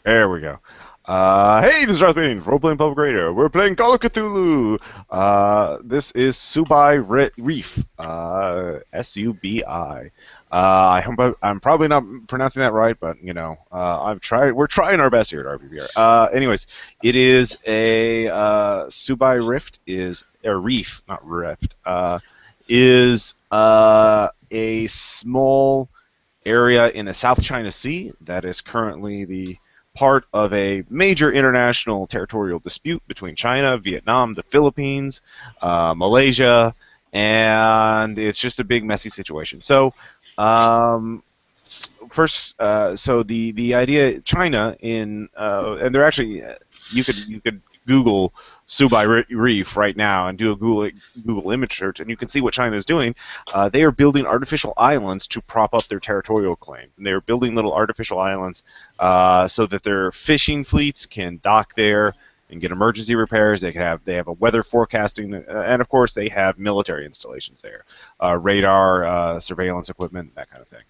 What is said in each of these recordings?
There we go. Hey, this is Rothman, role-playing public radio. We're playing Call of Cthulhu. This is Subi Reef, S-U-B-I. I hope I'm probably not pronouncing that right, but you know, we're trying our best here at RPPR. Anyways, it is a Subi Rift is a reef, not rift. Is a small area in the South China Sea that is currently the part of a major international territorial dispute between China, Vietnam, the Philippines, Malaysia, and it's just a big messy situation. So first, so the idea China and they're actually you could Google Subi Reef right now and do a Google image search, and you can see what China is doing. They are building artificial islands to prop up their territorial claim. And they're building little artificial islands so that their fishing fleets can dock there and get emergency repairs. They have a weather forecasting, and of course they have military installations there, radar, surveillance equipment, that kind of thing.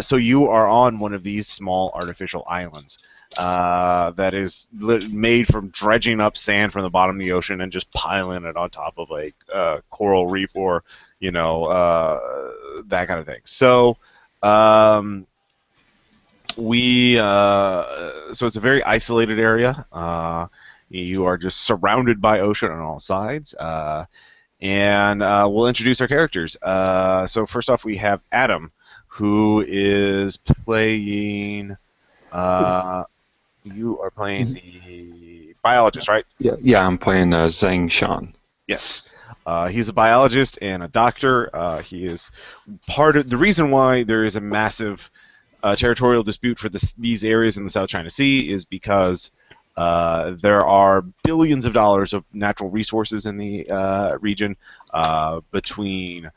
So you are on one of these small artificial islands that is made from dredging up sand from the bottom of the ocean and just piling it on top of a coral reef or that kind of thing. So so it's a very isolated area. You are just surrounded by ocean on all sides. And we'll introduce our characters. So first off, we have Adam, who is playing... you are playing the biologist, right? Yeah, I'm playing Zhang Shan. Yes. He's a biologist and a doctor. He is part of... The reason why there is a massive territorial dispute for these areas in the South China Sea is because there are billions of dollars of natural resources in the region between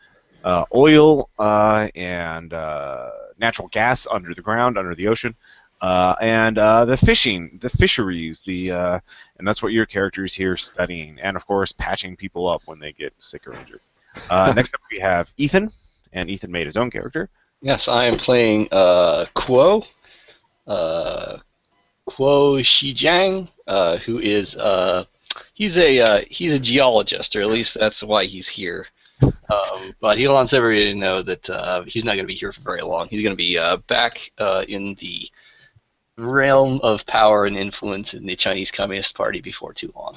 oil and natural gas under the ground, under the ocean, and the fisheries, and that's what your character is here studying, and of course patching people up when they get sick or injured. Next up we have Ethan, and Ethan made his own character. Yes, I am playing Kuo Shijiang, who is he's a geologist, or at least that's why he's here. But he wants everybody to know that he's not going to be here for very long. He's going to be back in the realm of power and influence in the Chinese Communist Party before too long.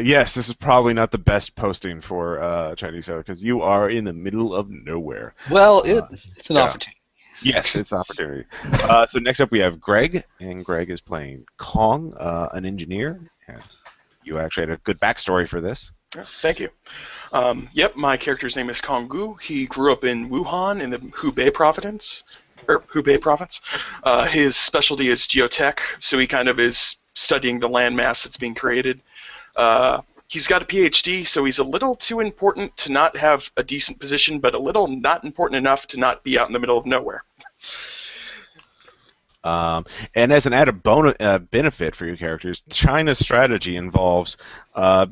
Yes, this is probably not the best posting for Chinese because you are in the middle of nowhere. Well, it's an opportunity. Yes, it's an opportunity. So next up we have Greg, and Greg is playing Kong, an engineer. And you actually had a good backstory for this. Thank you. Yep, my character's name is Kong Gu. He grew up in Wuhan in the Hubei province. His specialty is geotech, so he kind of is studying the landmass that's being created. He's got a PhD, so he's a little too important to not have a decent position, but a little not important enough to not be out in the middle of nowhere. And as an added benefit for your characters, China's strategy involves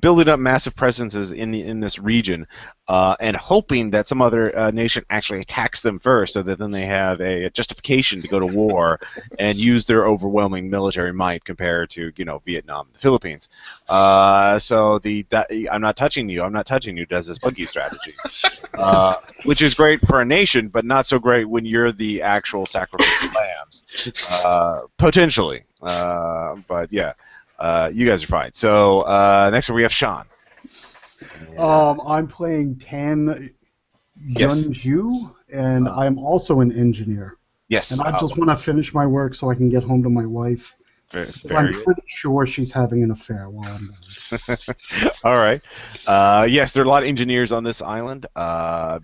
building up massive presences in this region and hoping that some other nation actually attacks them first, so that then they have a justification to go to war and use their overwhelming military might compared to Vietnam, the Philippines. So I'm not touching you does this buggy strategy, which is great for a nation, but not so great when you're the actual sacrificial lambs. Potentially, but yeah, you guys are fine. So next up we have Sean. I'm playing Tan Yunju, and I'm also an engineer. Yes. And I just want to finish my work so I can get home to my wife. I'm pretty sure she's having an affair while I'm there. All right. Yes, there are a lot of engineers on this island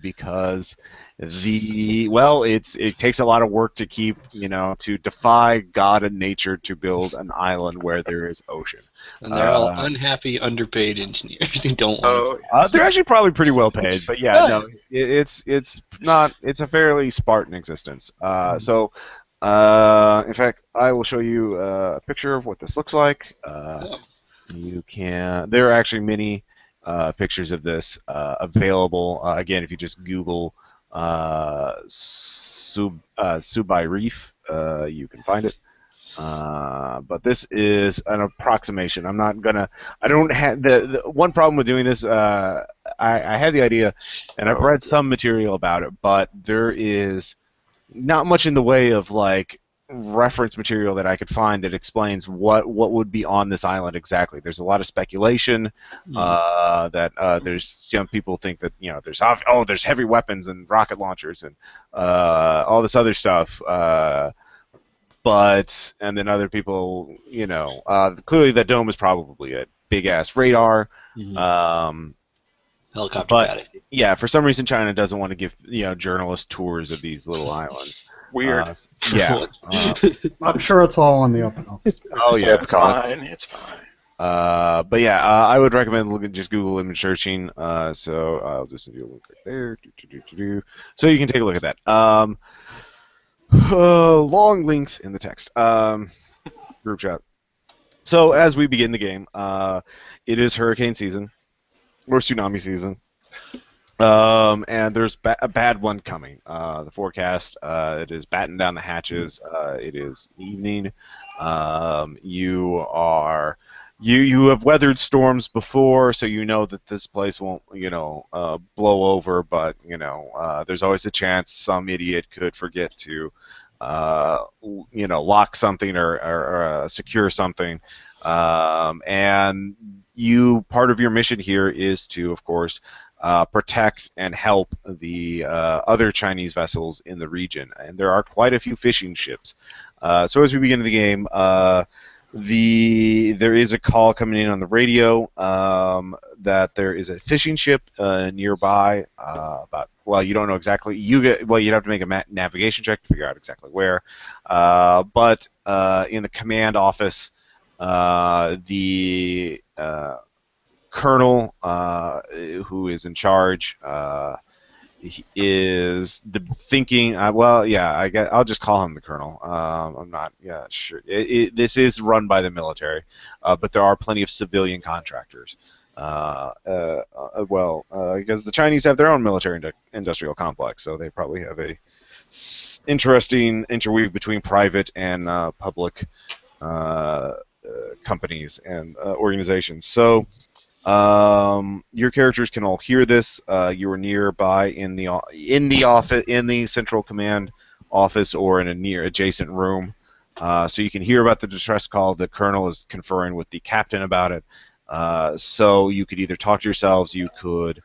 because it takes a lot of work to keep, to defy God and nature to build an island where there is ocean. And they're all unhappy, underpaid engineers who don't want to. They're actually probably pretty well paid, but yeah, no, it's a fairly Spartan existence. So, in fact, I will show you a picture of what this looks like. There are actually many pictures of this available. Again, if you just Google Subi Reef, you can find it. But this is an approximation. I'm not gonna. I don't have the one problem with doing this. I had the idea, and I've read some material about it, but there is not much in the way of like reference material that I could find that explains what would be on this island exactly. There's a lot of speculation that there's some people think that there's heavy weapons and rocket launchers and all this other stuff. And then other people, clearly that dome is probably a big ass radar. Helicopter But got it. yeah, for some reason China doesn't want to give journalists tours of these little islands. Weird. Yeah. I'm sure it's all on the up and up. Oh yeah, It's fine. It's fine. but yeah, I would recommend just Google image searching. So I'll just send you a link right there. So you can take a look at that. Long links in the text. Group chat. So as we begin the game, it is hurricane season or tsunami season. And there's a bad one coming. The forecast, it is batten down the hatches. It is evening. You have weathered storms before, so you know that this place won't, blow over. But there's always a chance some idiot could forget to, lock something or secure something. And part of your mission here is to, of course, protect and help the other Chinese vessels in the region, and there are quite a few fishing ships. So as we begin the game, there is a call coming in on the radio that there is a fishing ship nearby. You don't know exactly. You'd have to make a navigation check to figure out exactly where. But in the command office, the colonel who is in charge is thinking. I'll just call him the colonel. I'm not sure. This is run by the military, but there are plenty of civilian contractors. Because the Chinese have their own military industrial complex, so they probably have a interesting interweave between private and public companies and organizations. So your characters can all hear this. You are nearby in the office, in the central command office, or in a near adjacent room. So you can hear about the distress call. The colonel is conferring with the captain about it. So you could either talk to yourselves, you could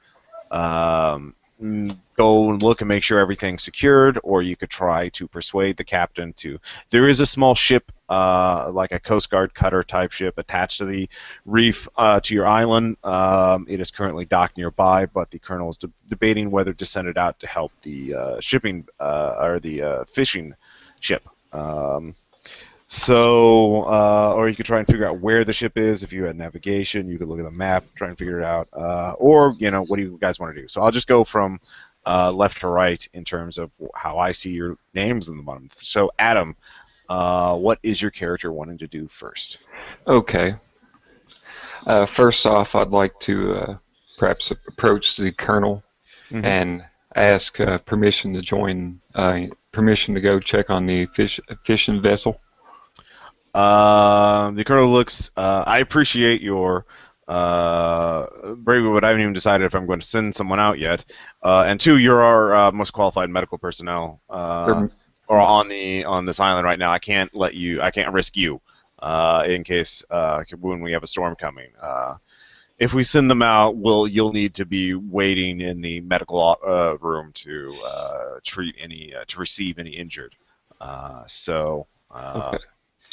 go and look and make sure everything's secured, or you could try to persuade the captain to. There is a small ship, like a Coast Guard cutter type ship, attached to the reef to your island. It is currently docked nearby, but the colonel is debating whether to send it out to help the shipping or the fishing ship. Or you could try and figure out where the ship is. If you had navigation, you could look at the map, try and figure it out. Or, what do you guys want to do? So I'll just go from left to right in terms of how I see your names in the bottom. So, Adam, what is your character wanting to do first? Okay. First off, I'd like to perhaps approach the colonel and ask permission to join, permission to go check on the fishing vessel. The colonel looks. I appreciate your bravery, but I haven't even decided if I'm going to send someone out yet. And two, you're our most qualified medical personnel, or on this island right now. I can't risk you in case when we have a storm coming. If we send them out, you'll need to be waiting in the medical room to receive any injured. Okay.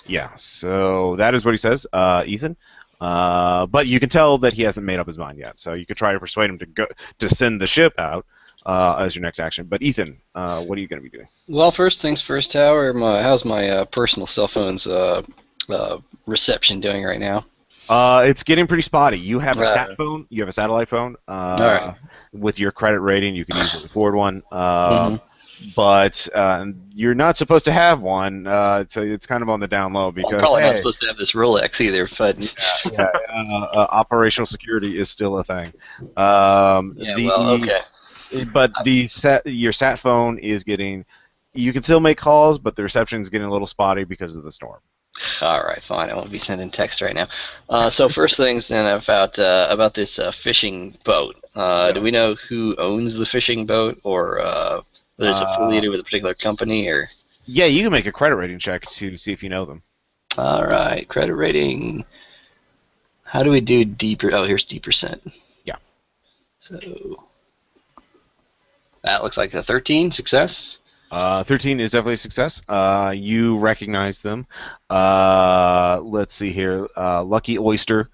Yeah, so that is what he says, Ethan. But you can tell that he hasn't made up his mind yet. So you could try to persuade him to send the ship out as your next action. But Ethan, what are you going to be doing? Well, first things first. How's my personal cell phone's reception doing right now? It's getting pretty spotty. You have a sat phone. You have a satellite phone. All right. With your credit rating, you can easily afford one. But you're not supposed to have one, so it's kind of on the down low because I'm probably not supposed to have this Rolex either. But operational security is still a thing. Okay. But your sat phone is getting. You can still make calls, but the reception is getting a little spotty because of the storm. All right, fine. I won't be sending text right now. So first things then about this fishing boat. Do we know who owns the fishing boat, or whether it's Uh, affiliated with a particular company, or? yeah, you can make a credit rating check to see if you know them. All right, credit rating. How do we do deeper? Oh, here's D%. Yeah. So that looks like a 13 success. 13 is definitely a success. You recognize them. Let's see here. Lucky Oyster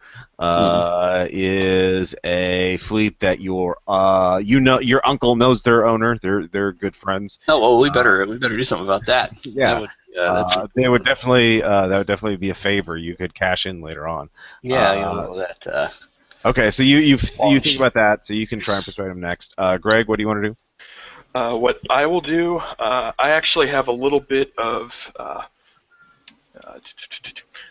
is a fleet that your uncle knows their owner. They're good friends. Oh well, we better do something about that. Yeah. That's pretty They cool. would definitely that would definitely be a favor you could cash in later on. Yeah, you know that. Okay, so you Launch. think about that, so you can try and persuade him next. Greg, what do you want to do? What I will do, I actually have a little bit of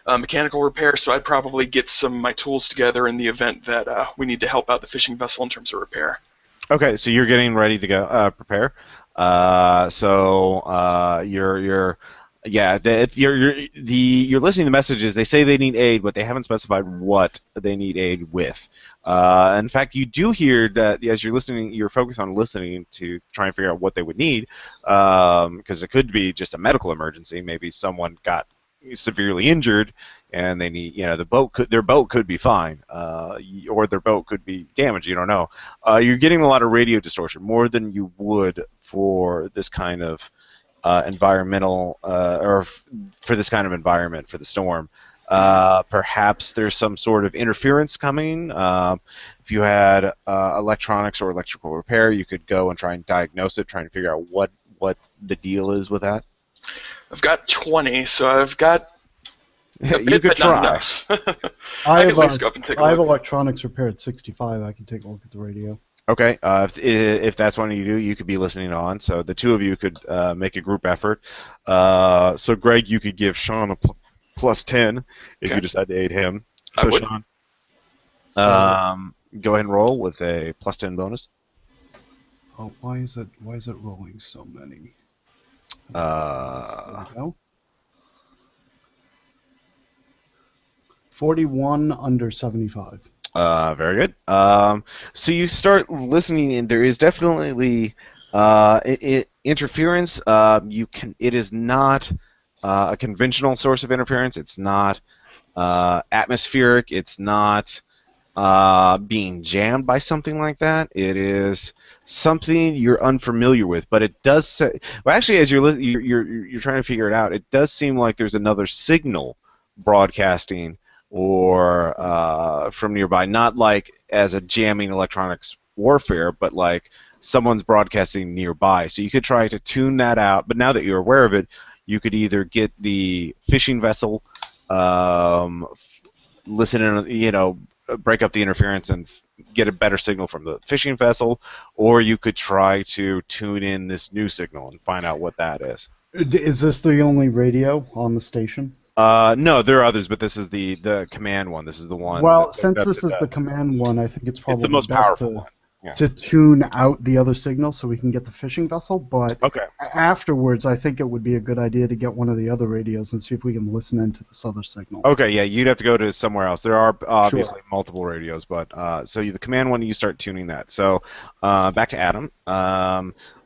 mechanical repair, so I'd probably get some of my tools together in the event that we need to help out the fishing vessel in terms of repair. Okay, so you're getting ready to go prepare. You're yeah, you're listening to messages. They say they need aid, but they haven't specified what they need aid with. In fact, you do hear that as you're listening, you're focused on listening to try and figure out what they would need, because it could be just a medical emergency. Maybe someone got severely injured and they need, their boat could be fine, or their boat could be damaged. You don't know. You're getting a lot of radio distortion, more than you would for this kind of environmental, for this kind of environment for the storm. Perhaps there's some sort of interference coming. If you had electronics or electrical repair, you could go and try and diagnose it, trying to figure out what the deal is with that. I've got 20, so I've got a You bit, could but try. not enough. I can have, at least go up and take a I have look. electronics repair at 65. I can take a look at the radio. Okay, if that's what you do, you could be listening on. So the two of you could make a group effort. So Greg, you could give Sean a plus 10 if Okay. you decide to aid him. I So would. Sean, So, go ahead and roll with a plus 10 bonus. oh, why is it rolling so many? There we go. 41 under 75. Very good. So you start listening, and there is definitely interference. It is not a conventional source of interference. It's not atmospheric. It's not being jammed by something like that. It is something you're unfamiliar with, but it does say. Well, actually, as you're trying to figure it out, it does seem like there's another signal broadcasting or from nearby, not like as a jamming electronics warfare, but like someone's broadcasting nearby. So you could try to tune that out. But now that you're aware of it, you could either get the fishing vessel, listen in, break up the interference and get a better signal from the fishing vessel, or you could try to tune in this new signal and find out what that is. Is this the only radio on the station? No, there are others, but this is the command one. This is the one. Well, since this is the command one, I think it's probably the most best powerful one. Yeah. to tune out the other signal so we can get the fishing vessel. But Okay. afterwards, I think it would be a good idea to get one of the other radios and see if we can listen into this other signal. Okay, yeah, you'd have to go to somewhere else. There are obviously multiple radios, but the command one, you start tuning that. So back to Adam.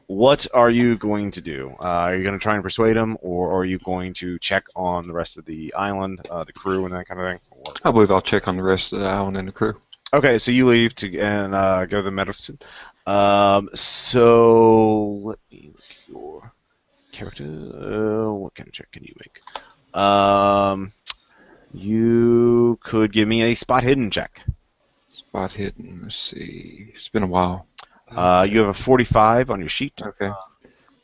What are you going to do? Are you going to try and persuade him, or are you going to check on the rest of the island, the crew, and that kind of thing? I believe I'll check on the rest of the island and the crew. Okay, so you leave and go to the medicine. So let me look at your character. What kind of check can you make? You could give me a spot hidden check. Spot hidden. Let's see. It's been a while. You have a 45 on your sheet. Okay.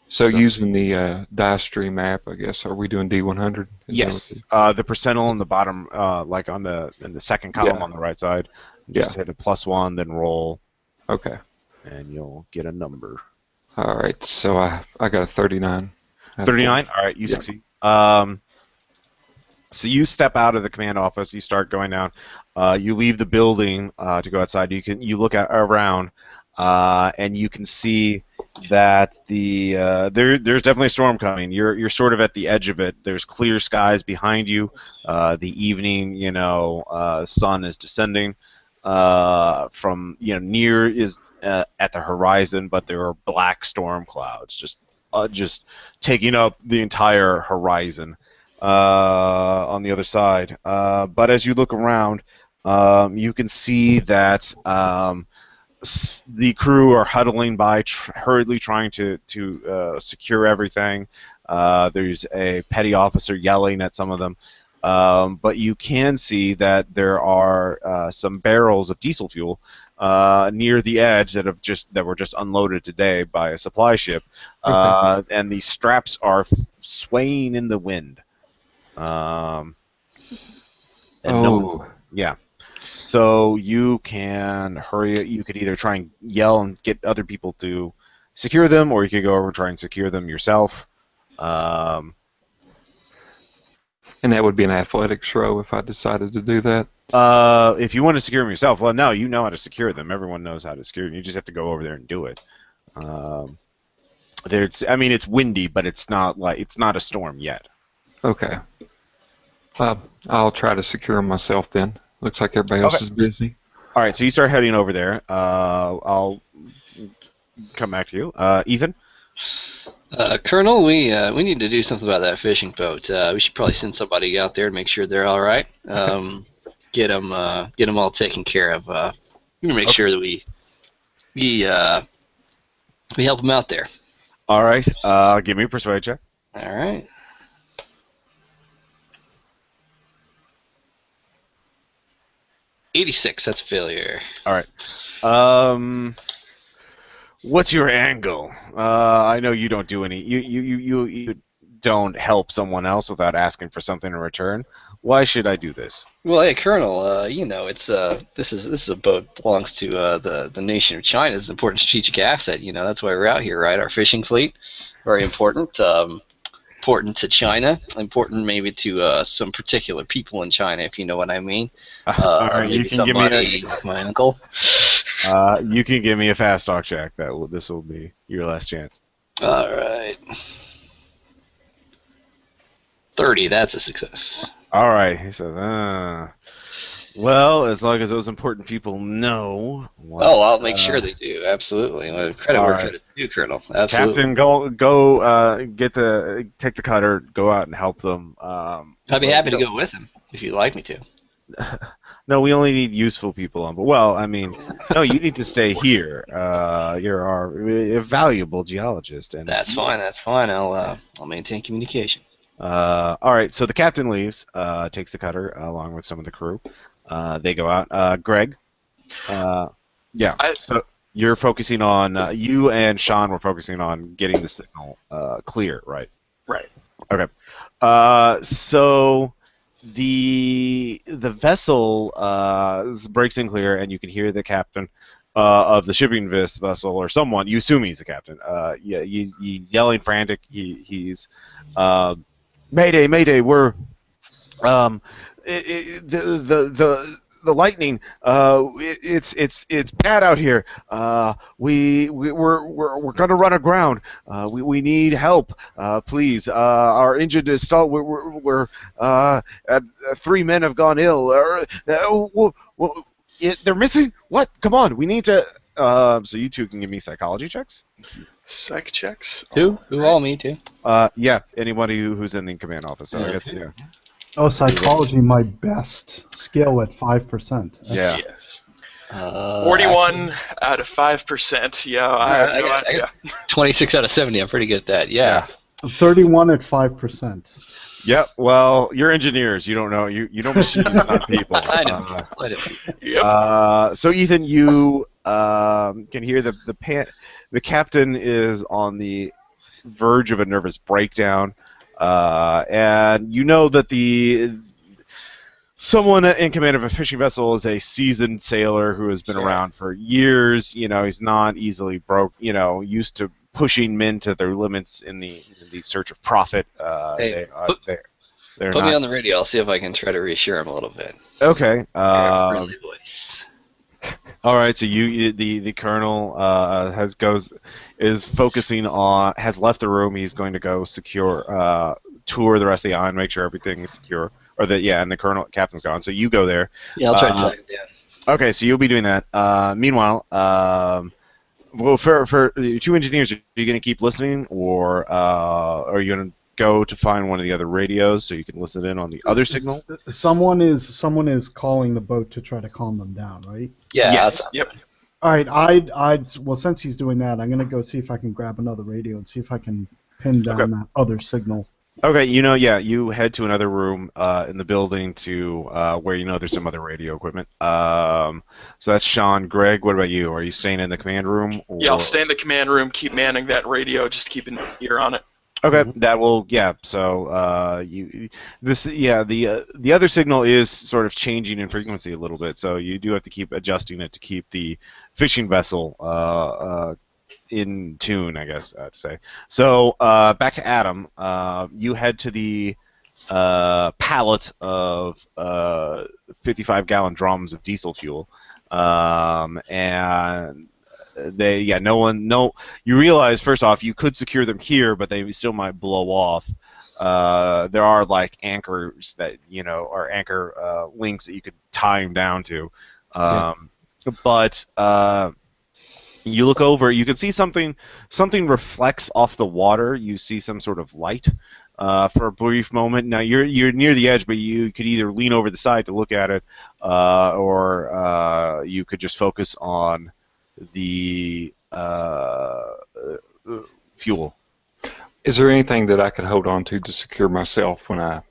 So using the dice stream app, I guess, are we doing D100? Yes. The percentile on the bottom, like in the second column on the right side. Just hit a +1, then roll. Okay. And you'll get a number. All right. So I got a 39. 39. All right. You succeed. So you step out of the command office. You start going down. You leave the building to go outside. You look around. and you can see that there's definitely a storm coming. You're sort of at the edge of it. There's clear skies behind you. The evening, sun is descending from near is at the horizon, but there are black storm clouds just taking up the entire horizon on the other side. But as you look around, you can see that the crew are huddling by, hurriedly trying to secure everything. There's a petty officer yelling at some of them. But you can see that there are some barrels of diesel fuel near the edge that were just unloaded today by a supply ship, and the straps are swaying in the wind. Yeah. So you can hurry. You could either try and yell and get other people to secure them, or you could go over and try and secure them yourself. And that would be an athletics throw if I decided to do that. If you want to secure them yourself, well, no, you know how to secure them. Everyone knows how to secure them. You just have to go over there and do it. It's windy, but it's not a storm yet. Okay. I'll try to secure them myself then. Looks like everybody else is busy. All right, so you start heading over there. I'll come back to you, Ethan. Colonel, we need to do something about that fishing boat. We should probably send somebody out there to make sure they're all right. Get them all taken care of. Make sure that we help them out there. All right. Give me a persuade check. All right. $86. That's a failure. All right. What's your angle? I know you don't do any. You don't help someone else without asking for something in return. Why should I do this? Well, hey, Colonel. It's this is a boat that belongs to the nation of China. It's an important strategic asset. That's why we're out here, right? Our fishing fleet, very important. Important to China. Important maybe to some particular people in China, if you know what I mean. All right, maybe somebody like my uncle. You can give me a fast talk check. This will be your last chance. All right. 30. That's a success. All right. He says, well, as long as those important people know. I'll make sure they do. Absolutely. Credit where credit's due, Colonel. Absolutely. Captain, go. Take the cutter. Go out and help them. I'd be happy to go with him if you'd like me to. No, we only need useful people on. But no, you need to stay here. You're our valuable geologist, and that's fine. That's fine. I'll maintain communication. All right. So the captain leaves. Takes the cutter along with some of the crew. They go out. Greg. Yeah. So you're focusing on you and Sean were focusing on getting the signal clear, right? Right. Okay. So the vessel breaks in clear, and you can hear the captain of the shipping vessel, or someone. You assume he's the captain. Yeah, he's yelling frantic. He's Mayday, Mayday! We're the lightning. It's bad out here. We're gonna run aground. We need help. Please. Our engine is stalled. We're 3 men have gone ill. They're missing. What? Come on. We need to. So you two can give me psychology checks. Psych checks. Who? All me too. Yeah. Anybody who's in the command office. So I guess yeah. Oh, psychology, my best skill at 5%. Yeah. Yes. 41 out of 5%. Yeah, I got 26 out of 70. I'm pretty good at that. Yeah. 31 at 5%. Yep. Well, you're engineers. You don't know. You know machines, not people. I know. Yep. So Ethan, you can hear the captain is on the verge of a nervous breakdown. And you know that someone in command of a fishing vessel is a seasoned sailor who has been around for years. He's not easily broke. Used to pushing men to their limits in the search of profit. Hey, they're put me on the radio. I'll see if I can try to reassure him a little bit. Okay. Friendly voice. All right, so the colonel is focusing on has left the room. He's going to go tour the rest of the island, make sure everything is secure. And the captain's gone. So you go there. Yeah, I'll try to track him down. Okay, so you'll be doing that. Meanwhile, well, for the two engineers, are you going to keep listening, or are you going to go to find one of the other radios so you can listen in on the other signal? Someone is calling the boat to try to calm them down, right? Yeah. Yes. Yep. All right. Well, since he's doing that, I'm gonna go see if I can grab another radio and see if I can pin down that other signal. Okay, you head to another room in the building to where there's some other radio equipment. So that's Sean. Greg, what about you? Are you staying in the command room? Or... Yeah, I'll stay in the command room, keep manning that radio, just keep an ear on it. Okay, that will So the other signal is sort of changing in frequency a little bit, so you do have to keep adjusting it to keep the fishing vessel in tune, I guess I'd say. So back to Adam. You head to the pallet of 55-gallon drums of diesel fuel, and you realize first off you could secure them here, but they still might blow off. There are like anchors that or anchor links that you could tie them down to, but you look over, you can see something reflects off the water. You see some sort of light for a brief moment. Now you're near the edge, but you could either lean over the side to look at it, or you could just focus on the fuel. Is there anything that I could hold on to secure myself when I?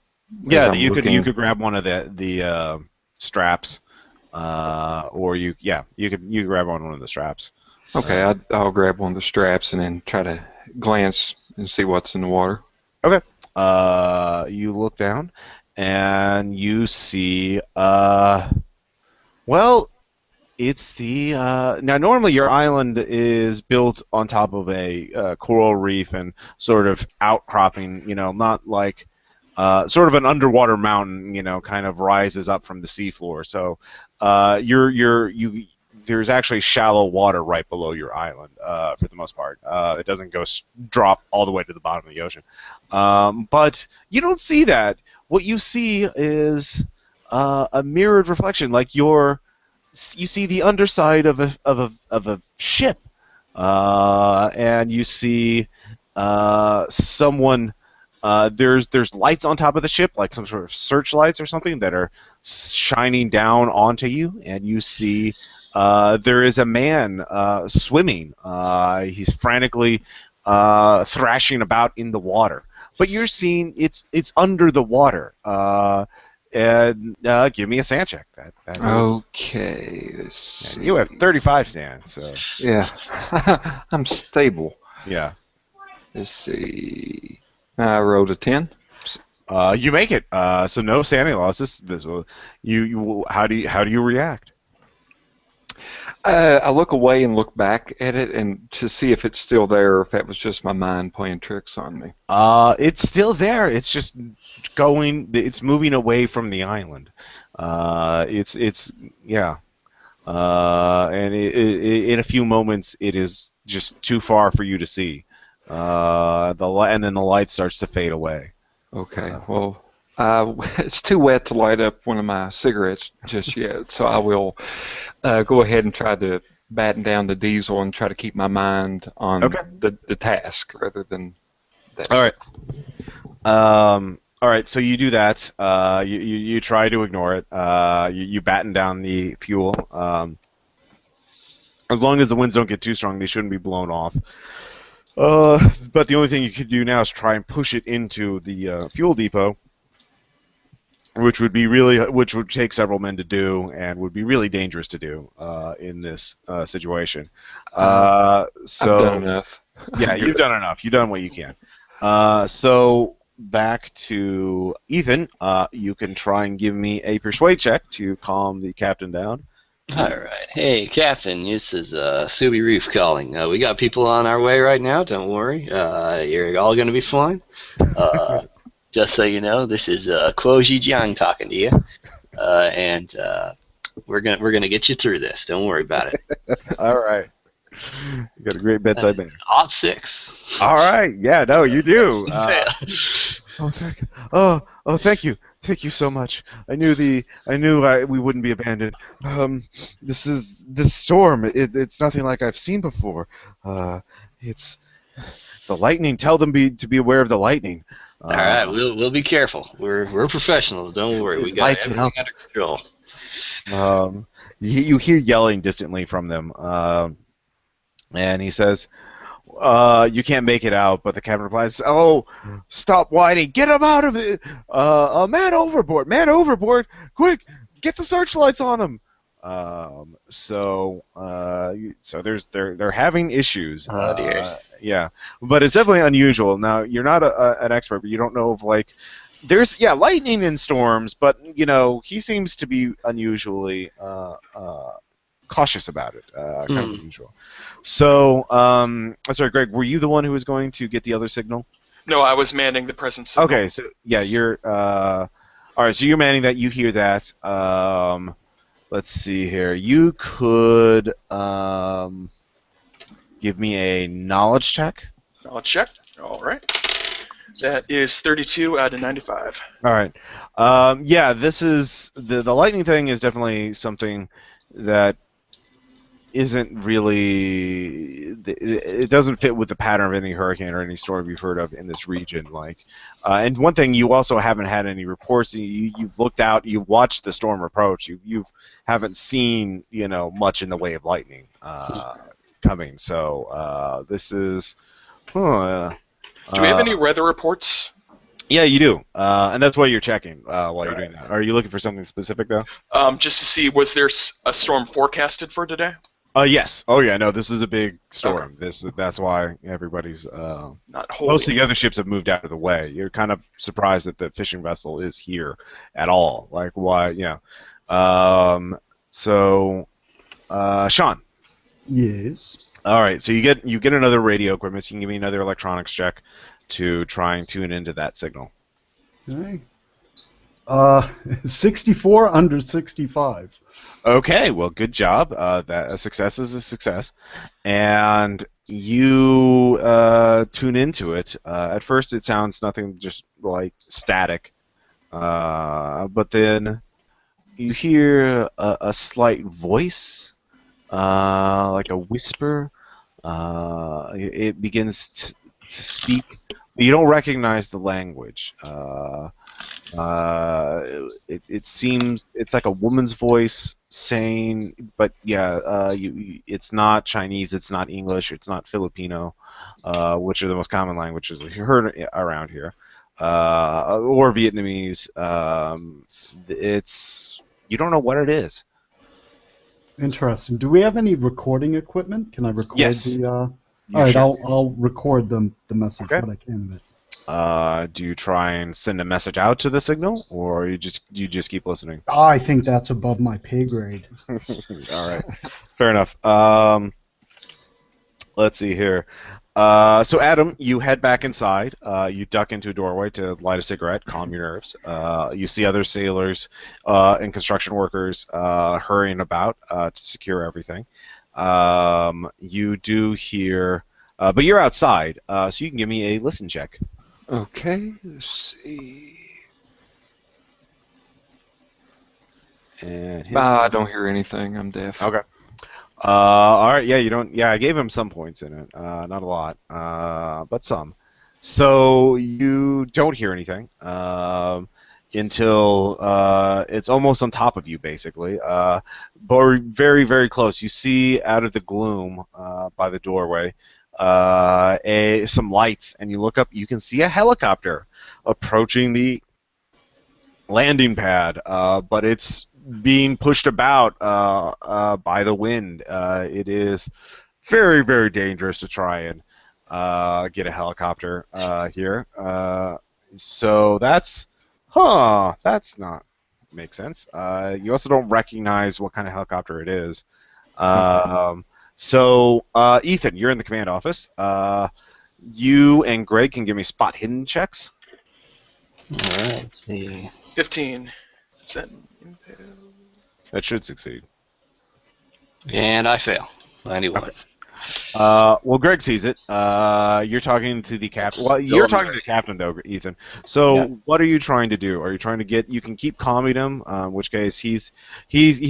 Yeah, you could grab one of the straps, or you could grab on one of the straps. Okay, I'll grab one of the straps and then try to glance and see what's in the water. Okay. You look down and you see it's the now normally your island is built on top of a coral reef and sort of outcropping, not like sort of an underwater mountain, kind of rises up from the seafloor. So there's actually shallow water right below your island for the most part. It doesn't drop all the way to the bottom of the ocean. But you don't see that. What you see is a mirrored reflection, like you see the underside of a ship, and you see someone. There's lights on top of the ship, like some sort of searchlights or something that are shining down onto you, and you see there is a man swimming. He's frantically thrashing about in the water, but you're seeing it's under the water. And give me a sand check. That is, okay. Let's see. You have 35 sand, so yeah, I'm stable. Yeah. Let's see. I rolled a 10. You make it. So no sanity losses. How do you react? I look away and look back at it and to see if it's still there or if that was just my mind playing tricks on me. It's still there. It's just it's moving away from the island. And in a few moments it is just too far for you to see. And then the light starts to fade away. Okay. Well, it's too wet to light up one of my cigarettes just yet, so I will go ahead and try to batten down the diesel and try to keep my mind on the task rather than that. All right. All right. So you do that. You try to ignore it. You batten down the fuel. As long as the winds don't get too strong, they shouldn't be blown off. But the only thing you could do now is try and push it into the fuel depot, which would take several men to do and would be really dangerous to do in this situation. I've done enough. Yeah, you've done enough. You've done what you can. So back to Ethan. You can try and give me a persuade check to calm the captain down. All right. Hey, Captain, this is Subi Reef calling. We got people on our way right now. Don't worry. You're all going to be fine. Just so you know, this is Kuo Jiang talking to you. And We're gonna get you through this. Don't worry about it. All right. You got a great bedside manner. Odd 6. All right. Yeah. No, you do. Fail. Thank you. Thank you so much. I knew we wouldn't be abandoned. This storm. It's nothing like I've seen before. It's the lightning. Tell them to be aware of the lightning. All right, we'll be careful. We're professionals. Don't worry. We got Lights it everything up. under control. You hear yelling distantly from them, and he says, "You can't make it out." But the captain replies, "Oh, stop whining! Get him out of it! Man overboard! Man overboard! Quick, get the searchlights on him!" So they're having issues. Oh dear. Yeah, but it's definitely unusual. Now you're not an expert, but you don't know if there's lightning in storms, but he seems to be unusually cautious about it, kind of unusual. So, sorry, Greg, were you the one who was going to get the other signal? No, I was manning the present signal. Okay, so yeah, you're all right. So you're manning that. You hear that. Let's see here. You could give me a knowledge check. Knowledge check. All right. That is 32 out of 95. All right. Yeah, this is the lightning thing is definitely something that isn't really. It doesn't fit with the pattern of any hurricane or any storm you've heard of in this region. And one thing, you also haven't had any reports. You've looked out. You've watched the storm approach. You haven't seen much in the way of lightning coming. So this is. Do we have any weather reports? Yeah, you do, and that's why you're checking while you're doing that. Are you looking for something specific though? Just to see, was there a storm forecasted for today? Yes. Oh yeah. No, this is a big storm. Okay. That's why everybody's. Not wholly. Most of the other ships have moved out of the way. You're kind of surprised that the fishing vessel is here at all. Like why? Yeah. So, Sean. Yes. All right. So you get another radio equipment. So you can give me another electronics check to try and tune into that signal. Okay. 64 under 65. Okay, well, good job. That a success is a success, and you tune into it. At first, it sounds nothing, just like static, but then you hear a slight voice, like a whisper. It begins to speak. You don't recognize the language. It seems it's like a woman's voice saying, but yeah, it's not Chinese, it's not English, it's not Filipino, which are the most common languages you heard around here, or Vietnamese. You don't know what it is. Interesting. Do we have any recording equipment? Can I record Yes. All right, I'll record the message Okay. what I can of it. Do you try and send a message out to the signal, or you just keep listening? I think that's above my pay grade. All right, fair enough. Let's see here. So Adam, you head back inside. You duck into a doorway to light a cigarette, calm your nerves. You see other sailors and construction workers hurrying about to secure everything. You do hear, but you're outside, so you can give me a listen check. Okay, let's see. And I don't hear anything. I'm deaf. Okay. All right. Yeah, you don't. Yeah, I gave him some points in it. Not a lot, but some. So you don't hear anything until it's almost on top of you, basically. But we're very, very close. You see out of the gloom by the doorway some lights, and you look up. You can see a helicopter approaching the landing pad, but it's being pushed about by the wind. It is very, very dangerous to try and get a helicopter here. So that's not makes sense. You also don't recognize what kind of helicopter it is. So Ethan, you're in the command office. You and Greg can give me spot hidden checks. All right. Let's see. 15. Is that impale? That should succeed. And I fail. 91. Okay. Well, Greg sees it. You're talking to the captain. Well, you're talking to the captain, though, Ethan. So, Yeah. what are you trying to do? Are you trying to get? You can keep calming him. In which case, he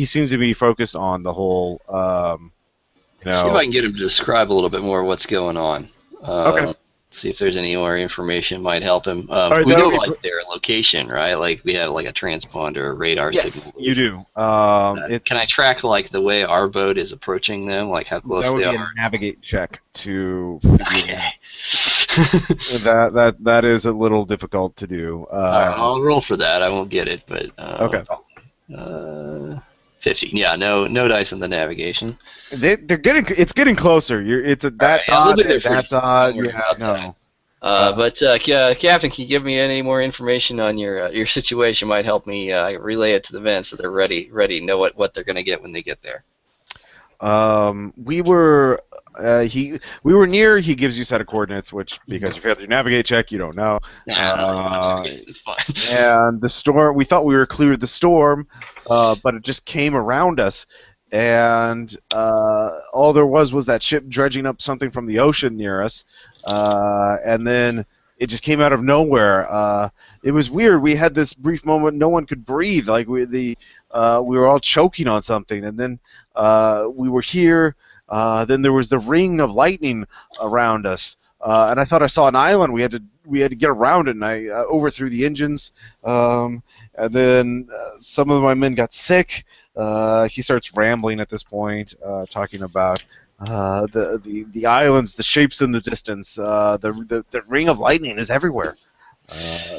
seems to be focused on the whole. See if I can get him to describe a little bit more what's going on. Okay. See if there's any more information might help him. right, We know that'll be like their location, right? Like we have like a transponder, a radar Yes, signal. you do. Can I track like the way our boat is approaching them, like how close That would they be are? a navigate check to figure that is a little difficult to do. All right, I'll roll for that. I won't get it, but Okay. 50. Yeah, no dice in the navigation. They're getting. It's getting closer. It's a that Right, yeah, we'll dot be there and that pretty soon. dot. Don't worry Yeah, about no. But Captain, can you give me any more information on your situation? Might help me relay it to the men so they're ready, know what they're going to get when they get there. We were we were near. He gives you a set of coordinates, which because you failed your navigate check, you don't know. It's fine. And the storm. We thought we were clear of the storm, but it just came around us, and all there was that ship dredging up something from the ocean near us, and then it just came out of nowhere. It was weird. We had this brief moment. No one could breathe. Like we were all choking on something, and then we were here. Then there was the ring of lightning around us, and I thought I saw an island. We had to get around it, and I overthrew the engines. And then some of my men got sick. He starts rambling at this point, talking about the islands, the shapes in the distance. The ring of lightning is everywhere.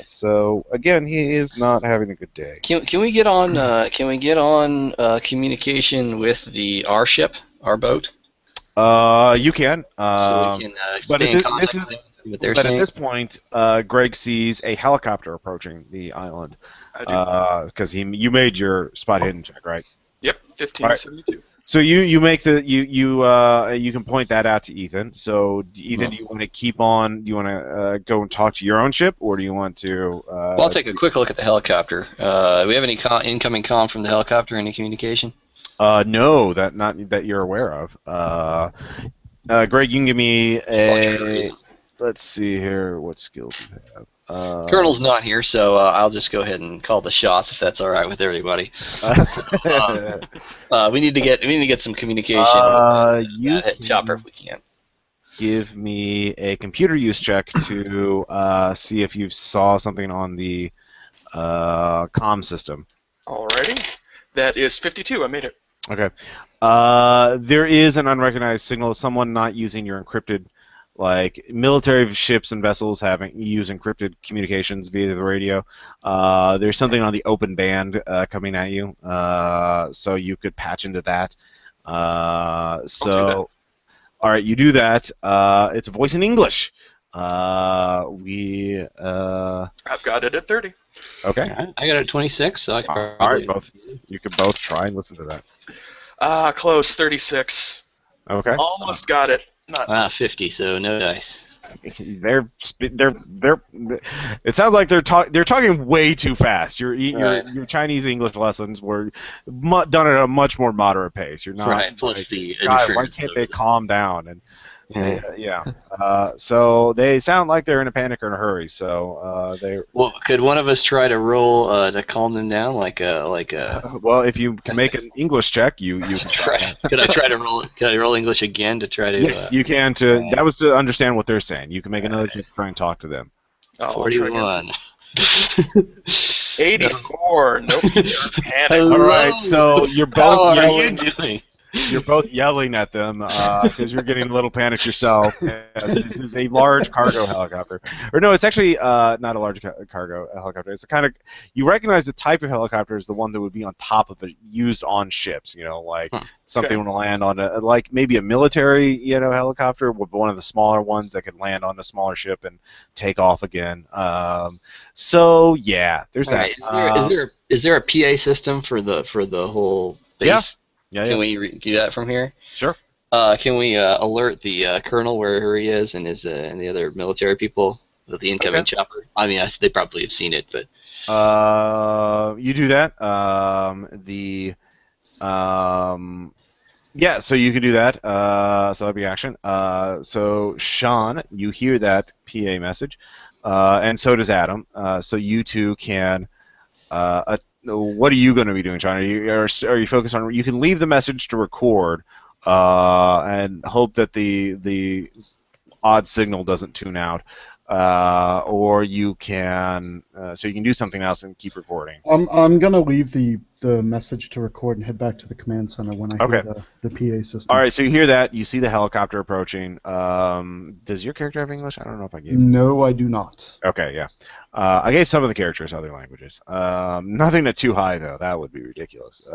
So again, he is not having a good day. Can we get on? Communication with our ship, our boat? You can. So we can but stay in at contact with them, see what they're but saying. at this point, Greg sees a helicopter approaching the island. I do. Because you made your spot hidden check, right? Yep, 1572. So you make you can point that out to Ethan. So Ethan, do you want to keep on? Do you want to go and talk to your own ship, or do you want to? Well, I'll take a quick look at the helicopter. Do we have any incoming comm from the helicopter? Any communication? No, not that you're aware of. Greg, you can give me a. Let's see here. What skills do you have? Colonel's not here, so I'll just go ahead and call the shots if that's all right with everybody. We need to get some communication. You hit Chopper if we can. Give me a computer use check to see if you saw something on the comm system. Alrighty. That is 52. I made it. Okay. There is an unrecognized signal. Someone not using your encrypted. Like military ships and vessels use encrypted communications via the radio. There's something on the open band coming at you, so you could patch into that. All right, you do that. It's a voice in English. I've got it at 30. Okay. I got it at 26, so I can All probably... right, you could both try and listen to that. Close. 36. Okay. Almost got it. Not 50, so no dice. They're. It sounds like they're talking way too fast. Your Chinese English lessons were done at a much more moderate pace. You're not right. Plus the God, why can't they calm down? And so they sound like they're in a panic or in a hurry. So they. Well, could one of us try to roll to calm them down, like a? Well, if you can make an English check, you can try. Could I try to roll? Could I roll English again to try to? Yes, you can. That was to understand what they're saying. You can make another check to try and talk to them. 41. 84. Nope. Panic. All right, so you're both yelling. How are you doing? You're both yelling at them because you're getting a little panicked yourself. This is a large cargo helicopter. Or no, it's actually not a large cargo helicopter. It's a kind of, you recognize the type of helicopter is the one that would be on top of it, used on ships. Like something would land on like maybe a military helicopter, with one of the smaller ones that could land on a smaller ship and take off again. So yeah, there's that. Right. Is there a PA system for the whole base? Yeah, can we do that from here? Sure. Can we alert the colonel where he is and the other military people of the incoming chopper? I mean, they probably have seen it, but you do that. Yeah, so you can do that. So that'd be action. So Sean, you hear that PA message, and so does Adam. So you two can. What are you going to be doing, Sean? Are you focused on? You can leave the message to record, and hope that the odd signal doesn't tune out, or you can. So you can do something else and keep recording. I'm gonna leave the message to record and head back to the command center when I Okay. hear the PA system. All right, so you hear that. You see the helicopter approaching. Does your character have English? I don't know if I gave. No, I do not. Okay, yeah. I gave some of the characters other languages. Nothing that's too high though. That would be ridiculous.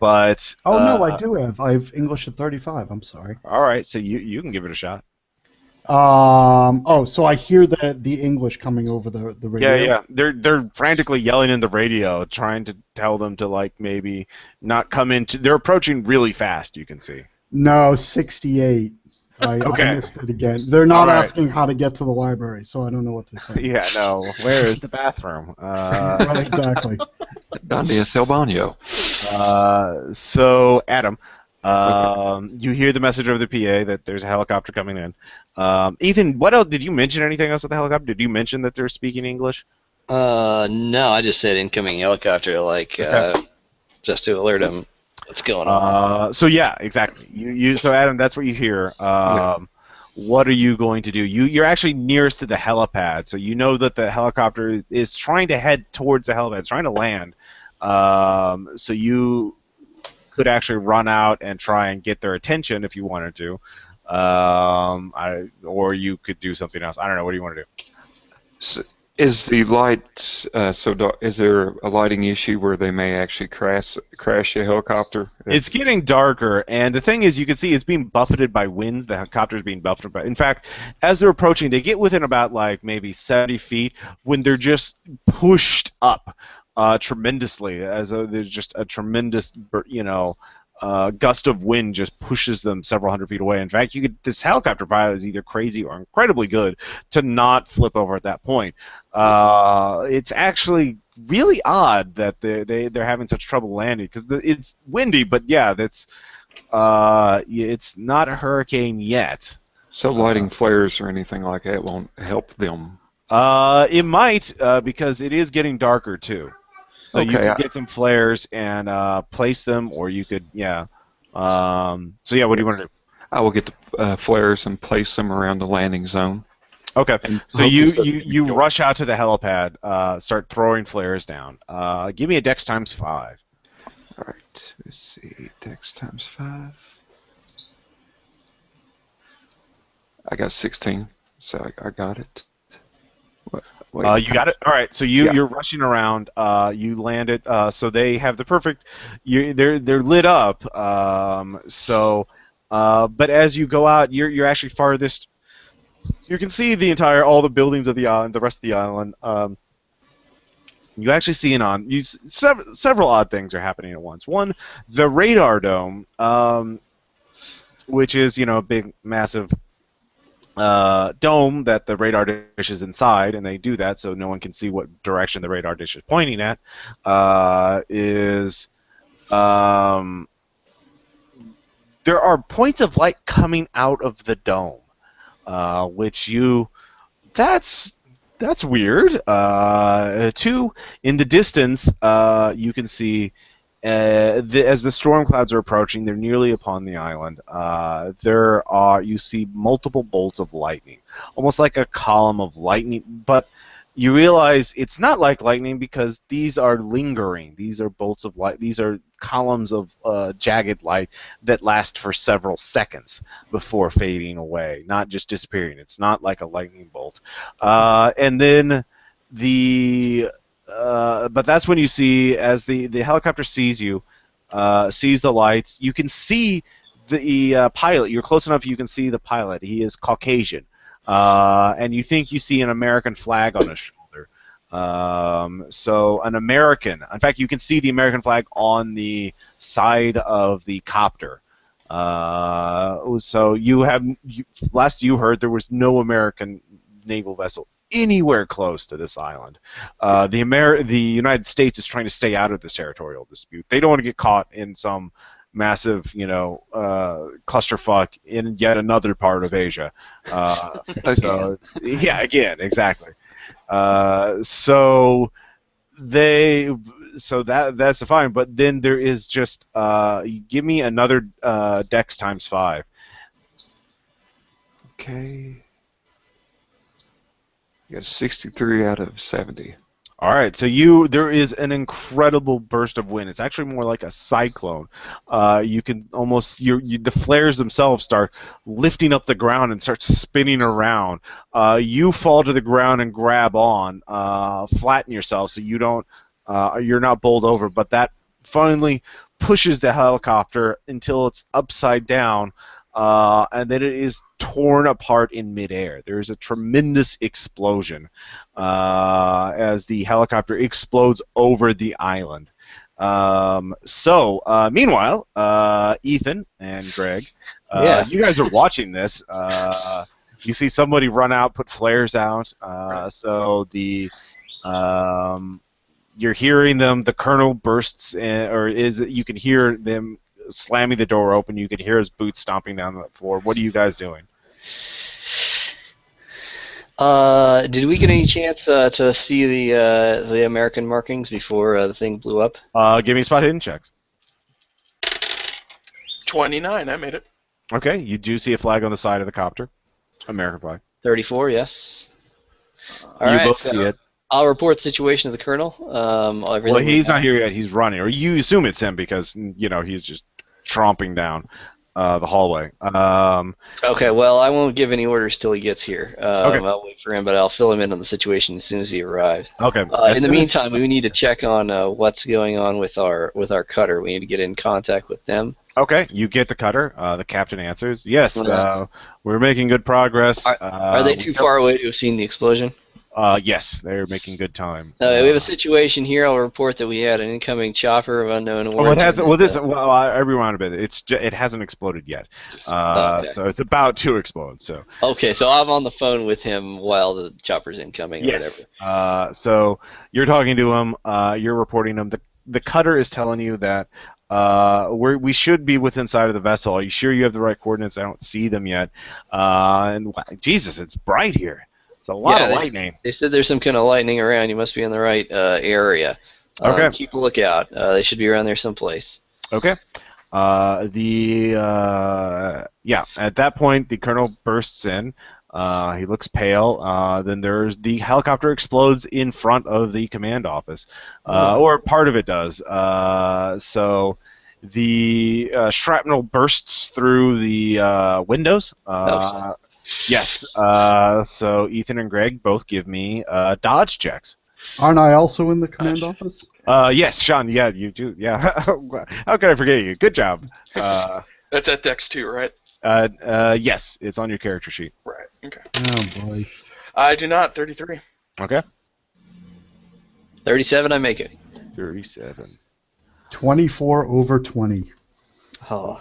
But Oh no, I do have. I have English at 35. I'm sorry. all right, so you can give it a shot. Oh, so I hear the English coming over the radio. Yeah, yeah. They're frantically yelling in the radio, trying to tell them to like maybe not come into. They're approaching really fast. You can see. No, 68. I missed it again. They're not asking how to get to the library, so I don't know what they're saying. Yeah, no. Where is the bathroom? Right, exactly. Donde es el baño? So Adam, you hear the message over the PA that there's a helicopter coming in. Ethan, what else? Did you mention anything else with the helicopter? Did you mention that they're speaking English? No, I just said incoming helicopter, like just to alert him what's going on. So yeah, exactly. So Adam, that's what you hear. What are you going to do? You're actually nearest to the helipad, so you know that the helicopter is trying to head towards the helipad. It's trying to land. So you could actually run out and try and get their attention if you wanted to, or you could do something else. I don't know. What do you want to do? So is the light is there a lighting issue where they may actually crash a helicopter? It's getting darker, and the thing is, you can see it's being buffeted by winds. The helicopter's being buffeted by. In fact, as they're approaching, they get within about like maybe 70 feet when they're just pushed up tremendously, as though there's just a tremendous, gust of wind just pushes them several hundred feet away. In fact, this helicopter pilot is either crazy or incredibly good to not flip over at that point. It's actually really odd that they're having such trouble landing because it's windy, but yeah, it's not a hurricane yet. So lighting flares or anything like that won't help them. It might because it is getting darker too. So you could get some flares and place them, or you could, yeah. So yeah, what do you want to do? I will get the flares and place them around the landing zone. Okay. So you rush out to the helipad, start throwing flares down. Give me a Dex times 5. All right. Let's see. Dex times 5. I got 16, so I got it. You got it. All right. So you're rushing around. You land it. So they have the perfect. They're lit up. But as you go out, you're actually farthest. You can see all the buildings of the island, the rest of the island. You actually see several odd things are happening at once. One, the radar dome, which is a big, massive dome that the radar dish is inside, and they do that so no one can see what direction the radar dish is pointing at. There are points of light coming out of the dome, that's weird. 2, in the distance, you can see. As the storm clouds are approaching, they're nearly upon the island. You see multiple bolts of lightning, almost like a column of lightning. But you realize it's not like lightning because these are lingering. These are bolts of light. These are columns of jagged light that last for several seconds before fading away, not just disappearing. It's not like a lightning bolt. And then but that's when you see, as the helicopter sees you, sees the lights, you can see the pilot. You're close enough you can see the pilot. He is Caucasian. And you think you see an American flag on his shoulder. So an American. In fact, you can see the American flag on the side of the copter. So last you heard, there was no American naval vessel anywhere close to this island. The United States is trying to stay out of this territorial dispute. They don't want to get caught in some massive, clusterfuck in yet another part of Asia. So yeah, again, exactly. So that's fine. But then there is just give me another dex times 5. Okay. You got 63 out of 70. All right, so there is an incredible burst of wind. It's actually more like a cyclone. You can almost the flares themselves start lifting up the ground and start spinning around. You fall to the ground and grab on, flatten yourself so you're not bowled over. But that finally pushes the helicopter until it's upside down, and then it is torn apart in midair. There is a tremendous explosion as the helicopter explodes over the island. Meanwhile, Ethan and Greg, you guys are watching this. You see somebody run out, put flares out. You're hearing them. The colonel bursts in, you can hear them slamming the door open. You can hear his boots stomping down the floor. What are you guys doing? Did we get any chance to see the American markings before the thing blew up? Give me spot hidden checks. 29, I made it. Okay, you do see a flag on the side of the copter. American flag. 34, yes. All you right, both see it. I'll report the situation to the colonel. Well, he's not here yet. He's running. Or you assume it's him because, he's just tromping down the hallway. Okay, well, I won't give any orders till he gets here. Okay. I'll wait for him, but I'll fill him in on the situation as soon as he arrives. Okay. In the meantime, we need to check on what's going on with our cutter. We need to get in contact with them. Okay, you get the cutter. The captain answers, yes, we're making good progress. Are they too far away to have seen the explosion? Yes, they're making good time. We have a situation here. I'll report that we had an incoming chopper of unknown origin. Oh, it hasn't. Well, I rewound a bit. It hasn't exploded yet. Okay. So it's about to explode. So. Okay, so I'm on the phone with him while the chopper's incoming. Yes. Or whatever. So you're talking to him. You're reporting him. The cutter is telling you that we should be within sight of the vessel. Are you sure you have the right coordinates? I don't see them yet. And Jesus, it's bright here. It's a lot of lightning. They said there's some kind of lightning around. You must be in the right area. Okay. Keep a lookout. They should be around there someplace. Okay. At that point, the colonel bursts in. He looks pale. Then there's the helicopter explodes in front of the command office, or part of it does. So the shrapnel bursts through the windows. Yes. So Ethan and Greg both give me dodge checks. Aren't I also in the command office? Yes, Sean. Yeah, you do. Yeah. How could I forget you? Good job. That's at Dex 2, right? Yes, it's on your character sheet. Right. Okay. Oh boy. I do not. 33. Okay. 37. I make it. 37. 24 over 20. Oh.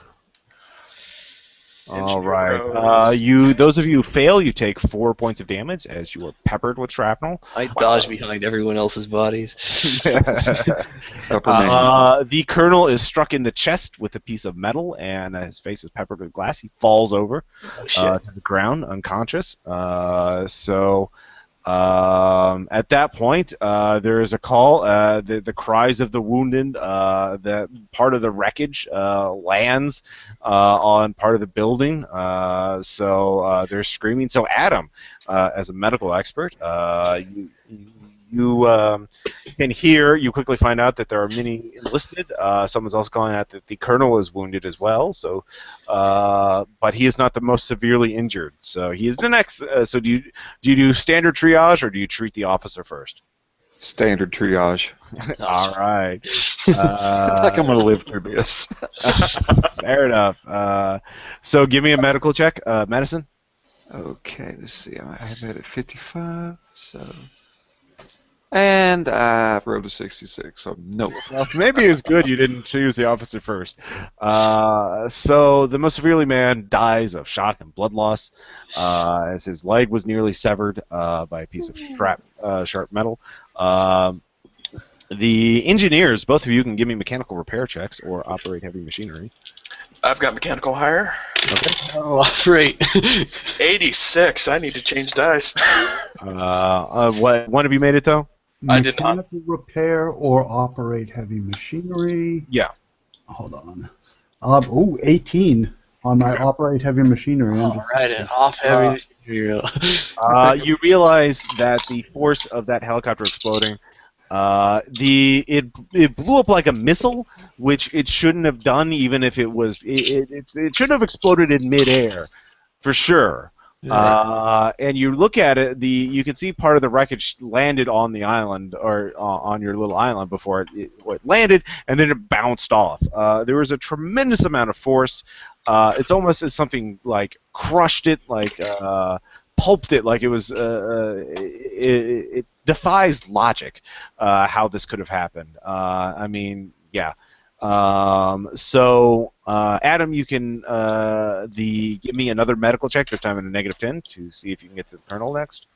All right. Those of you who fail, you take 4 points of damage as you are peppered with shrapnel. I dodge behind everyone else's bodies. The colonel is struck in the chest with a piece of metal, and his face is peppered with glass. He falls over to the ground, unconscious. At that point, there is a call. The cries of the wounded. The part of the wreckage lands on part of the building. They're screaming. So Adam, as a medical expert, you can hear. You quickly find out that there are many enlisted. Someone's also calling out that the colonel is wounded as well. So, but he is not the most severely injured. So he is the next. So do you do standard triage or do you treat the officer first? Standard triage. All right. Like I'm gonna live through this. Fair enough. So give me a medical check. Medicine. Okay. Let's see. I have it at 55. So. And I rolled a 66, so no. Well, maybe it's good you didn't choose the officer first. So the most severely man dies of shock and blood loss, as his leg was nearly severed by a piece of sharp metal. The engineers, both of you can give me mechanical repair checks or operate heavy machinery. I've got mechanical hire. Okay. Oh, great. 86. I need to change dice. What one of you made it though? I did not. Mechanical repair or operate heavy machinery. Yeah. Hold on. 18 on my operate heavy machinery. All right, and off heavy. You realize that the force of that helicopter exploding, it blew up like a missile, which it shouldn't have done, even if it was. It shouldn't have exploded in midair, for sure. And you look at it, you can see part of the wreckage landed on the island, or on your little island before it landed, and then it bounced off. There was a tremendous amount of force. It's almost as something like crushed it, like pulped it, like it was. It defies logic how this could have happened. I mean, yeah. Adam, you can give me another medical check, this time in a -10, to see if you can get to the colonel next.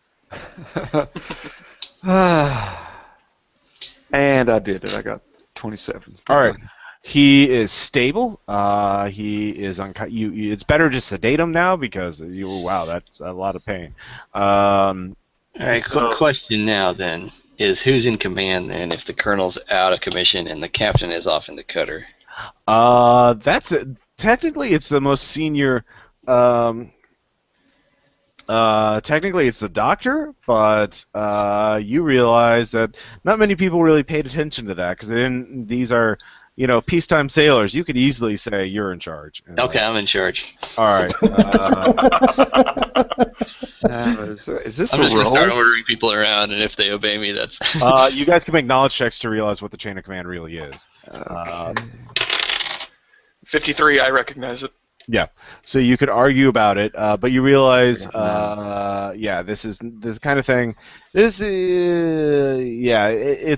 And I did it. I got 27. All right. He is stable. He is it's better to sedate him now because wow, that's a lot of pain. All right, question now then is who's in command then if the colonel's out of commission and the captain is off in the cutter? Technically it's the most senior. Technically it's the doctor, but you realize that not many people really paid attention to that because these are. Peacetime sailors. You could easily say you're in charge. Okay, I'm in charge. All right. Is this I'm just going to start ordering people around, and if they obey me, that's... You guys can make knowledge checks to realize what the chain of command really is. Okay. 53, I recognize it. Yeah. So you could argue about it, but you realize, this is this kind of thing. This is,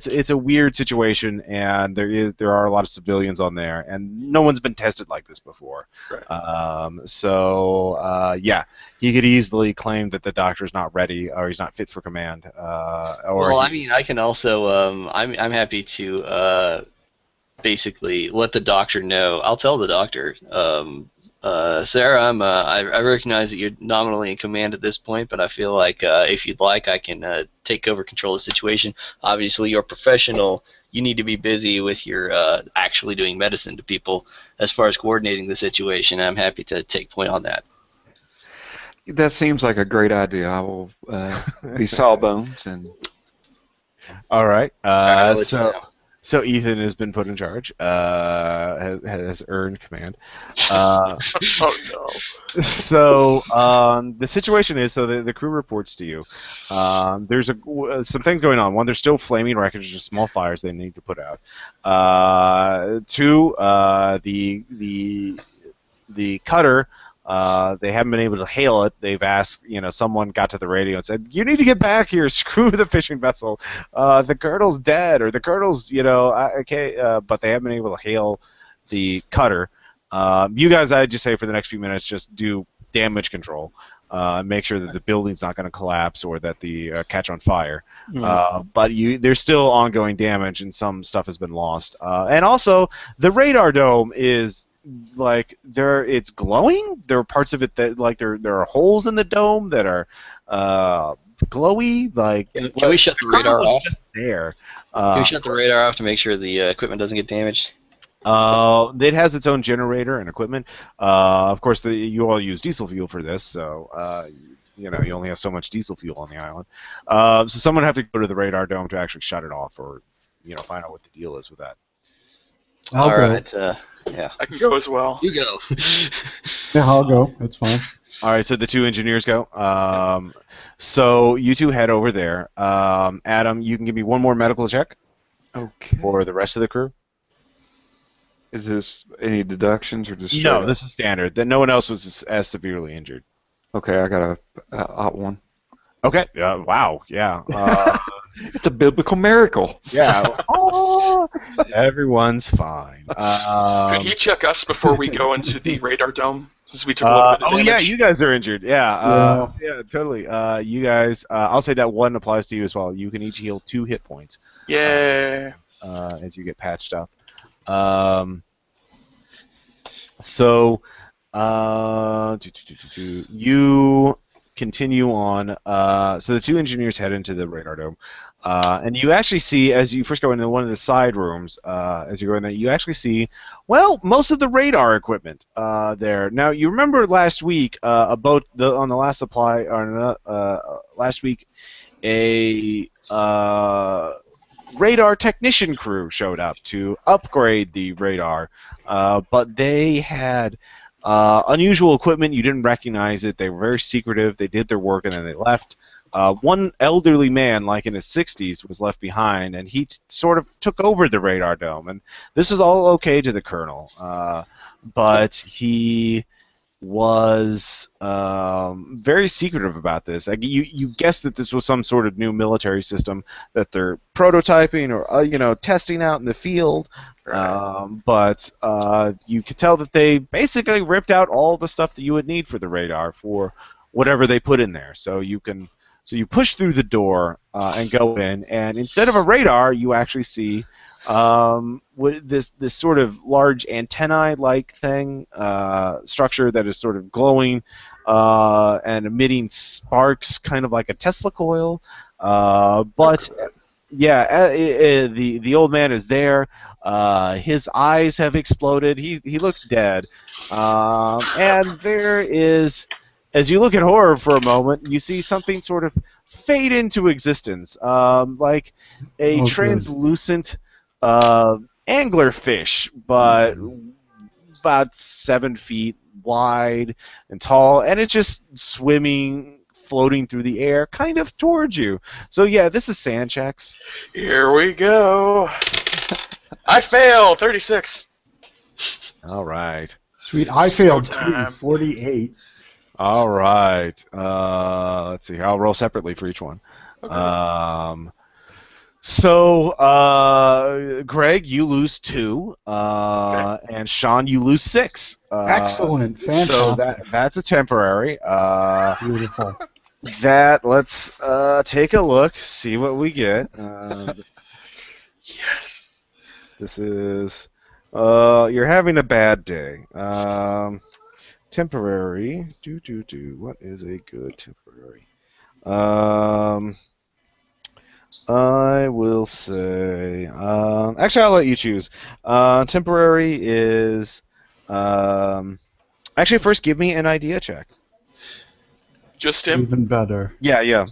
it's a weird situation, and there are a lot of civilians on there, and no one's been tested like this before. Right. He could easily claim that the doctor's not ready or he's not fit for command. I can also, I'm happy to basically let the doctor know. I'll tell the doctor, Sarah, I recognize that you're nominally in command at this point, but I feel like if you'd like, I can take over control of the situation. Obviously, you're a professional. You need to be busy with your actually doing medicine to people. As far as coordinating the situation, I'm happy to take point on that. That seems like a great idea. I will be sawbones and. All right. I'll let you know. So Ethan has been put in charge, has earned command. Oh no. So the situation is, the crew reports to you. There's some things going on. One, there's still flaming wreckage, just small fires they need to put out. Two, the cutter. They haven't been able to hail it. They've asked, someone got to the radio and said, "You need to get back here. Screw the fishing vessel. The colonel's dead, or the colonel's, but they haven't been able to hail the cutter. You guys, I'd just say for the next few minutes, just do damage control. Make sure that the building's not going to collapse or that the catch on fire. But there's still ongoing damage, and some stuff has been lost. And also, the radar dome is. It's glowing. There are parts of it that there are holes in the dome that are glowy. Can we shut the radar off? Just there. Can we shut the radar off to make sure the equipment doesn't get damaged? It has its own generator and equipment. Of course, you all use diesel fuel for this, so you only have so much diesel fuel on the island. So someone have to go to the radar dome to actually shut it off, or find out what the deal is with that. All right. Yeah. I can go as well. You go. Yeah, I'll go. That's fine. All right, so the two engineers go. So you two head over there. Adam, you can give me one more medical check. Okay. For the rest of the crew. Is this any deductions or just? No, this is standard. That no one else was as severely injured. Okay, I got a hot one. Okay. Wow. Yeah. It's a biblical miracle. Yeah. Oh, everyone's fine. Could he check us before we go into the radar dome? Since we took a little bit of Oh damage. yeah, you guys are injured. Yeah. Yeah. Yeah, totally. You guys. I'll say that one applies to you as well. You can each heal 2 hit points. Yeah. As you get patched up. So, you continue on. So the 2 engineers head into the radar dome, and you actually see, as you first go into one of the side rooms, as you go in there, you actually see, well, most of the radar equipment there. Now, you remember last week about on the last supply, or last week, a radar technician crew showed up to upgrade the radar, but they had unusual equipment. You didn't recognize it. They were very secretive. They did their work and then they left. One elderly man, like in his 60s, was left behind, and he sort of took over the radar dome. And this was all okay to the colonel, but he was very secretive about this. Like, you guessed that this was some sort of new military system that they're prototyping or testing out in the field. Right. But you could tell that they basically ripped out all the stuff that you would need for the radar for whatever they put in there. So you push through the door and go in, and instead of a radar, you actually see this sort of large antennae-like thing, structure that is sort of glowing and emitting sparks, kind of like a Tesla coil. But yeah, the old man is there. His eyes have exploded. He looks dead. And there is, as you look at horror for a moment, you see something sort of fade into existence, like a translucent anglerfish, but about 7 feet wide and tall, and it's just swimming, floating through the air, kind of towards you. So yeah, this is sand checks. Here we go. I fail. 36. All right. Sweet. I failed Showtime. too. 48. All right. Let's see. I'll roll separately for each one. Okay. So, Greg, you lose 2, and Sean, you lose 6. Excellent. Fantastic. So that's a temporary. Beautiful. Let's take a look, see what we get. Yes. This is you're having a bad day. Temporary. What is a good temporary? I will say. Actually, I'll let you choose. Temporary is. Actually, first, give me an idea check. Just him? Even better. Yeah.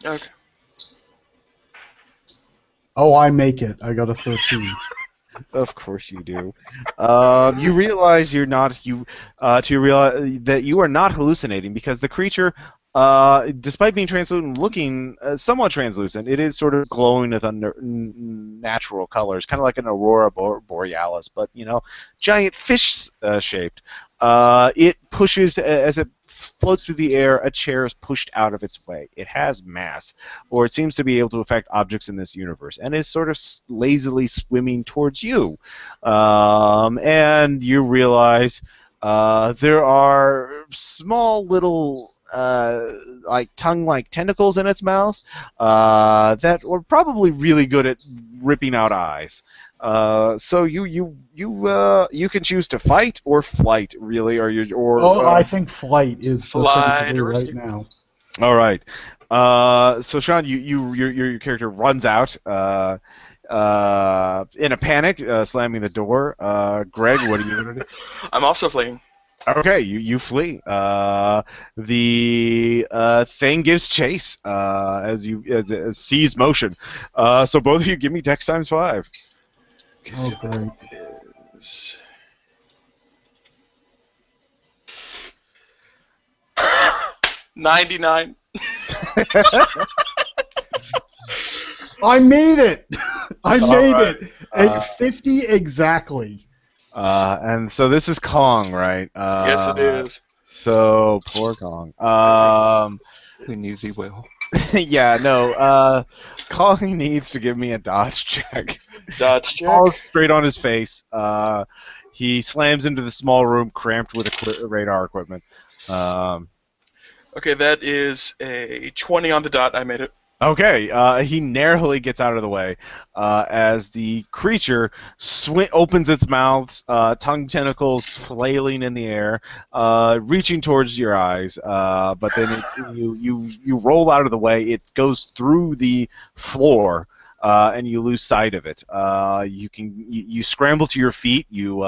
Okay. Oh, I make it. I got a 13. Of course you do. You realize you're not to realize that you are not hallucinating because the creature, despite being translucent, looking somewhat translucent, it is sort of glowing with natural colors, kind of like an aurora borealis, but giant fish shaped. It pushes as it floats through the air. A chair is pushed out of its way. It has mass, or it seems to be able to affect objects in this universe, and is sort of lazily swimming towards you. And you realize there are small little like tongue-like tentacles in its mouth that are probably really good at ripping out eyes. So you can choose to fight or flight, really, I think flight is the Flight thing to do or right now. All right. So Sean, your character runs out in a panic, slamming the door. Greg, what are you going to do? I'm also fleeing. Okay, you flee. The thing gives chase as it sees motion. So both of you give me Dex times 5. Oh, great. Is 99. I made it! I made right. it! At 50 exactly. And so this is Kong, right? Yes, it is. So poor Kong. We knew thee well. Yeah, no. Colin needs to give me a dodge check. Dodge check. Falls straight on his face. He slams into the small room cramped with radar equipment. Okay, that is a 20 on the dot. I made it. Okay, he narrowly gets out of the way as the creature opens its mouth, tongue tentacles flailing in the air, reaching towards your eyes. But then you roll out of the way. It goes through the floor, and you lose sight of it. You scramble to your feet. You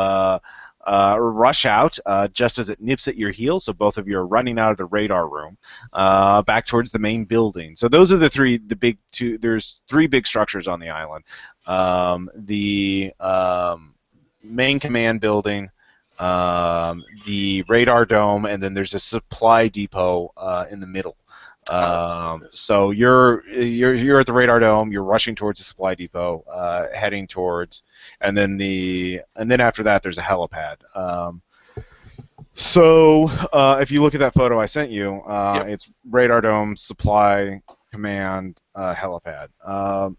rush out just as it nips at your heels. So both of you are running out of the radar room. Back towards the main building. So those are the big two. There's three big structures on the island. The main command building, the radar dome, and then there's a supply depot in the middle. So you're at the radar dome. You're rushing towards the supply depot, heading towards, and then after that there's a helipad. So if you look at that photo I sent you, it's radar dome, supply, command, helipad.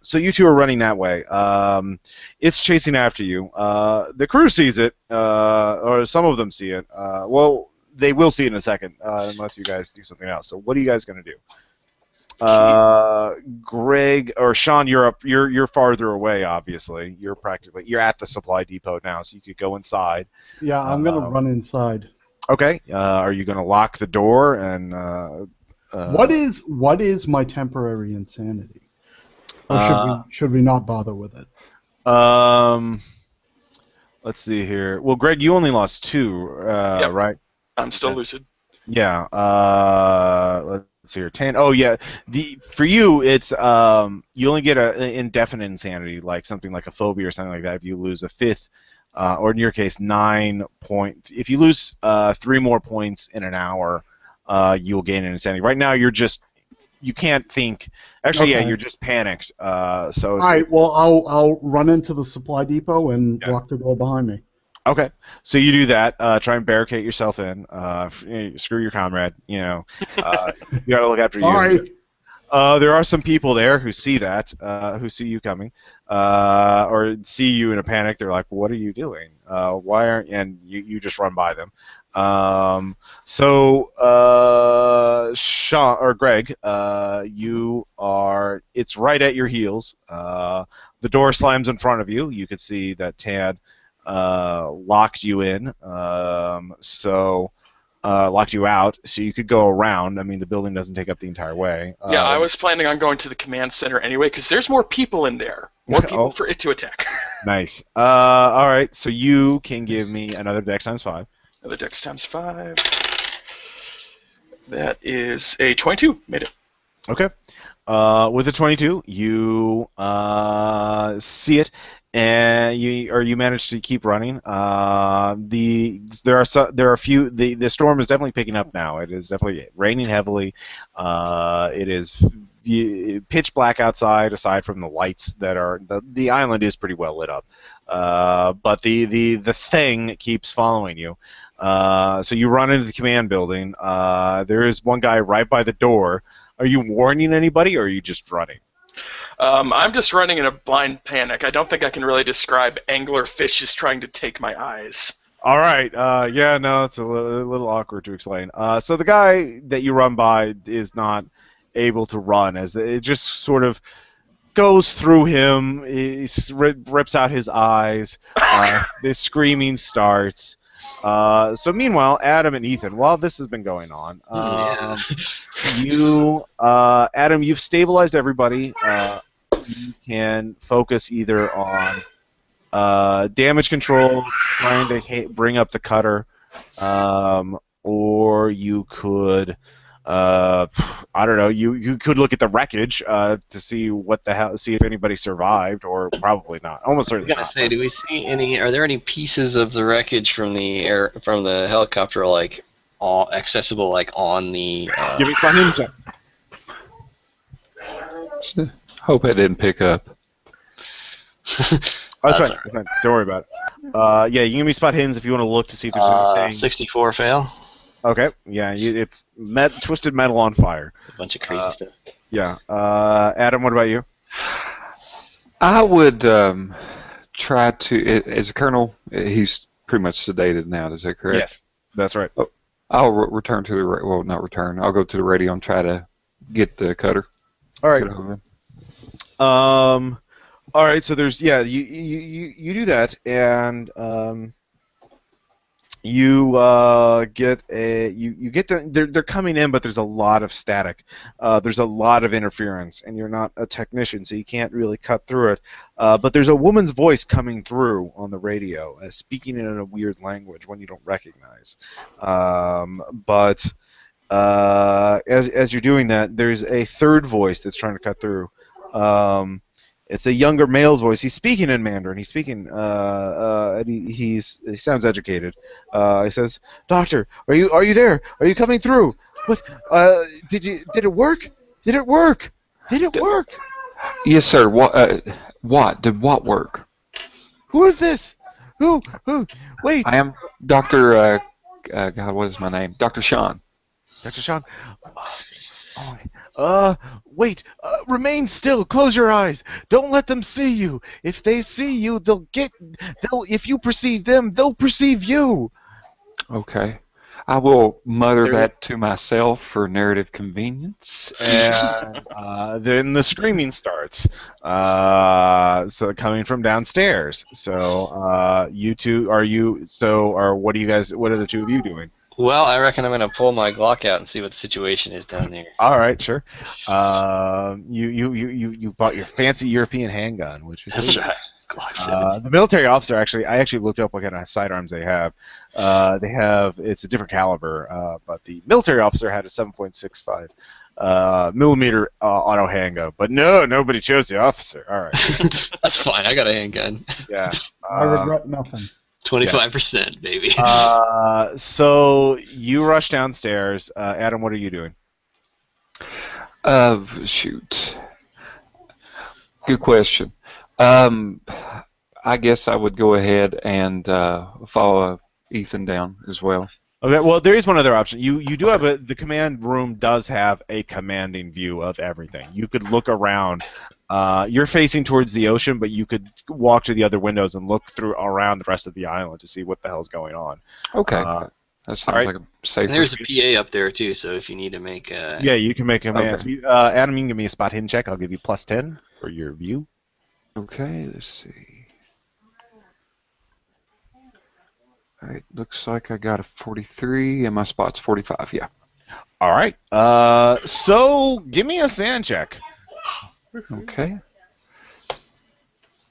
So you two are running that way. It's chasing after you. The crew sees it, or some of them see it. Well, they will see it in a second, unless you guys do something else. So what are you guys going to do? Greg or Sean, you're up. You're farther away. Obviously, you're at the supply depot now, so you could go inside. Yeah, I'm gonna run inside. Okay. Are you going to lock the door and? What is my temporary insanity? Or should we not bother with it? Let's see here. Well, Greg, you only lost 2, right? I'm still lucid. Yeah. Let's see here. 10. Oh, yeah. For you, it's you only get an indefinite insanity, like something like a phobia or something like that. If you lose a 5th, or in your case, 9 points. If you lose 3 more points in an hour, you'll gain an insanity. Right now, you can't think. Actually, Okay. yeah, you're just panicked. So it's, All right. Well, I'll run into the supply depot and lock the door behind me. Okay, so you do that. Try and barricade yourself in. Screw your comrade. You know, you got to look after you. Sorry. There are some people there who see that, who see you coming, or see you in a panic. They're like, "What are you doing? Why aren't?" And you just run by them. Sean or Greg, you are. It's right at your heels. The door slams in front of you. You could see that Tad locked you in. Locked you out, so you could go around. I mean, the building doesn't take up the entire way. Yeah, I was planning on going to the command center anyway, because there's more people in there. More people for it to attack. Nice. All right, so you can give me another dex times 5. Another dex times 5. That is a 22. Made it. Okay. With a 22, you see it, and you manage to keep running. There are a few. The storm is definitely picking up now. It is definitely raining heavily. It is pitch black outside, aside from the lights that are. The island is pretty well lit up, but the thing keeps following you. So you run into the command building. There is one guy right by the door. Are you warning anybody, or are you just running? I'm just running in a blind panic. I don't think I can really describe angler fishes trying to take my eyes. All right. Yeah, no, it's a little awkward to explain. So the guy that you run by is not able to run, as it just sort of goes through him. He rips out his eyes. The screaming starts. So meanwhile, Adam and Ethan, while this has been going on, Adam, you've stabilized everybody. You can focus either on damage control, trying to bring up the cutter, or you could, I don't know, you could look at the wreckage to see see if anybody survived, or probably not. Almost certainly I was gonna say, do we see any? Are there any pieces of the wreckage from the helicopter like accessible like on the? Give me spot hidden check. Hope I didn't pick up. That's fine. Right. Don't worry about it. Yeah, you can give me spot hidden if you want to look to see if there's anything. 64 fail. Okay. Yeah, it's twisted metal on fire. A bunch of crazy stuff. Yeah. Adam, what about you? I would try to, as a colonel, he's pretty much sedated now. Is that correct? Yes, that's right. Oh, I'll return to the well, not return. I'll go to the radio and try to get the cutter. All right. Get over him. All right. So there's you do that, and you get a you get the they're coming in, but there's a lot of static. There's a lot of interference, and you're not a technician, so you can't really cut through it. But there's a woman's voice coming through on the radio, speaking in a weird language, one you don't recognize. But as you're doing that, there's a third voice that's trying to cut through. It's a younger male's voice. He's speaking in Mandarin. He's speaking. And he sounds educated. He says, "Doctor, are you there? Are you coming through? What? Did it work? Did it work? Did it work? Yes, sir. What? Did what work? Who is this? Who? Wait, I am Dr. God, what is my name? Dr. Sean. Dr. Sean. Wait. Remain still. Close your eyes. Don't let them see you. If they see you, if you perceive them, they'll perceive you." Okay. I will mutter that to myself for narrative convenience. And then the screaming starts. So coming from downstairs. So you two, what are you guys? What are the two of you doing? Well, I reckon I'm gonna pull my Glock out and see what the situation is down there. All right, sure. You bought your fancy European handgun, which is That's right. Glock 17. the military officer. I actually looked up what kind of sidearms they have. It's a different caliber, but the military officer had a 7.65 millimeter auto handgun. But nobody chose the officer. All right. That's fine. I got a handgun. Yeah. I regret nothing. 25%, baby. So you rush downstairs. Adam, what are you doing? Shoot. Good question. I guess I would go ahead and follow Ethan down as well. Okay, well, there is one other option. You do have the command room does have a commanding view of everything. You could look around. You're facing towards the ocean, but you could walk to the other windows and look around the rest of the island to see what the hell's going on. Okay. That sounds like a safe. And there's a PA up there too, so if you need to make a... Yeah, you can make a command. Okay. So Adam, you can give me a spot hidden check. I'll give you +10 for your view. Okay, let's see. All right, looks like I got a 43, and my spot's 45, yeah. All right. So give me a sand check. Okay.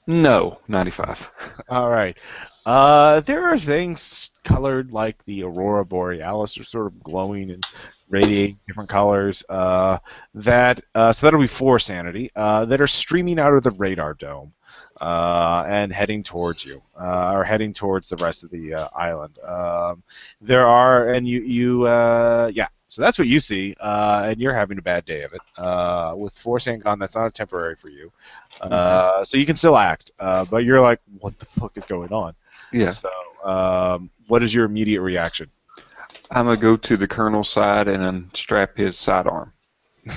No, 95. All right. There are things colored like the aurora borealis, are sort of glowing and radiating different colors. So that'll be 4 sanity. That are streaming out of the radar dome and heading towards you, or heading towards the rest of the island. There are, and yeah. So that's what you see, and you're having a bad day of it. With 4 sand gone, that's not a temporary for you. So you can still act, but you're like, what the fuck is going on? Yeah. So, what is your immediate reaction? I'm going to go to the colonel's side and unstrap his sidearm.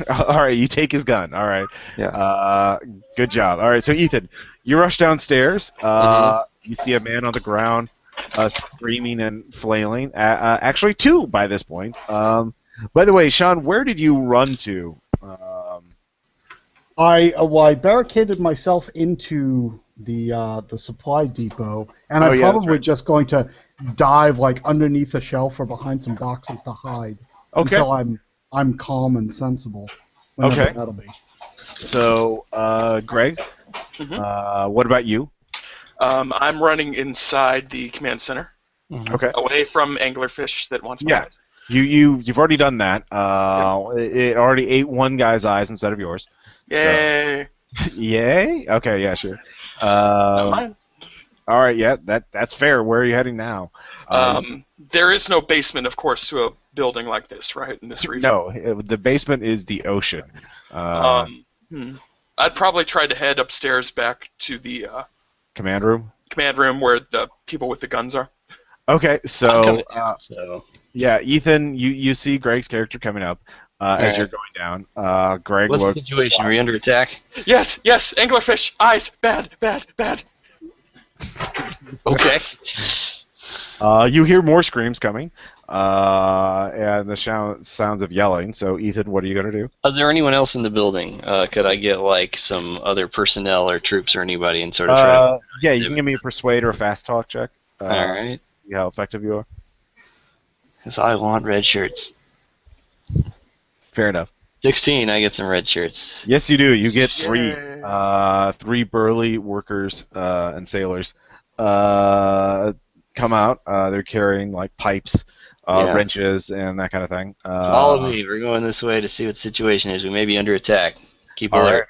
All right, you take his gun. All right. Yeah. Good job. All right, so Ethan, you rush downstairs. You see a man on the ground screaming and flailing. Actually, 2 by this point. By the way, Sean, where did you run to? I barricaded myself into the supply depot, and I'm that's probably right. just going to dive like underneath a shelf or behind some boxes to hide until I'm calm and sensible. Whenever Okay. that'll be. So, Greg, what about you? I'm running inside the command center, Okay. away from anglerfish that wants my Yeah. eyes. You've already done that. It already ate one guy's eyes instead of yours. Yay! So, yay? Okay, yeah, sure. Not mine. All right, yeah, that's fair. Where are you heading now? There is no basement, of course, to a building like this, right? In this region. No, the basement is the ocean. I'd probably try to head upstairs back to the Command room. command room where the people with the guns are. Okay, I'm so coming down, so... yeah, Ethan, you see Greg's character coming up. as you're right. going down. Greg, What's the what? situation? Are we under attack? Yes, anglerfish, eyes, bad. Okay. You hear more screams coming, and the sounds of yelling. So, Ethan, what are you going to do? Is there anyone else in the building? Could I get like some other personnel or troops or anybody and sort of try to? Yeah, you can give me a persuade or a fast talk check. All right. See how effective you are. Because I want red shirts. Fair enough. 16. I get some red shirts. Yes, you do. You get three. Yay. Three burly workers and sailors come out. They're carrying like pipes, Yeah. wrenches, and that kind of thing. Follow me. We're going this way to see what the situation is. We may be under attack. Keep All alert.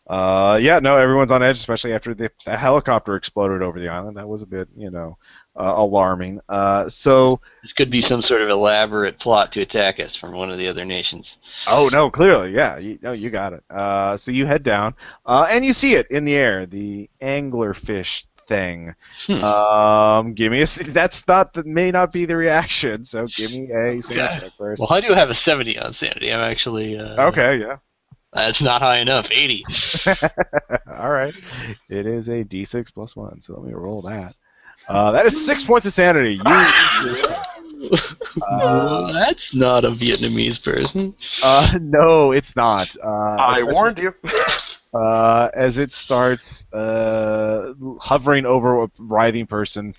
right. Yeah, no, everyone's on edge, especially after the helicopter exploded over the island. That was a bit, alarming. So. This could be some sort of elaborate plot to attack us from one of the other nations. Oh no, clearly, yeah. You got it. So you head down, and you see it in the air, the anglerfish thing. Give me that may not be the reaction. So give me a sanity check first. Well, I do have a 70 on sanity. I'm actually. Okay, yeah. That's not high enough. 80. All right. It is a D6 plus 1. So let me roll that. That is 6 points of sanity. That's not a Vietnamese person. No, it's not. I warned you. As it starts hovering over a writhing person,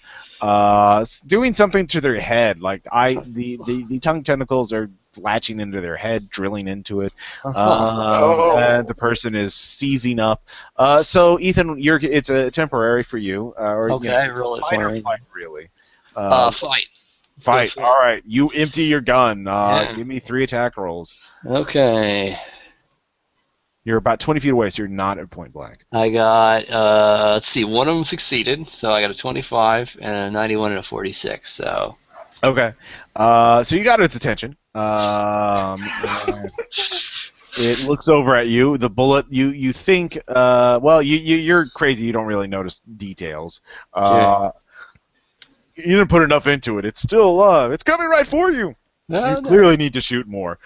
doing something to their head. Like the tongue tentacles are latching into their head, drilling into it. And the person is seizing up. So Ethan, it's a temporary for you. Okay, roll it for me. Fight, really. Fight. Fight. for it. All right. You empty your gun. Yeah. Give me 3 attack rolls. Okay. You're about 20 feet away, so you're not at point blank. I got, let's see, one of them succeeded, so I got a 25 and a 91 and a 46, so. Okay. So you got its attention. It looks over at you. The bullet, you think, you're crazy. You don't really notice details. You didn't put enough into it. It's still alive. It's coming right for you. You clearly need to shoot more.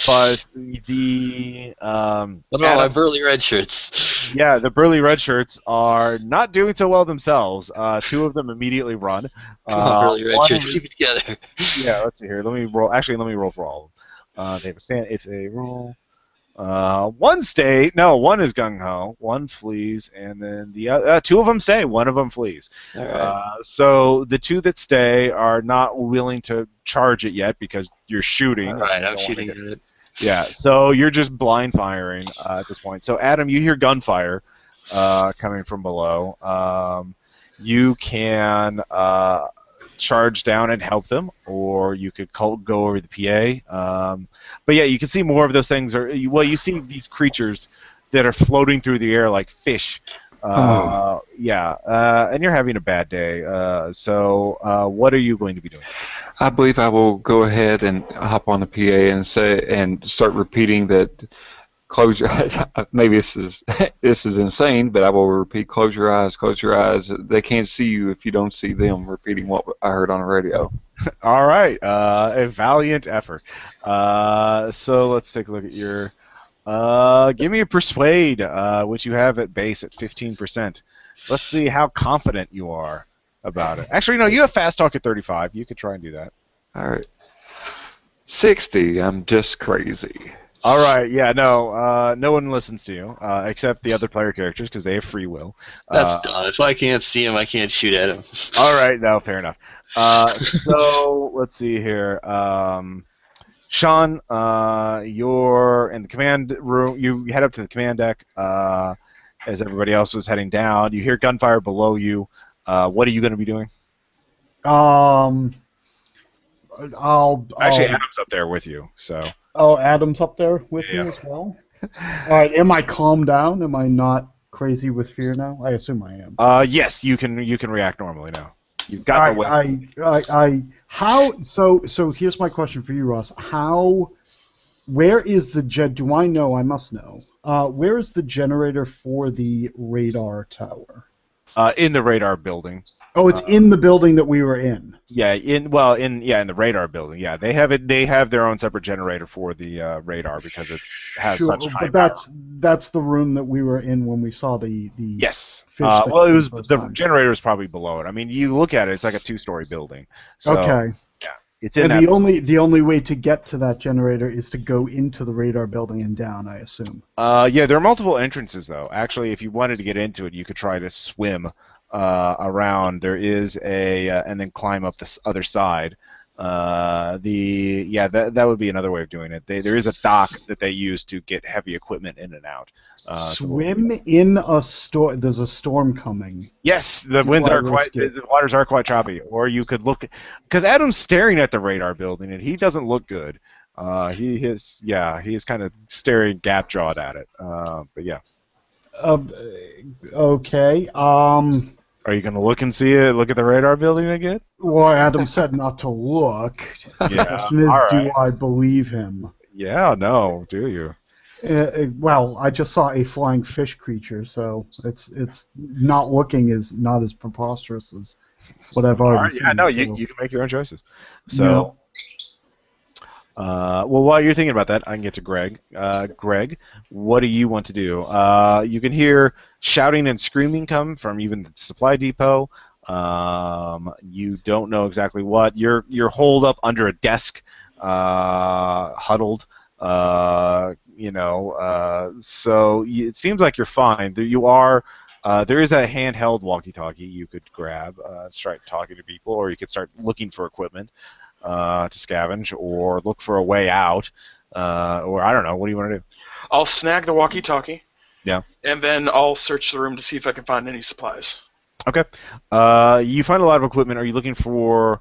But the what about my burly red shirts? yeah, the burly red shirts are not doing so well themselves. 2 of them immediately run. Come on, burly red shirts, keep it together. Yeah, let's see here. Let me roll. Actually, let me roll for all of them. They have a stand. If they roll, one stay. No, one is gung ho. One flees, and then the 2 of them stay. One of them flees. All right. So the 2 that stay are not willing to charge it yet because you're shooting. All right, I'm shooting at it. Yeah, so you're just blind firing at this point. So Adam, you hear gunfire coming from below. You can charge down and help them, or you could go over the PA. But yeah, you can see more of those things. You see these creatures that are floating through the air like fish. Yeah, and you're having a bad day. So what are you going to be doing? I believe I will go ahead and hop on the PA and start repeating that. Close your eyes. Maybe this is insane, but I will repeat: close your eyes, close your eyes. They can't see you if you don't see them. Repeating what I heard on the radio. All right, a valiant effort. So let's take a look at your. Give me a persuade, which you have at base at 15%. Let's see how confident you are about it. Actually, no, you have fast talk at 35. You could try and do that. All right. 60. I'm just crazy. All right, yeah, no one listens to you except the other player characters because they have free will. That's dumb. If I can't see him, I can't shoot at him. All right, no, fair enough. So let's see here. Sean, you're in the command room. You head up to the command deck as everybody else was heading down. You hear gunfire below you. What are you going to be doing? Actually, Adam's up there with you. So. Oh, Adam's up there with me as well. All right, am I calmed down? Am I not crazy with fear now? I assume I am. Yes, you can react normally now. You've got the weapon. So here's my question for you, Ross. Where is the do I know? I must know. Where is the generator for the radar tower? In the radar building. Oh, it's in the building that we were in. Yeah, in the radar building. Yeah, they have it. They have their own separate generator for the radar because it has Sure, such high but power. that's the room that we were in when we saw the Yes. fish thing Well, it was the first the time. generator is probably below it. I mean, you look at it; it's like a 2-story building. So, Okay. yeah, it's in And that. the only way to get to that generator is to go into the radar building and down, I assume. Yeah, there are multiple entrances though. Actually, if you wanted to get into it, you could try to swim around. There is and then climb up this other side. That would be another way of doing it. There is a dock that they use to get heavy equipment in and out. Swim in a storm. There's a storm coming. Yes, the Do winds I are risk quite. it? The waters are quite choppy. Or you could look, because Adam's staring at the radar building and he doesn't look good. He is kind of staring gap jawed at it. But yeah. Okay. Are you gonna look and see it? Look at the radar building again? Well, Adam said not to look. The Yeah. question is, All right. do I believe him? Yeah. No. Do you? Well, I just saw a flying fish creature, so it's not looking is not as preposterous as what I've All already right. seen. Yeah. No. so, You can make your own choices. So. Well, while you're thinking about that, I can get to Greg. Greg, what do you want to do? You can hear shouting and screaming come from even the supply depot. You don't know exactly what. You're holed up under a desk, huddled. It seems like you're fine. There is a handheld walkie-talkie you could grab, start talking to people, or you could start looking for equipment. To scavenge or look for a way out, or I don't know. What do you want to do? I'll snag the walkie-talkie. Yeah. And then I'll search the room to see if I can find any supplies. Okay. You find a lot of equipment. Are you looking for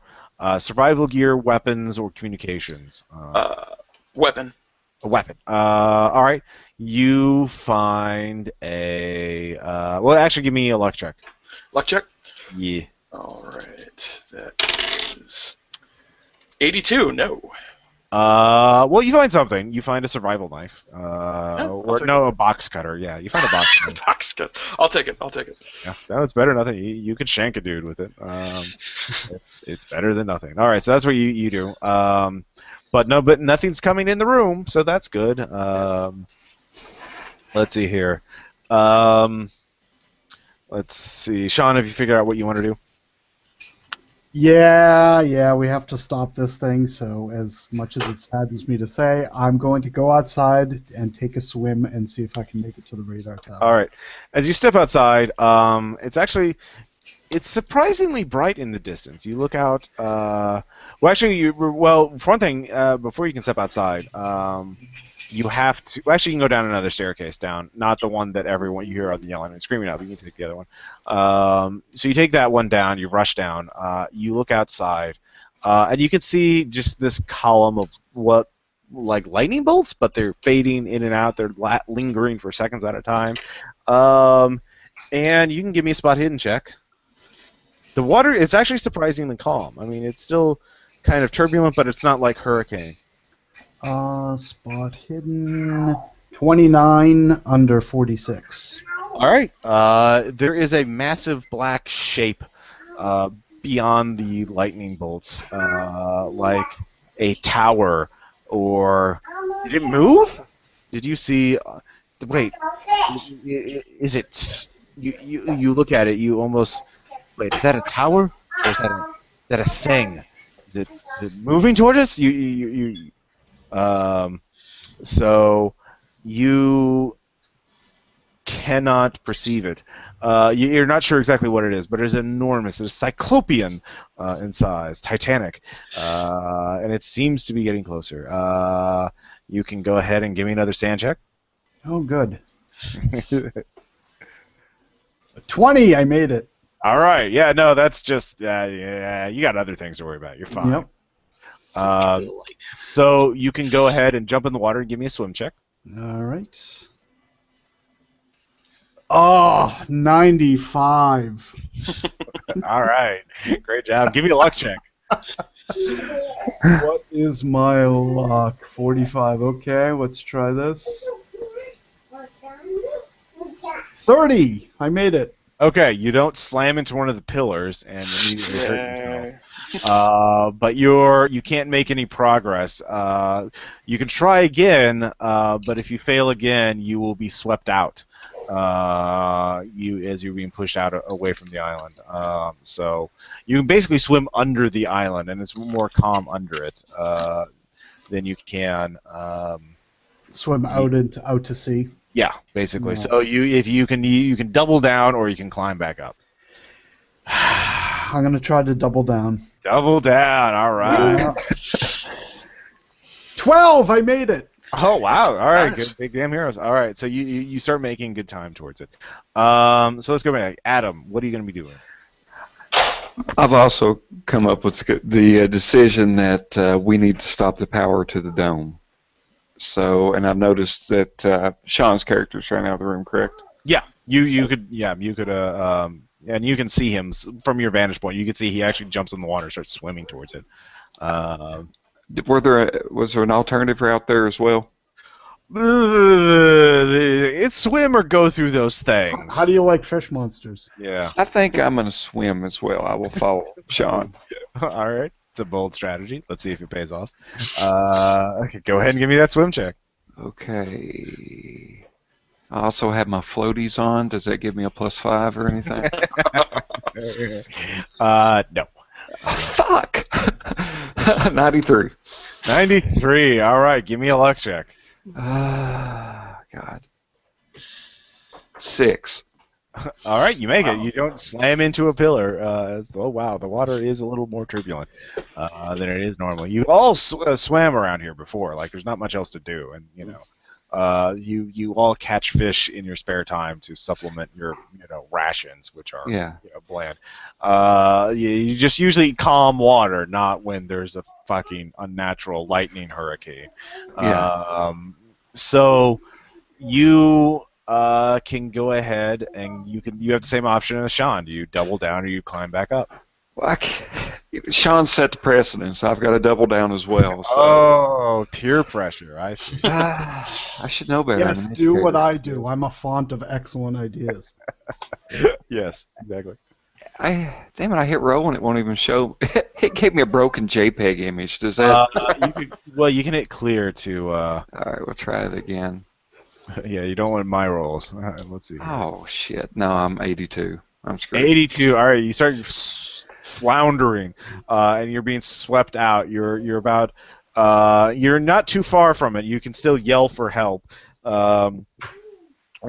survival gear, weapons, or communications? Weapon. A weapon. All right. You find a. Well, actually, give me a luck check. Luck check? Yeah. All right. That is 82. No. Well, you find something. You find a survival knife. A box cutter. Yeah, you find a box cutter. Box cut. I'll take it. Yeah, no, it's better than nothing. You could shank a dude with it. It's better than nothing. All right, so that's what you do. But nothing's coming in the room, so that's good. Let's see here. Let's see, Sean, have you figured out what you want to do? Yeah, we have to stop this thing, so as much as it saddens me to say, I'm going to go outside and take a swim and see if I can make it to the radar tower. All right. As you step outside, it's surprisingly bright in the distance. You look out. For one thing, before you can step outside, you have to. Well, actually, you can go down another staircase down, not the one that everyone you hear are yelling and screaming at. But you can take the other one. So you take that one down. You rush down. You look outside, and you can see just this column of like lightning bolts, but they're fading in and out. They're lingering for seconds at a time. And you can give me a spot hidden check. The water is actually surprisingly calm. I mean, it's still kind of turbulent, but it's not like hurricane. Spot hidden 29 under 46. All right. There is a massive black shape beyond the lightning bolts, like a tower, or did it move? Did you see? Wait, is it? You look at it. You almost wait. Is that a tower, or is that a thing? Is it moving toward us? So you cannot perceive it. You're not sure exactly what it is, but it is enormous. It is cyclopean in size, titanic, and it seems to be getting closer. You can go ahead and give me another sand check. Oh, good. 20, I made it. All right. Yeah, no, that's just, you got other things to worry about. You're fine. Yep. So you can go ahead and jump in the water and give me a swim check. All right. Oh, 95. All right. Great job. Give me a luck check. What is my luck? 45. Okay, let's try this. 30. I made it. Okay, you don't slam into one of the pillars and immediately hurt yourself. But you can't make any progress. You can try again, but if you fail again, you will be swept out. As you're being pushed out away from the island. So you can basically swim under the island, and it's more calm under it than you can. Swim out to sea. Yeah, basically. No. So you can double down or you can climb back up. I'm gonna try to double down. Double down. All right. 12. I made it. Oh wow! All right, Nice. good, big damn heroes. All right, so you start making good time towards it. So let's go back. Adam, what are you going to be doing? I've also come up with the decision that we need to stop the power to the dome. So, and I've noticed that Sean's character's right out of the room, correct? Yeah, you could and you can see him from your vantage point. You can see he actually jumps in the water and starts swimming towards it. Was there an alternative route there as well? It's swim or go through those things. How do you like fish monsters? Yeah. I think I'm going to swim as well. I will follow Sean. All right. It's a bold strategy. Let's see if it pays off. Okay, go ahead and give me that swim check. Okay. I also have my floaties on. Does that give me a +5 or anything? No. Fuck! 93. 93. All right. Give me a luck check. God. 6. All right, you make it. Wow. You don't slam into a pillar. Oh wow, the water is a little more turbulent than it is normally. You all swam around here before. Like there's not much else to do, and you all catch fish in your spare time to supplement your rations, which are bland. You just usually calm water, not when there's a fucking unnatural lightning hurricane. Yeah. So you can go ahead and you have the same option as Sean. Do you double down or you climb back up? Well, Sean set the precedence. I've got to double down as well. So. Oh, peer pressure. I see. I should know better. Yes, do what I do. I'm a font of excellent ideas. Yes, exactly. Damn it! I hit roll and it won't even show. It gave me a broken JPEG image. Does that? You can hit clear to. All right, we'll try it again. Yeah, you don't want my rolls. Let's see. Oh shit! No, I'm 82. I'm screwed. 82. All right, you start floundering, and you're being swept out. You're about. You're not too far from it. You can still yell for help. Or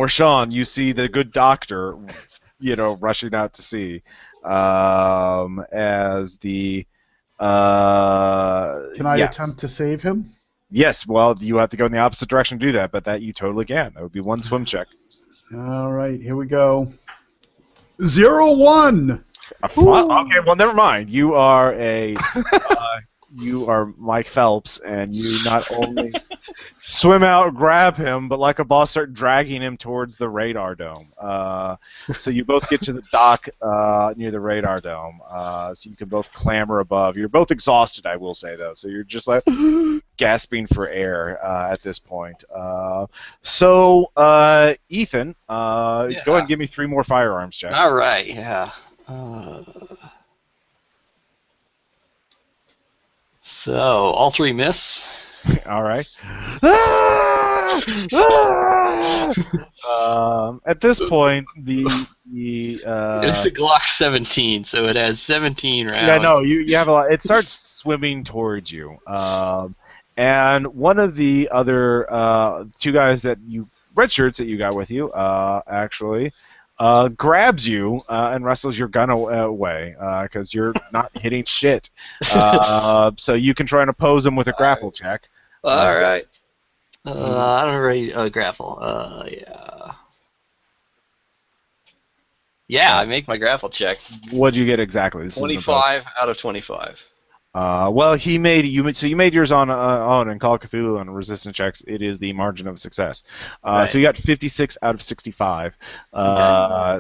Sean, you see the good doctor, rushing out to sea, as the. Can I attempt to save him? Yes, well, you have to go in the opposite direction to do that, but that you totally can. That would be one swim check. All right, here we go. 0-1. Okay, well, never mind. You are you are Mike Phelps, and you not only swim out, grab him, but like a boss, start dragging him towards the radar dome. So you both get to the dock near the radar dome, so you can both clamber above. You're both exhausted, I will say, though, so you're just like gasping for air at this point. So, Ethan, go ahead and give me 3 more firearms checks. All right, yeah. So, all 3 miss. All right. At this point, it's a Glock 17, so it has 17 rounds. Yeah, no, you have a lot. It starts swimming towards you, and one of the other 2 guys red shirts that you got with you, actually. Grabs you and wrestles your gun away because you're not hitting shit. So you can try and oppose him with a grapple check. All right. I don't really grapple. Yeah. Yeah, I make my grapple check. What'd you get exactly? This 25 out of 25. Well, you made yours on and Call of Cthulhu on resistance checks. It is the margin of success. Right. So you got 56 out of 65.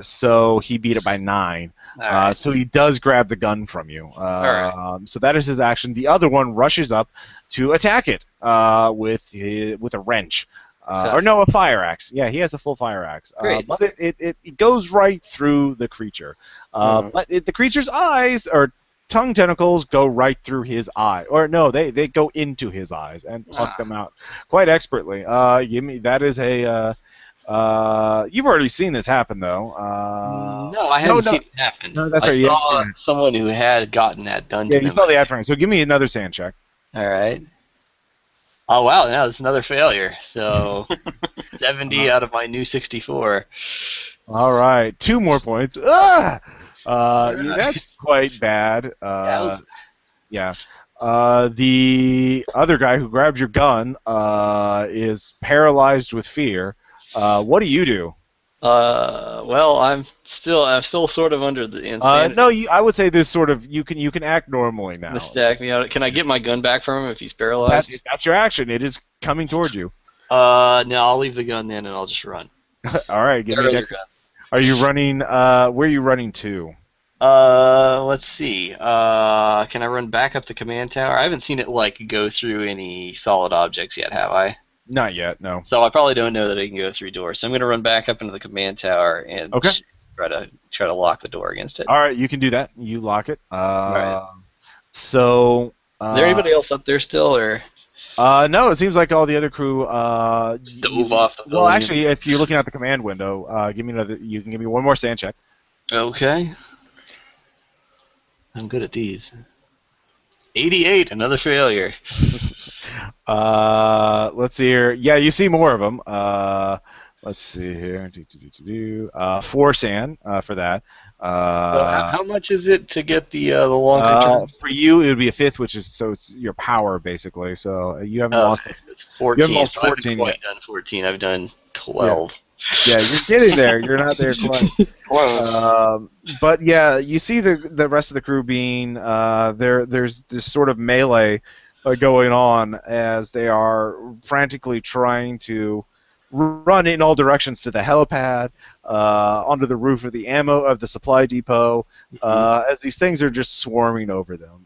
So he beat it by 9. Right. So he does grab the gun from you. Right. So that is his action. The other one rushes up to attack it with a wrench. Or no, a fire axe. Yeah, he has a full fire axe. Great. But it goes right through the creature. But the creature's eyes or tongue tentacles go right through his eye. Or no, they go into his eyes and pluck them out quite expertly. Give me that is a. You've already seen this happen though. No, I haven't seen it happen. No, that's I right. saw someone who had gotten that done to Yeah, you them. saw the aftermath. So give me another sand check. All right. Oh wow! Now it's another failure. So 70 out of my new 64. All right, 2 more points. Ah! That's quite bad. Yeah. The other guy who grabbed your gun is paralyzed with fear. What do you do? Well, I'm still sort of under the insanity. No, I would say this sort of you can act normally now. Stack me out. Can I get my gun back from him if he's paralyzed? That's your action. It is coming towards you. No, I'll leave the gun then and I'll just run. All right, give me next. Are you running? Where are you running to? Let's see. Can I run back up the command tower? I haven't seen it go through any solid objects yet, have I? Not yet, no. So I probably don't know that it can go through doors. So I'm gonna run back up into the command tower and try to lock the door against it. All right, you can do that. You lock it. All right. So. Is there anybody else up there still, or? No, it seems like all the other crew dove off the building. Well, actually, if you're looking at the command window, give me another. You can give me one more sand check. Okay. I'm good at these. 88, another failure. Let's see here. Yeah, you see more of them. Let's see here. 4 sand for that. How much is it to get the longer term? For you, it would be a 5th, which is it's your power basically. So you haven't lost. It's 14. You haven't lost 14 I haven't quite done 14. I've done 12. Yeah, you're getting there. You're not there quite. Close. But yeah, you see the rest of the crew being there's this sort of melee going on as they are frantically trying to run in all directions to the helipad, onto the roof of the supply depot, as these things are just swarming over them.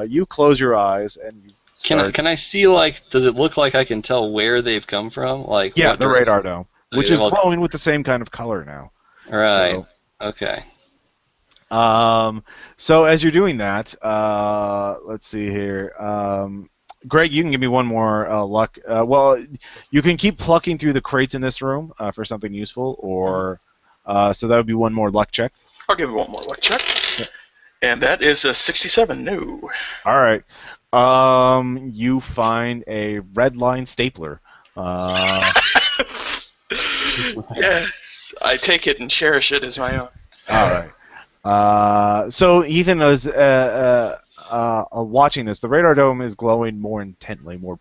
You close your eyes and you start. Can I see does it look like I can tell where they've come from? Yeah, the radar dome. Which is glowing with the same kind of color now. Right. So, okay. So as you're doing that, let's see here. Greg, you can give me one more luck. Well, you can keep plucking through the crates in this room for something useful, or so that would be one more luck check. I'll give you one more luck check. Yeah. And that is a 67. No. All right. You find a red line stapler. Yes, I take it and cherish it as my own. All right. So Ethan is watching this. The radar dome is glowing more intently, more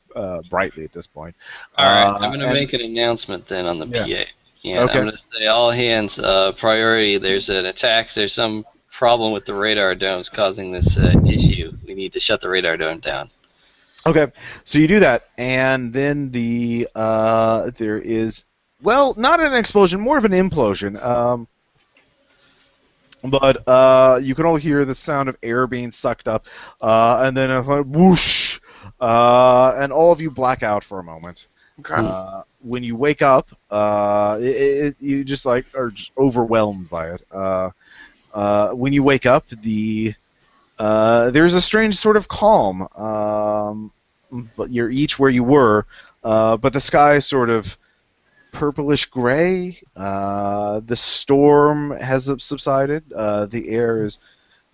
brightly at this point. All right, I'm going to make an announcement then on the PA. Yeah, okay. I'm going to say all hands priority. There's an attack. There's some problem with the radar domes causing this issue. We need to shut the radar dome down. Okay, so you do that, and then there is. Well, not an explosion, more of an implosion. But you can all hear the sound of air being sucked up, and then a whoosh, and all of you black out for a moment. Okay. When you wake up, you just are just overwhelmed by it. When you wake up, there's a strange sort of calm, but you're each where you were, but the sky is sort of purplish gray. The storm has subsided. The air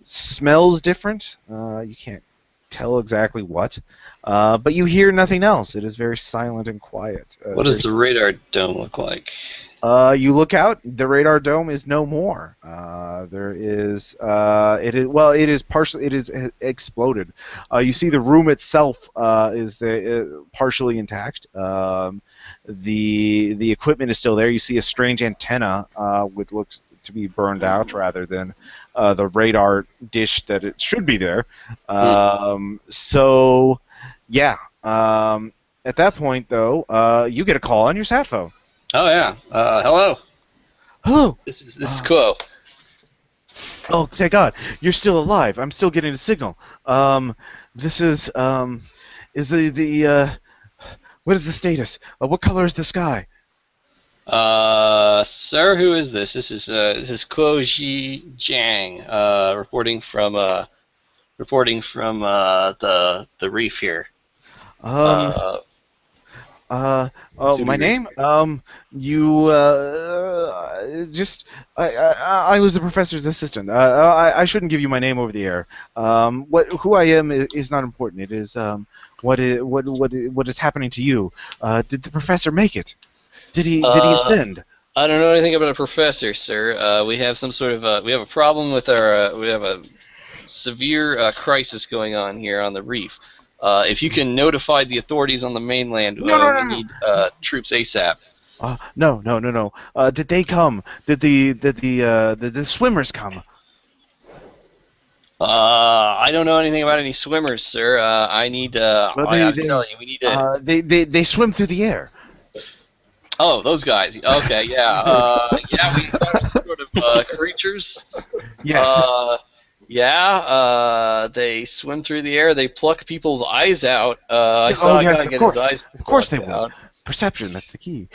smells different. You can't tell exactly what, but you hear nothing else. It is very silent and quiet. What does the radar dome look like? You look out. The radar dome is no more. It is partially. It is exploded. You see the room itself is partially intact. The equipment is still there. You see a strange antenna, which looks to be burned out rather than the radar dish that it should be there. So, yeah. At that point, though, you get a call on your sat phone. Oh yeah. Hello. Hello. This is Quo. Oh, thank God, you're still alive. I'm still getting a signal. This is the What is the status? What color is the sky? Sir, who is this? This is Kuo Ji Jiang, reporting from the reef here. Um, Uh, my Subi Reef. name? You, just, I was the professor's assistant. I shouldn't give you my name over the air. Who I am is not important. It is, what is happening to you? Did the professor make it? Did he ascend? I don't know anything about a professor, sir. We have some sort of we have a problem with our we have a severe crisis going on here on the reef. If you can notify the authorities on the mainland, we need troops ASAP. No. Did they come? Did the swimmers come? I don't know anything about any swimmers, sir. I need. Well, I was telling you, we need to. They swim through the air. Oh, those guys. Okay, yeah, we found some sort of creatures. Yes. They swim through the air. They pluck people's eyes out. I saw a yes, guy of get course. his eyes Of course they plucked will. out. Perception, that's the key.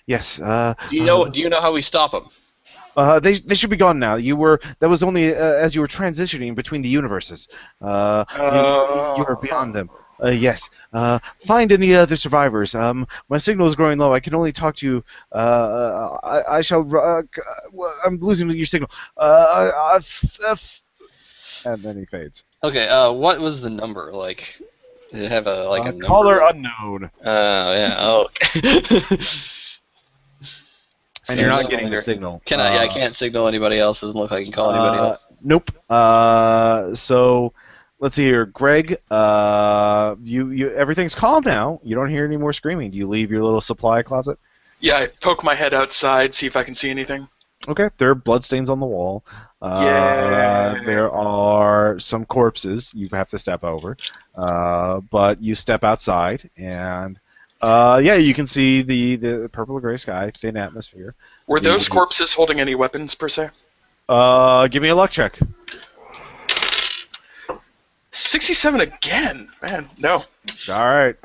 Yes. Do you know how we stop them? They should be gone now. That was only as you were transitioning between the universes. You were beyond them. Yes. Find any other survivors. My signal is growing low. I can only talk to you. I shall. I'm losing your signal. And then he fades. Okay. What was the number like? Did it have a a number? Caller unknown. Oh yeah. Oh. And you're not getting the signal. Can I? I can't signal anybody else. Doesn't look like I can call anybody else. Nope. So let's see here, Greg. You everything's calm now. You don't hear any more screaming. Do you leave your little supply closet? Yeah, I poke my head outside, see if I can see anything. Okay. There are bloodstains on the wall. Yeah. There are some corpses you have to step over. But you step outside and. You can see the purple gray sky, thin atmosphere. Were those corpses holding any weapons, per se? Give me a luck check. 67 again? Man, no. All right.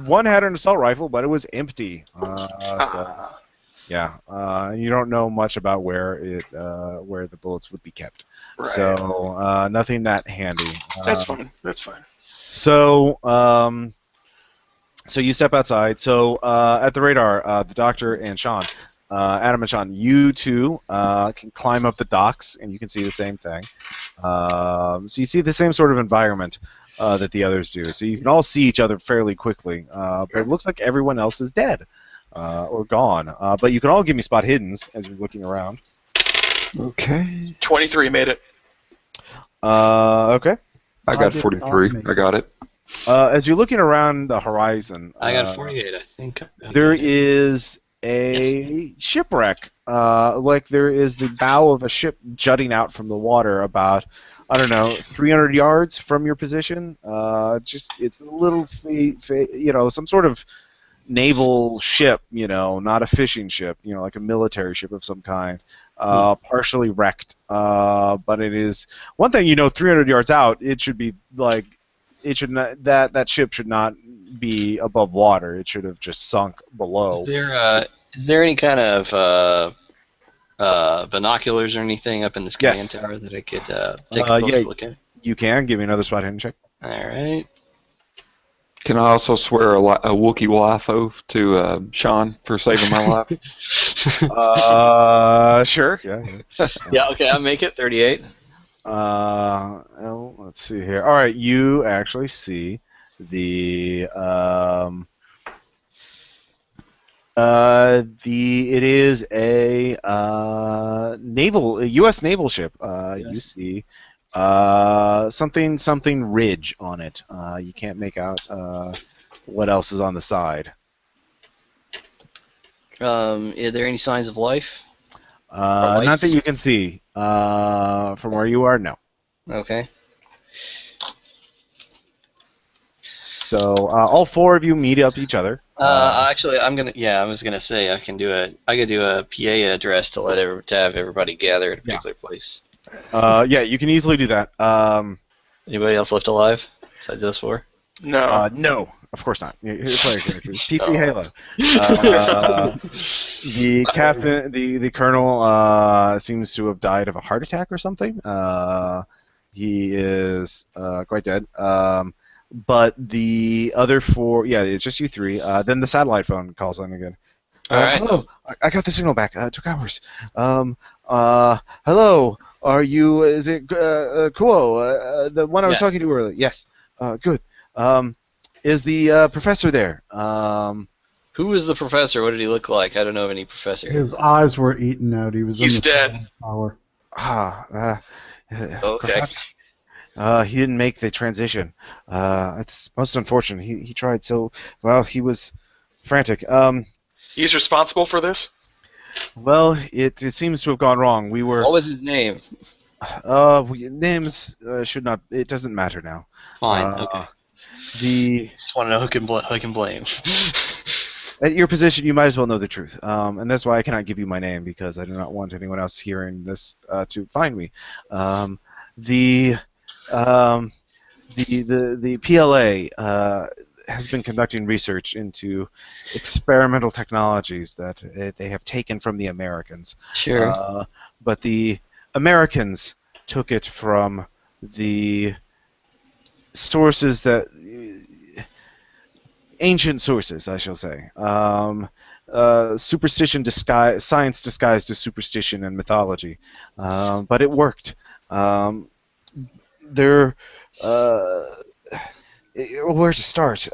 One had an assault rifle, but it was empty. You don't know much about where the bullets would be kept. Right. So nothing that handy. That's fine. So you step outside. So at the radar, the doctor and Sean, Adam and Sean, you two can climb up the docks, and you can see the same thing. So you see the same sort of environment that the others do. So you can all see each other fairly quickly. But it looks like everyone else is dead or gone. But you can all give me spot hiddens as you're looking around. Okay. 23 made it. Okay. I got 43. I got it. As you're looking around the horizon, I got 48, I think. there is a shipwreck. Like there is the bow of a ship jutting out from the water about, 300 yards from your position. It's a little, some sort of naval ship, not a fishing ship, like a military ship of some kind, partially wrecked. But it is one thing, 300 yards out, it should be like. It should not, that ship should not be above water. It should have just sunk below. Is there any kind of binoculars or anything up in the scanning tower that I could take a closer look at? You can. Give me another spot hidden check. All right. Can I also swear a Wookiee life oath to Sean for saving my life? Sure. Yeah. Yeah, okay, I'll make it 38. Let's see here. All right, you actually see it is a U.S. naval ship. Yes. You see something ridge on it. You can't make out what else is on the side. Are there any signs of life? Not that you can see. From where you are, no. Okay. So all four of you meet up each other. Actually, I was gonna say I could do a PA address to have everybody gather at a particular place. You can easily do that. Anybody else left alive besides those four? No. No, of course not. Here's player characters. PC Oh. Halo. The captain, the colonel, seems to have died of a heart attack or something. He is quite dead. But the other four, yeah, it's just you three. Then the satellite phone calls on again. All right. Hello, I got the signal back. It took hours. Hello, are you? Is it Kuo? The one I was Yeah. talking to earlier. Yes. Good. Is the professor there? Who was the professor? What did he look like? I don't know of any professor. His eyes were eaten out. He was He's in the dead. tower. Okay. Perhaps. He didn't make the transition. It's most unfortunate. He tried so well. He was frantic. He's responsible for this? Well, it seems to have gone wrong. We were. What was his name? Names should not. It doesn't matter now. Fine. Okay. The Just want to know who can blame. At your position, you might as well know the truth, and that's why I cannot give you my name because I do not want anyone else hearing this to find me. The PLA has been conducting research into experimental technologies that they have taken from the Americans. Sure. But the Americans took it from the sources that ancient sources, I shall say. Superstition science disguised as superstition and mythology, but it worked. Where to start?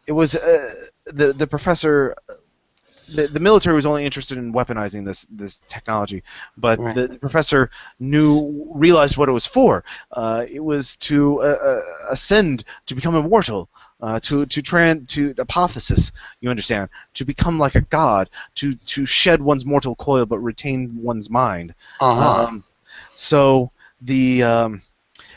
It was the professor. The military was only interested in weaponizing this technology, but Right. the professor realized what it was for. It was to ascend, to become immortal, to apotheosis. You understand? To become like a god, to shed one's mortal coil but retain one's mind. Uh-huh. So the Have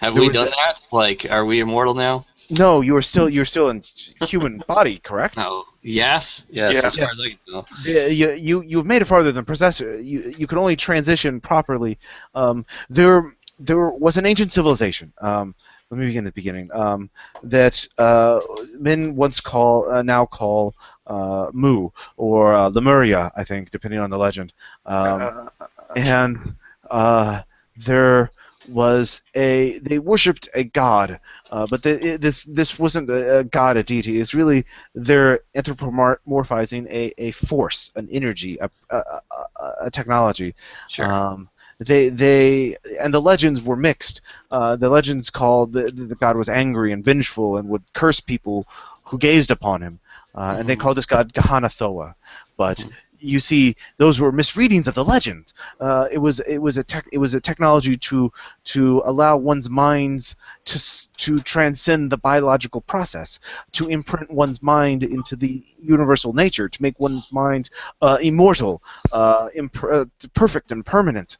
there we was done that? Like, are we immortal now? no, you're still in human body, correct? No. Yes. Yes. Yeah. As far as I can tell. You've made it farther than Professor. You could only transition properly. There was an ancient civilization. Let me begin at the beginning. That men once now call Mu or Lemuria, I think, depending on the legend. And there was they worshipped a god, but this wasn't a god, a deity. It's really they're anthropomorphizing a force, an energy, a technology. Sure. They and the legends were mixed. The legends called the god was angry and vengeful and would curse people who gazed upon him, and they called this god Gahanathoa. But you see, those were misreadings of the legend. It was a technology to allow one's minds to transcend the biological process, to imprint one's mind into the universal nature, to make one's mind immortal, perfect and permanent.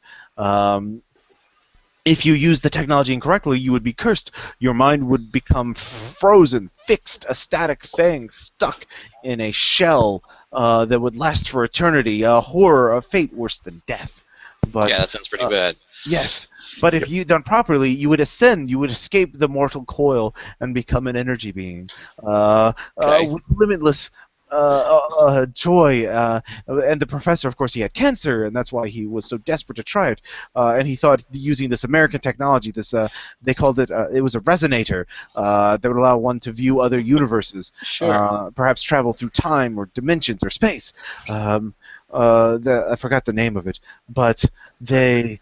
If you use the technology incorrectly, you would be cursed. Your mind would become frozen, fixed, a static thing, stuck in a shell that would last for eternity, a horror, a fate worse than death. But Yeah, that sounds pretty bad. yes, but if you done properly, you would ascend, you would escape the mortal coil and become an energy being with limitless joy. And the professor, of course, he had cancer, and that's why he was so desperate to try it. And he thought using this American technology, they called it, it was a resonator that would allow one to view other universes, Sure. perhaps travel through time or dimensions or space. I forgot the name of it, but they.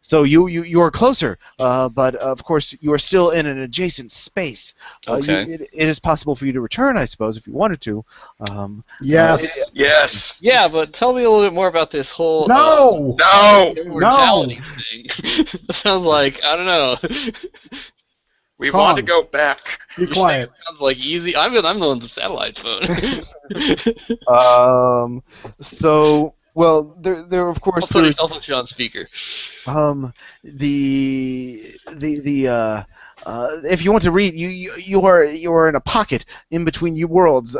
So you are closer, but of course you are still in an adjacent space. Okay. It is possible for you to return, I suppose, if you wanted to. Yes. Yes. Yeah, but tell me a little bit more about this whole No. No. immortality thing. That sounds like, I don't know. We Calm. want to go back. Be quiet. Sounds like easy. I'm the one with the satellite phone. So well, there of course there's I'll put you on speaker. if you want to read, you are in a pocket in between you worlds,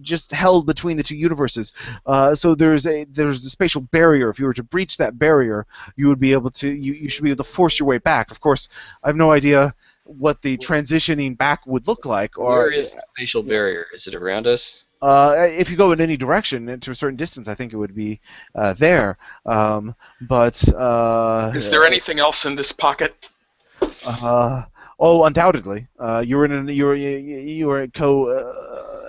just held between the two universes. So there's a spatial barrier. If you were to breach that barrier, you would be able to you should be able to force your way back. Of course, I have no idea what the transitioning back would look like. Or Where is the spatial barrier? Is it around us? if you go in any direction and to a certain distance, I think it would be there. But Is there anything else in this pocket? oh, undoubtedly. You were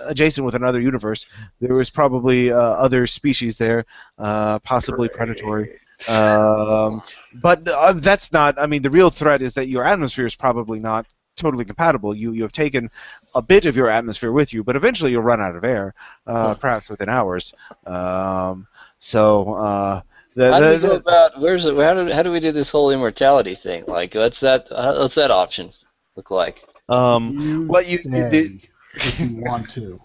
adjacent with another universe. There was probably other species there, possibly predatory. But that's not. I mean, the real threat is that your atmosphere is probably not totally compatible. You have taken a bit of your atmosphere with you, but eventually you'll run out of air, perhaps within hours. How do we go about? Where's it? How do we do this whole immortality thing? Like, what's that option look like? What you stay if you want to.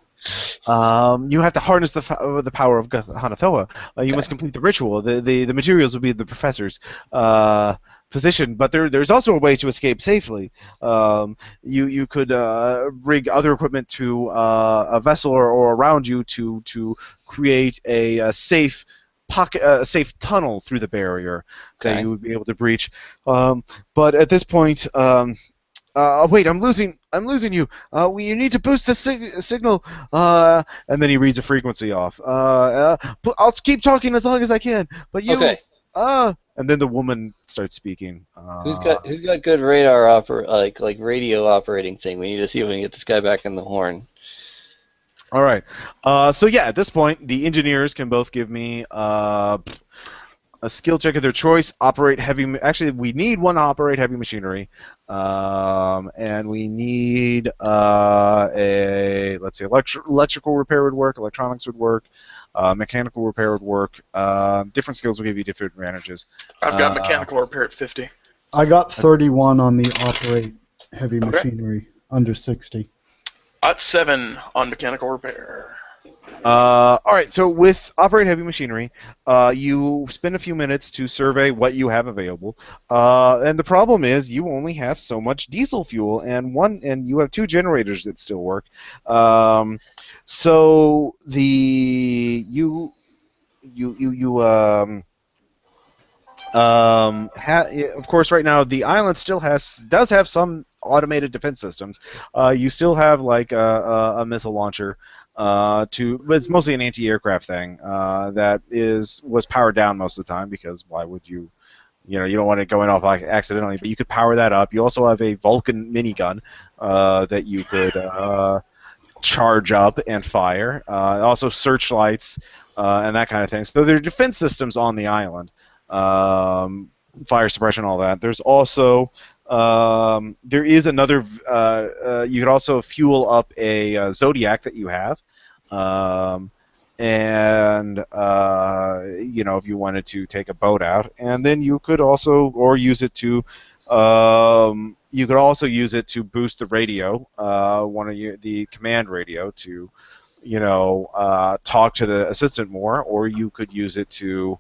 You have to harness the power of Hanathoa. You must complete the ritual. The materials will be the professor's position, but there's also a way to escape safely. You could rig other equipment to a vessel or around you to create a safe pocket, a safe tunnel through the barrier that you would be able to breach. But at this point. Wait, I'm losing you. You need to boost the signal. And then he reads a frequency off. I'll keep talking as long as I can. But you. Okay. And then the woman starts speaking. Who's got good radar like radio operating thing? We need to see if we can get this guy back in the horn. All right. So yeah, at this point, the engineers can both give me a skill check of their choice. Operate heavy. Actually, we need one to operate heavy machinery, and we need let's see, electrical repair would work, electronics would work, mechanical repair would work. Different skills will give you different advantages. I've got mechanical repair at 50. I got 31 on the operate heavy machinery, under 60. At 7 on mechanical repair. All right, so with operate heavy machinery, you spend a few minutes to survey what you have available, and the problem is you only have so much diesel fuel, and you have 2 generators that still work. So of course, right now the island still does have some automated defense systems. You still have like a missile launcher. But it's mostly an anti-aircraft thing that was powered down most of the time, because why would you? You don't want it going off accidentally. But you could power that up. You also have a Vulcan minigun that you could charge up and fire. Also searchlights and that kind of thing. So there are defense systems on the island. Fire suppression, all that. There's also there is another. You could also fuel up a Zodiac that you have. And if you wanted to take a boat out, and then you could also use it to boost the radio, the command radio to talk to the assistant more, or you could use it to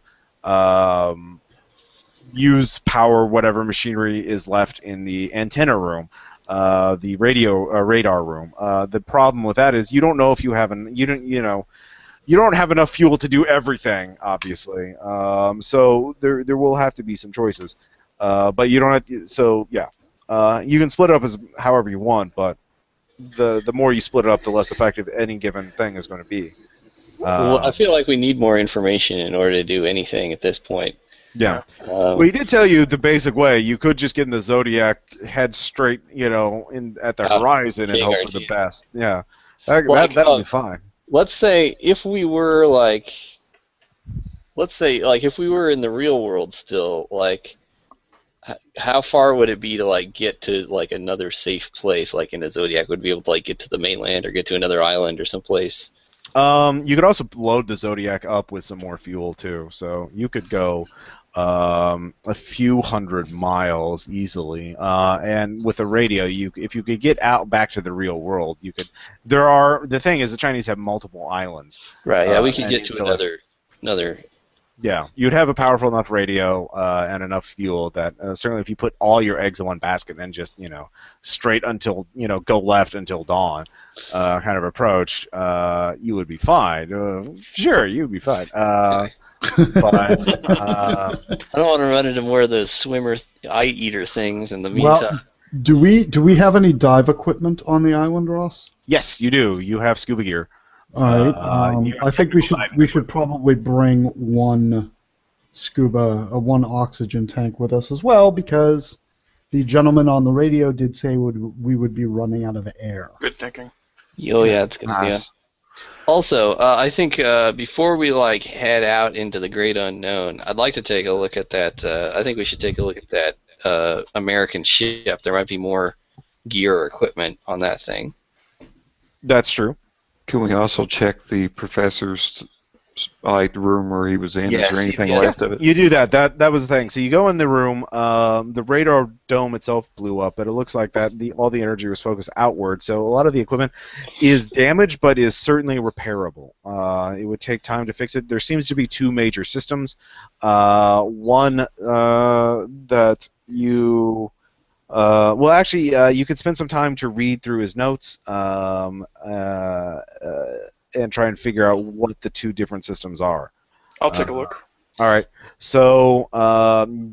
power whatever machinery is left in the antenna room. The radar room. The problem with that is you don't know if you don't have enough fuel to do everything, obviously. So there will have to be some choices. But you don't have to, so yeah. You can split it up as however you want, but the more you split it up, the less effective any given thing is going to be. Well, I feel like we need more information in order to do anything at this point. Yeah. Well, he did tell you the basic way. You could just get in the Zodiac, head straight, at the horizon and hope for the best. Yeah. That would be fine. Let's say if we were if we were in the real world still, like, how far would it be to get to another safe place, like in a Zodiac? Would be able to get to the mainland or get to another island or someplace? You could also load the Zodiac up with some more fuel too, so you could go a few hundred miles easily. And with a radio, if you could get out back to the real world, you could. The thing is, the Chinese have multiple islands. Right. Yeah, we could get to another. Yeah, you'd have a powerful enough radio and enough fuel that certainly if you put all your eggs in one basket and just straight until go left until dawn kind of approach, you would be fine. Sure, you would be fine. But I don't want to run into more of those swimmer eye eater things in the meantime. Do we have any dive equipment on the island, Ross? Yes, you do. You have scuba gear. All right. You have I think we technical should diving equipment. probably bring one one oxygen tank with us as well, because the gentleman on the radio did say we would be running out of air. Good thinking. Oh yeah, it's gonna be a. Nice. Also, I think before we head out into the great unknown, I'd like to take a look at that. I think we should take a look at that American ship. There might be more gear or equipment on that thing. That's true. Can we also check the professor's room where he was in? Yeah, Is there see anything the- left of it? You do that. That was the thing. So you go in the room. The radar dome itself blew up, but it looks like all the energy was focused outward. So a lot of the equipment is damaged, but is certainly repairable. It would take time to fix it. There seems to be two major systems. One that you. Well, actually, you could spend some time to read through his notes and try and figure out what the two different systems are. I'll take a look. All right. So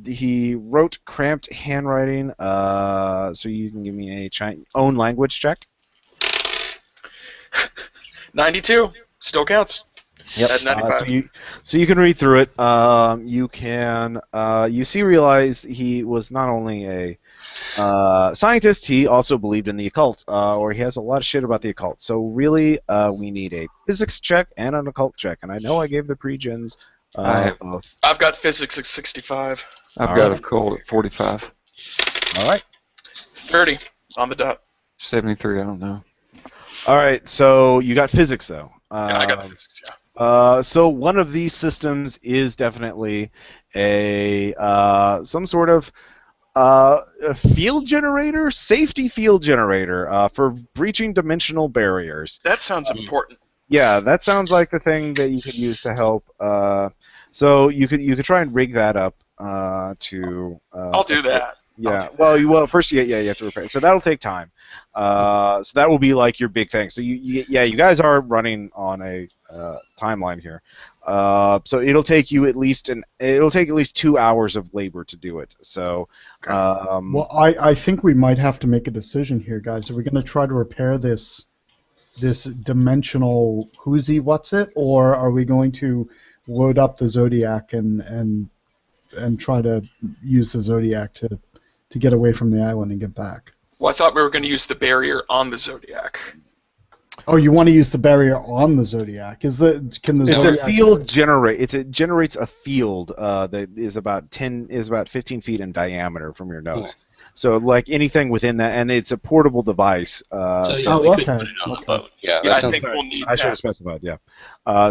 he wrote cramped handwriting. So you can give me a own language check. 92. Still counts. Yep. At 95. So you can read through it. You can realize he was not only a scientist, he also believed in the occult, or he has a lot of shit about the occult. So really, we need a physics check and an occult check. And I know I gave the pre-gens both. I've got physics at 65. I've got a cold at 45. All right. 30 on the dot. 73, I don't know. All right. So you got physics though. Yeah, I got the physics, yeah. So one of these systems is definitely a some sort of a field generator, safety field generator for breaching dimensional barriers. That sounds important. Yeah, that sounds like the thing that you could use to help. So you could try and rig that up to. I'll do that. Yeah. Well, first you have to repair it. So that'll take time. So that will be like your big thing. So you guys are running on a timeline here. So it'll take at least 2 hours of labor to do it. So. Well, I think we might have to make a decision here, guys. Are we going to try to repair this dimensional what's it, or are we going to load up the Zodiac and try to use the Zodiac to get away from the island and get back? Well, I thought we were going to use the barrier on the Zodiac. Oh, you want to use the barrier on the Zodiac? Can the It's Zodiac... a field generate. It generates a field that is about 15 feet in diameter from your notes. So like anything within that, and it's a portable device. we okay. could put it on the boat. Yeah, Yeah, that I sounds think right. we'll need I should have that. specified. Yeah.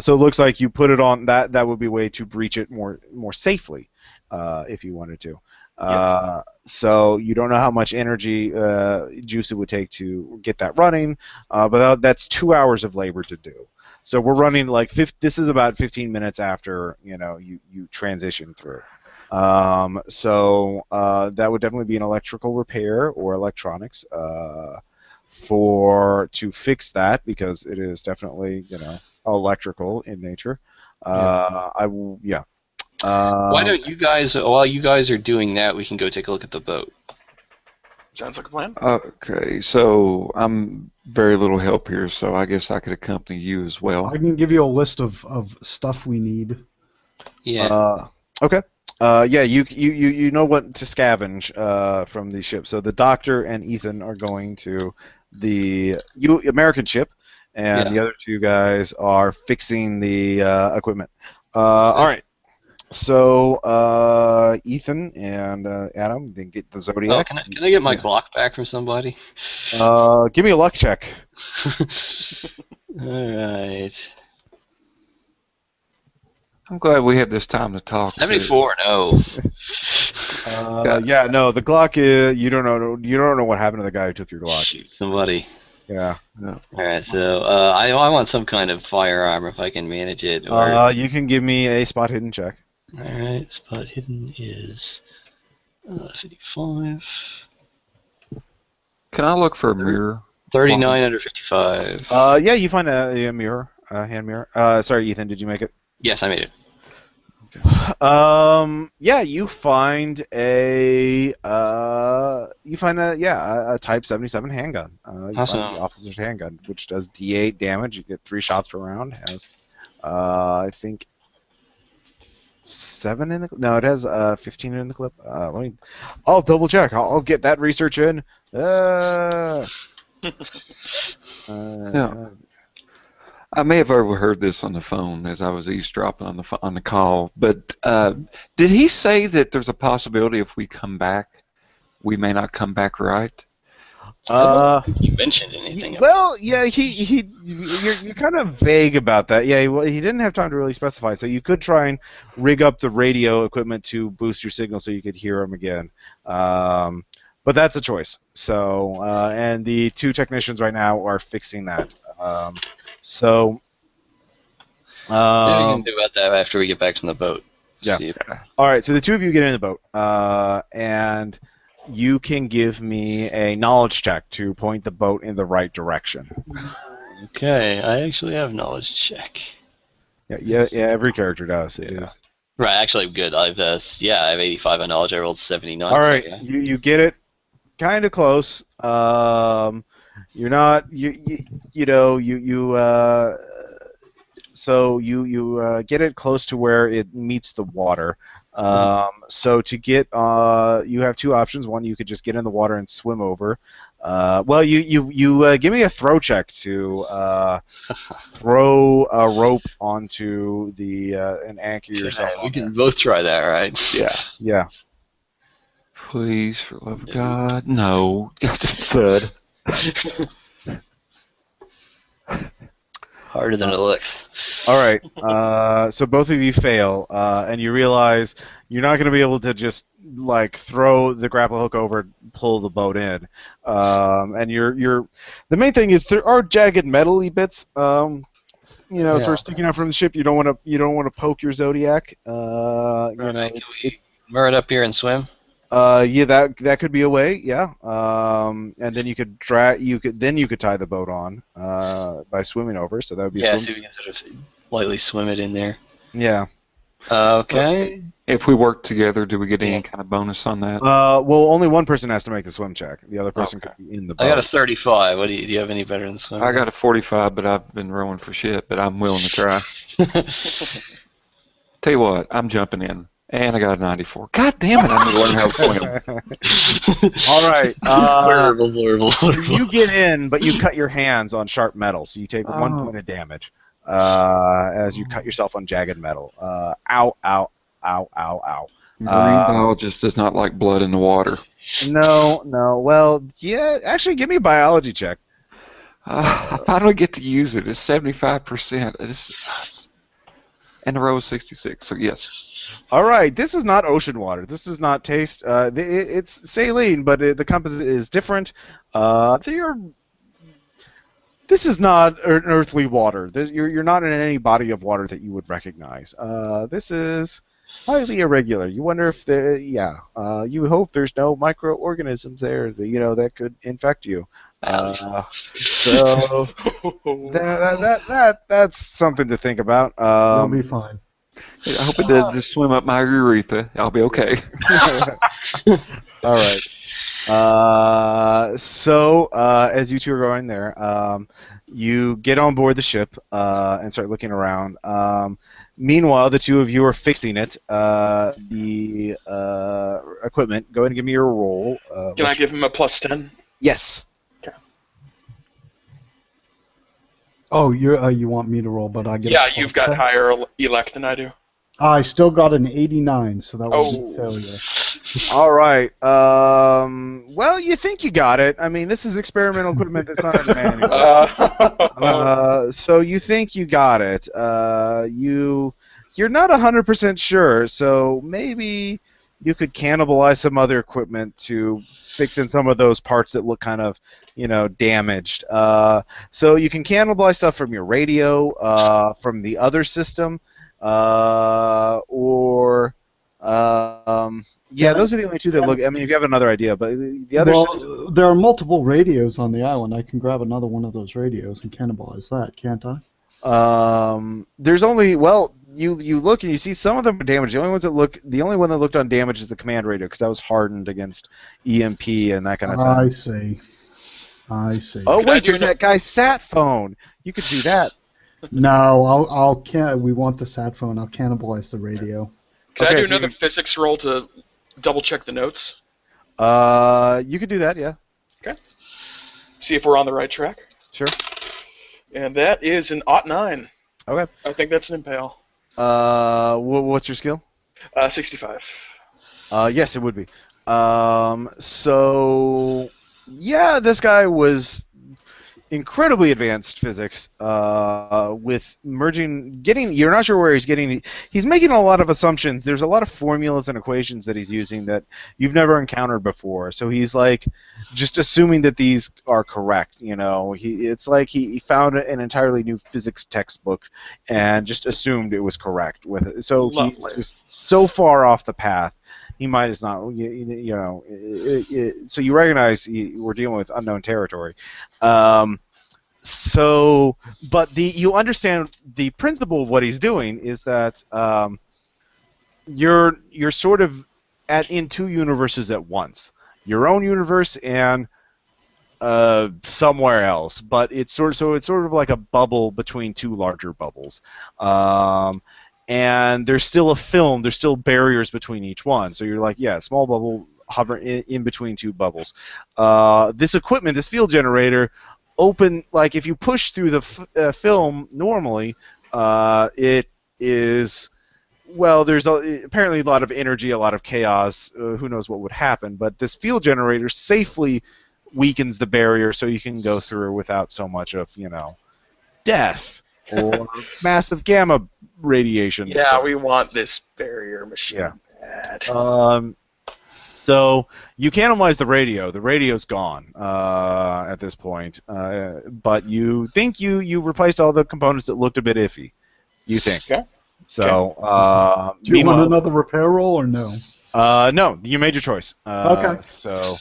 So it looks like you put it on that. That would be a way to breach it more safely, if you wanted to. So you don't know how much energy juice it would take to get that running, but that's 2 hours of labor to do. So we're running this is about 15 minutes after you transition through. So that would definitely be an electrical repair or electronics to fix that, because it is definitely electrical in nature. Why don't you guys, while you guys are doing that, we can go take a look at the boat. Sounds like a plan. Okay, so I'm very little help here, so I guess I could accompany you as well. I can give you a list of stuff we need. Yeah. Okay. You know what to scavenge from the ship. So the doctor and Ethan are going to the American ship, and the other two guys are fixing the equipment. All right. So Ethan and Adam, then get the Zodiac. Oh, can I get my Glock back from somebody? Give me a luck check. All right. I'm glad we had this time to talk. 74. No. Yeah, no, the Glock is, you don't know what happened to the guy who took your Glock. Shoot somebody. Yeah. All right. So I want some kind of firearm if I can manage it. Or... You can give me a spot hidden check. All right. Spot hidden is 55. Can I look for a mirror? 39 under 55. Yeah, you find a mirror, a hand mirror. Sorry, Ethan, did you make it? Yes, I made it. Yeah, you find a Type 77 handgun. You find the Awesome. officer's handgun, which does D8 damage. You get 3 shots per round. Has I think 7 in the no, it has 15 in the clip. I'll double check. I'll get that research in. Yeah. I may have overheard this on the phone as I was eavesdropping on the call, but did he say that there's a possibility if we come back, we may not come back right? I don't think you mentioned anything. Well, yeah, you're kind of vague about that. Yeah, he didn't have time to really specify. So you could try and rig up the radio equipment to boost your signal so you could hear him again. But that's a choice. So and the 2 technicians right now are fixing that. So. Maybe we can do about that after we get back to the boat. Yeah. See if- All right. So the 2 of you get in the boat, and you can give me a knowledge check to point the boat in the right direction. Okay, I actually have knowledge check. Yeah. Every character does. It is. Right, actually, I'm good. I have 85 on knowledge. I rolled 79. All right. So, yeah. You get it, kind of close. You're not. So you get it close to where it meets the water. So to get, you have 2 options. One, you could just get in the water and swim over. Well, you give me a throw check to throw a rope onto the and anchor yourself. We can both try that, right? Yeah. Please, for the love of God, no. Thud. Harder than it looks. All right. So both of you fail, and you realize you're not going to be able to just like throw the grapple hook over, and pull the boat in. And you're the main thing is there are jagged metally bits, sort of sticking out from the ship. You don't want to poke your Zodiac. Can we moor it up here and swim? Yeah, that could be a way. Yeah. And then you could tie the boat on by swimming over. So that would be so we can sort of lightly swim it in there. Yeah. Okay. If we work together, do we get any kind of bonus on that? Well, only one person has to make the swim check. The other person could be in the boat. I got a 35. Do you have any better than swim? I got a 45, but I've been rowing for shit, but I'm willing to try. Tell you what, I'm jumping in. And I got a 94. God damn it, I need to learn how to swim. All right. Horrible. You get in, but you cut your hands on sharp metal, so you take 1 point of damage as you cut yourself on jagged metal. Ow. Marine biologist does not like blood in the water. No. Well, yeah, actually, give me a biology check. I finally get to use it. It's 75%. And the row is 66, so yes. All right, this is not ocean water. This does not taste. It's saline, but the composition is different. This is not an earthly water. You're not in any body of water that you would recognize. This is highly irregular. You wonder if you hope there's no microorganisms there that could infect you. So that's something to think about. You'll be fine. I hope it doesn't just swim up my urethra. I'll be okay. All right. So as you 2 are going there, you get on board the ship and start looking around. Meanwhile, the 2 of you are fixing it. The equipment. Go ahead and give me your roll. Can I give him a +10? Yes. Okay. Oh, you want me to roll, but I get. Yeah, you've got higher elect than I do. I still got an 89, so that was a failure. All right. Well, you think you got it. I mean, this is experimental equipment that's not in the manual. So you think you got it. You're not 100% sure, so maybe you could cannibalize some other equipment to fix in some of those parts that look kind of, damaged. So you can cannibalize stuff from your radio, from the other system. Those are the only 2 that look. I mean, if you have another idea, but the other. Well, there are multiple radios on the island. I can grab another one of those radios and cannibalize that, can't I? There's only you look and you see some of them are damaged. The only one that looked undamaged is the command radio because that was hardened against EMP and that kind of I thing. see. I see. Oh Could I wait, do there's that guy's sat phone. You could do that. No, we want the sat phone. I'll cannibalize the radio. Can Okay, I do so another physics roll to double check the notes? You could do that, yeah. Okay. See if we're on the right track. Sure. And that is an 09. Okay. I think that's an impale. What's your skill? 65. Yes, it would be. So yeah, this guy was incredibly advanced physics with you're not sure where he's making a lot of assumptions. There's a lot of formulas and equations that he's using that you've never encountered before, so he's like just assuming that these are correct. It's like he found an entirely new physics textbook and just assumed it was correct with it. So he's just so far off the path he might as not, so you recognize we're dealing with unknown territory. But you understand the principle of what he's doing is that you're sort of in two universes at once, your own universe and somewhere else. But it's sort of like a bubble between two larger bubbles. And there's still a film, there's still barriers between each one. So you're like, yeah, small bubble hovering in between two bubbles. This equipment, this field generator, like if you push through the film normally, it is, there's apparently a lot of energy, a lot of chaos, who knows what would happen, but this field generator safely weakens the barrier so you can go through without so much of, death. Or massive gamma radiation. Yeah, we want this barrier machine bad. So you cannibalize the radio. The radio's gone at this point. But you think you replaced all the components that looked a bit iffy. You think. Okay. So, do you want another repair roll or no? No, you made your choice. Okay. So,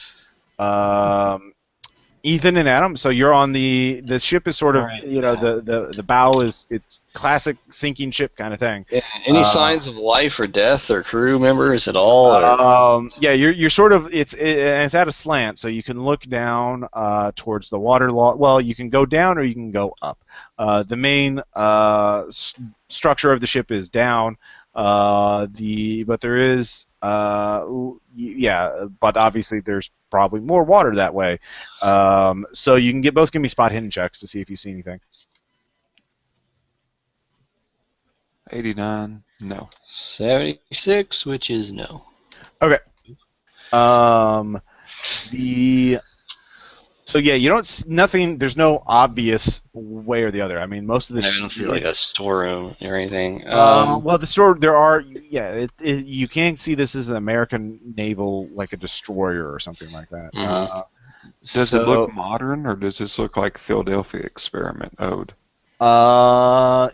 Ethan and Adam, so you're on the ship is sort of, Right, the bow it's classic sinking ship kind of thing. Yeah, any signs of life or death or crew members at all? Yeah, you're sort of it's at a slant, so you can look down towards the water. Well, you can go down or you can go up. The main structure of the ship is down. But there is but obviously there's probably more water that way. So you can give me spot hidden checks to see if you see anything. 89, no. 76, which is no. Okay. So yeah, you don't nothing. There's no obvious way or the other. I mean, most of the. I don't see like a storeroom or anything. Well, the store there are. Yeah, you can see this as an American naval, like a destroyer or something like that. Mm-hmm. Does it look modern, or does this look like Philadelphia Experiment ode?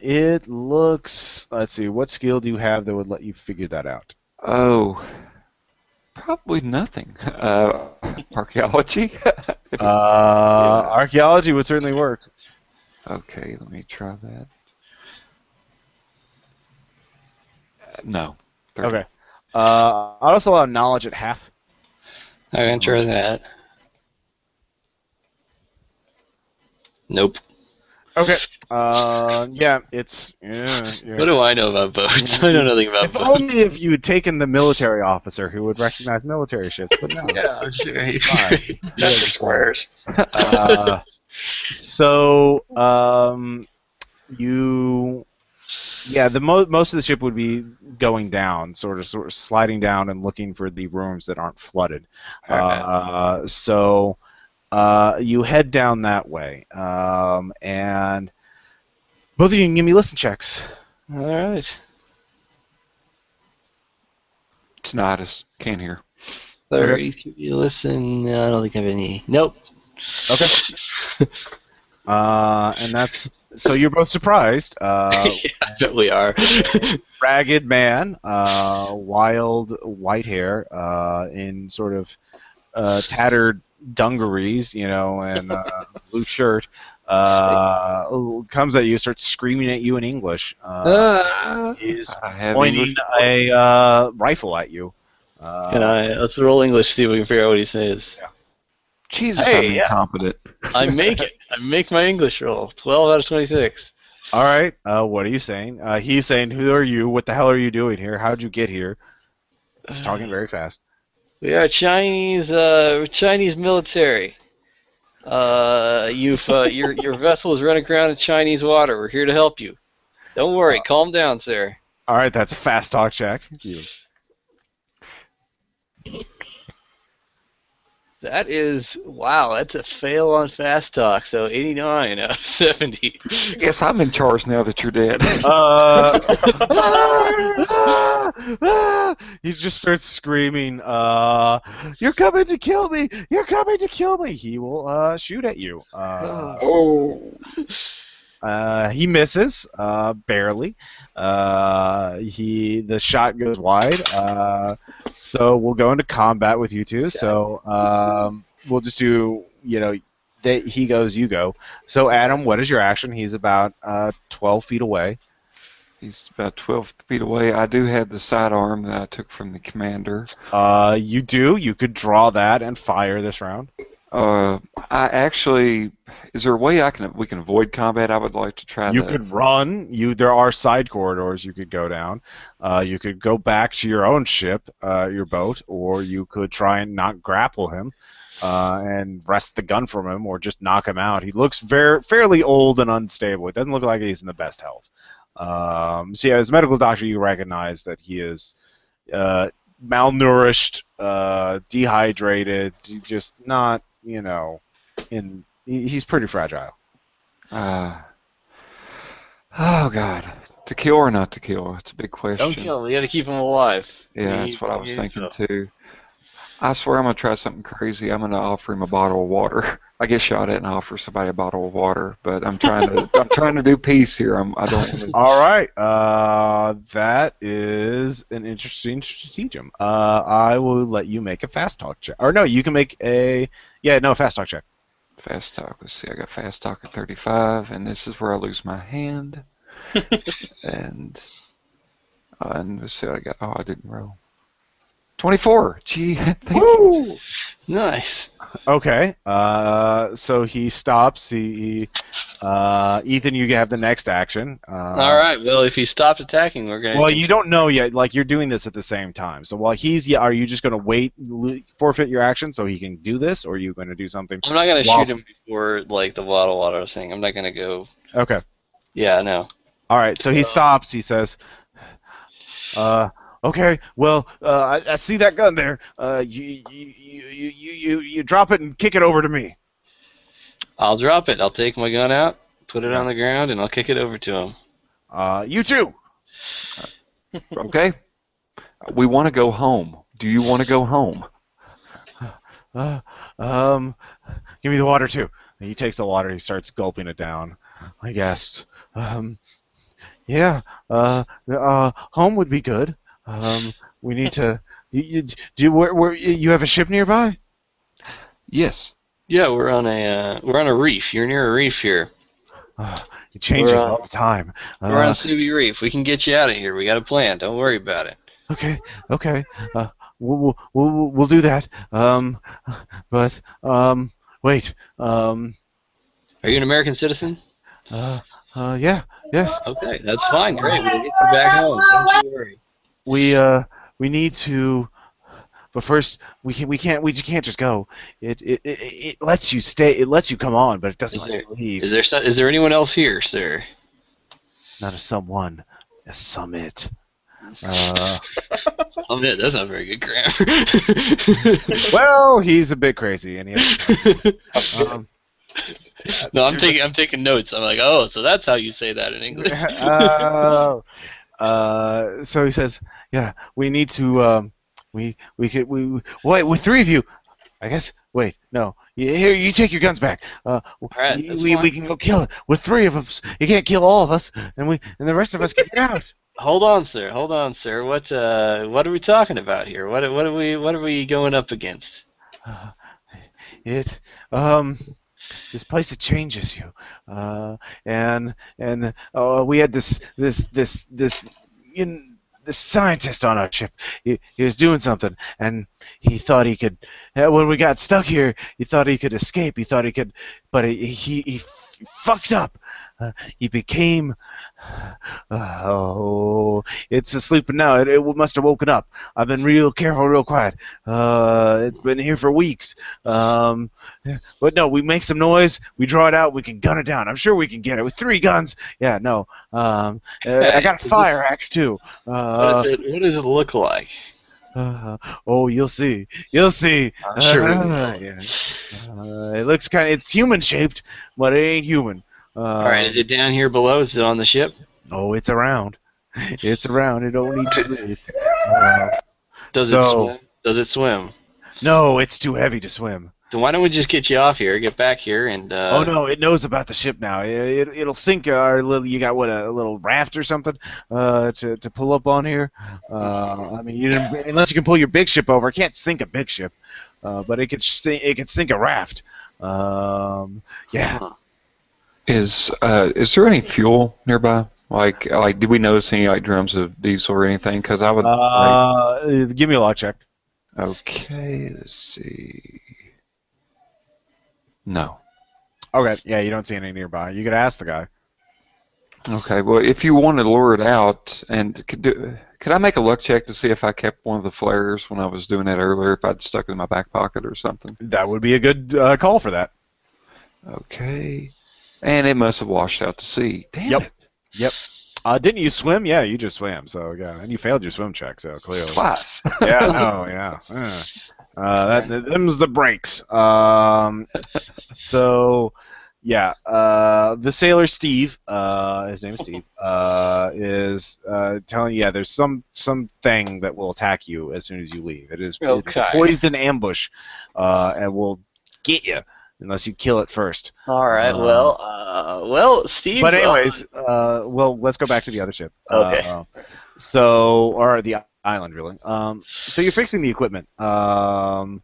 It looks. Let's see. What skill do you have that would let you figure that out? Oh, probably nothing. Archaeology? Archaeology would certainly work. Okay, let me try that. No. 30. Okay. I'll also allow knowledge at half. I enter that. Nope. Okay. Yeah, it's. Yeah. What do I know about boats? I know nothing about If boats. only if you had taken the military officer who would recognize military ships, but no. Yeah, sure. It's fine. That's for squares. So, most of the ship would be going down, sort of sliding down and looking for the rooms that aren't flooded. Okay. So, you head down that way, and both of you can give me listen checks. All right. It's not us. Can't hear. 33. Listen. No, I don't think I have any. Nope. Okay. And that's so you're both surprised. Yeah, I bet we are. Ragged man, wild white hair, in sort of tattered dungarees, and blue shirt, comes at you, starts screaming at you in English. He's I have pointing English. a rifle at you. Let's roll English, see if we can figure out what he says. Jesus, Hey, I'm yeah. incompetent. I make it. I make my English roll. 12 out of 26. All right, what are you saying? He's saying, "Who are you? What the hell are you doing here? How'd you get here?" He's talking very fast. We are Chinese military. Your vessel is running aground in Chinese water. We're here to help you. Don't worry. Calm down, sir. All right, that's a fast talk check. That is, wow, that's a fail on fast talk. So 89 out of 70. I guess I'm in charge now that you're dead. He just starts screaming, "You're coming to kill me! You're coming to kill me!" He will shoot at you. He misses, barely. The shot goes wide. So we'll go into combat with you two. So we'll just do, he goes, you go. So Adam, what is your action? He's about 12 feet away. He's about 12 feet away. I do have the sidearm that I took from the commander. You do. You could draw that and fire this round. Is there a way we can avoid combat? I would like to try. You could run. There are side corridors you could go down. You could go back to your own ship, your boat, or you could try and not grapple him and wrest the gun from him, or just knock him out. He looks fairly old and unstable. It doesn't look like he's in the best health. So yeah, as a medical doctor, you recognize that he is malnourished, dehydrated, just not, he's pretty fragile. Oh God, to kill or not to kill? It's a big question. Don't kill him. You got to keep him alive. Yeah, that's what I was thinking too. I swear I'm gonna try something crazy. I'm gonna offer him a bottle of water. I get shot at and I offer somebody a bottle of water, but I'm trying to do peace here. I don't. Wanna... All right, that is an interesting stratagem. I will let you make a fast talk check, or no, you can make fast talk check. Fast talk. Let's see. I got fast talk at 35, and this is where I lose my hand. and let's see what I got. Oh, I didn't roll. 24. Gee, thank you. Nice. Okay. So he stops. Ethan, you have the next action. All right. Well, if he stopped attacking, we're going to... Well, you don't know yet. Like, you're doing this at the same time. So while are you just going to wait, forfeit your action so he can do this, or are you going to do something? I'm not going to shoot him before, like, the bottle of water thing. I'm not going to go... Okay. Yeah, no. All right. So he stops. He says, okay, well, I see that gun there. You drop it and kick it over to me. I'll drop it. I'll take my gun out, put it on the ground, and I'll kick it over to him. You too. Okay. We want to go home. Do you want to go home? Give me the water too. He takes the water. He starts gulping it down. I gasps. Yeah. Home would be good. We need to. You have a ship nearby? Yes. Yeah, we're on a reef. You're near a reef here. It changes all the time. We're on Subi Reef. We can get you out of here. We got a plan. Don't worry about it. Okay. We'll do that. But wait. Are you an American citizen? Yeah. Yes. Okay, that's fine. Great. We'll get you back home. Don't you worry. We need to, but first we can't just go. It lets you stay. It lets you come on, but it doesn't let you leave. Is there anyone else here, sir? Not a someone, a summit. Summit. That's not very good grammar. Well, he's a bit crazy, and he has. No, I'm taking notes. I'm like, oh, so that's how you say that in English. So he says, yeah, we need to. Wait, with three of you, I guess. Wait, no. Here, you take your guns back. All right, we can go kill it with three of us. You can't kill all of us, and the rest of us can get out. Hold on, sir. What are we talking about here? What are we going up against? it this place, it changes you, and we had this you know, this scientist on our ship. He was doing something, and he thought he could. When we got stuck here, he thought he could escape. He thought he could, but he fucked up. He became. Oh, it's asleep now. It must have woken up. I've been real careful, real quiet. It's been here for weeks. But no, we make some noise. We draw it out. We can gun it down. I'm sure we can get it with 3 guns. Yeah, no. I got a fire axe too. What does it look like? Oh, you'll see. You'll see. I'm sure we will. Yeah. It looks kind of. It's human shaped, but it ain't human. All right, is it down here below? Is it on the ship? Oh, it's around. It's around. It don't need to breathe. Does it swim? Does it swim? No, it's too heavy to swim. Then why don't we just get you off here, get back here, and... Oh no, it knows about the ship now. It'll sink our little. You got what, a little raft or something to pull up on here. I mean, you didn't, unless you can pull your big ship over. It can't sink a big ship, but it could sink a raft. Yeah. Huh. Is there any fuel nearby? Like, did we notice any drums of diesel or anything? Because I would. Give me a log check. Okay, let's see. No. Okay, yeah, you don't see any nearby. You could ask the guy. Okay, well, if you want to lure it out, and could I make a luck check to see if I kept one of the flares when I was doing that earlier? If I'd stuck it in my back pocket or something. That would be a good call for that. Okay. And it must have washed out to sea. Damn it. Yep. Didn't you swim? Yeah, you just swam. So yeah, and you failed your swim check. So clearly. Class. Yeah. No. Yeah. Them's the breaks. So yeah. The sailor Steve. His name is Steve. Is telling you, yeah, there's some thing that will attack you as soon as you leave. It is Okay. It's poised in ambush, and will get you unless you kill it first. All right, well, Steve... But anyways, well, let's go back to the other ship. Okay. Or the island, really. So you're fixing the equipment, and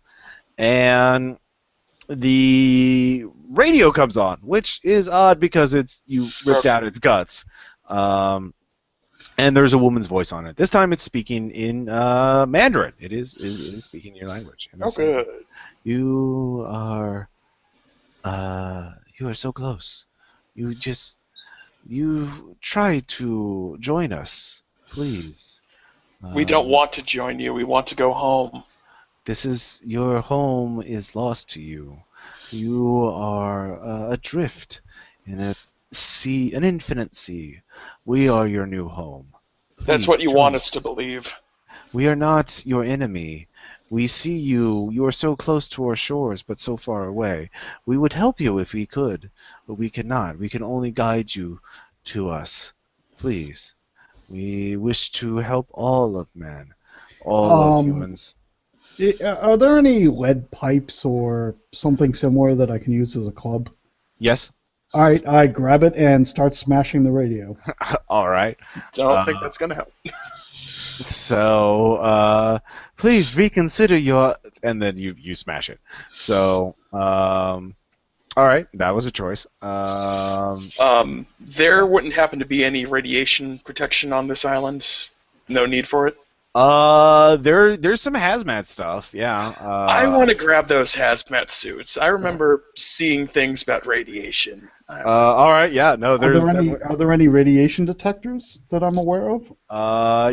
the radio comes on, which is odd because you ripped out its guts, and there's a woman's voice on it. This time it's speaking in Mandarin. It is speaking your language. And it's saying, You are so close. You try to join us, please. We don't want to join you. We want to go home. Your home is lost to you. You are adrift in a sea, an infinite sea. We are your new home. That's Please what you join want us to believe. We are not your enemy. We see you. You are so close to our shores, but so far away. We would help you if we could, but we cannot. We can only guide you to us. Please. We wish to help all of man, all of humans. Are there any lead pipes or something similar that I can use as a club? Yes? All right, I grab it and start smashing the radio. All right. Don't think that's going to help. So, please reconsider your... And then you smash it. So, all right, that was a choice. There wouldn't happen to be any radiation protection on this island? No need for it? There's some hazmat stuff, yeah. I want to grab those hazmat suits. I remember seeing things about radiation. All right, yeah, no, there's... Are there any radiation detectors that I'm aware of?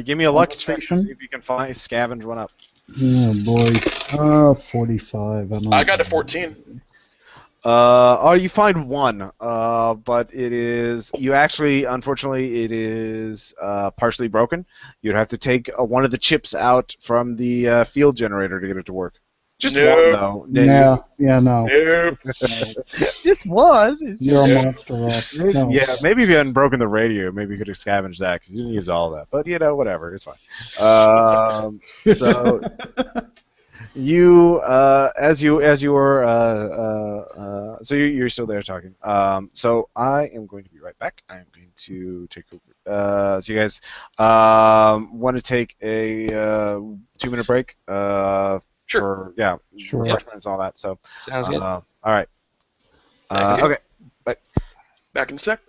Give me a luck check to Station? see if you can scavenge one up. Oh boy, 45. I got a 14. You find one, but it is, unfortunately, it is partially broken. You'd have to take one of the chips out from the field generator to get it to work. Just one, though. No. Nope. Just one. You're a monster, Ross. No. Yeah, maybe if you hadn't broken the radio, maybe you could have scavenged that, because you didn't use all that. But, whatever, it's fine. So... As you were, so you're still there talking. So I am going to be right back. I am going to take over. So you guys want to take a 2-minute break? for Sure. refreshments and all that. So Sounds good. all right. Okay. Okay. Bye. Back in a sec.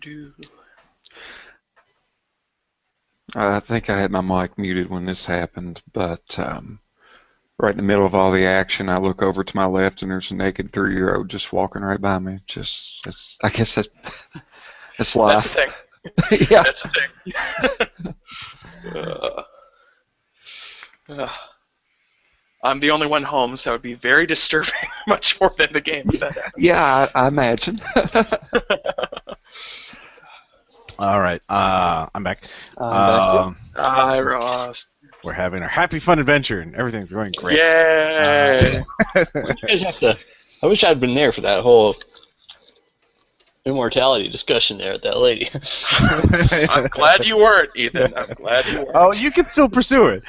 Do. I think I had my mic muted when this happened, but right in the middle of all the action, I look over to my left and there's a naked 3-year-old just walking right by me. I guess that's That's life. a thing. Yeah. That's a thing. I'm the only one home, so that would be very disturbing, much more than the game if that happened. Yeah, I imagine. All right. I'm back. Back Hi, Ross. We're having our happy, fun adventure, and everything's going great. Yay! I wish I'd been there for that whole immortality discussion there with that lady. I'm glad you weren't, Ethan. I'm glad you weren't. Oh, you can still pursue it.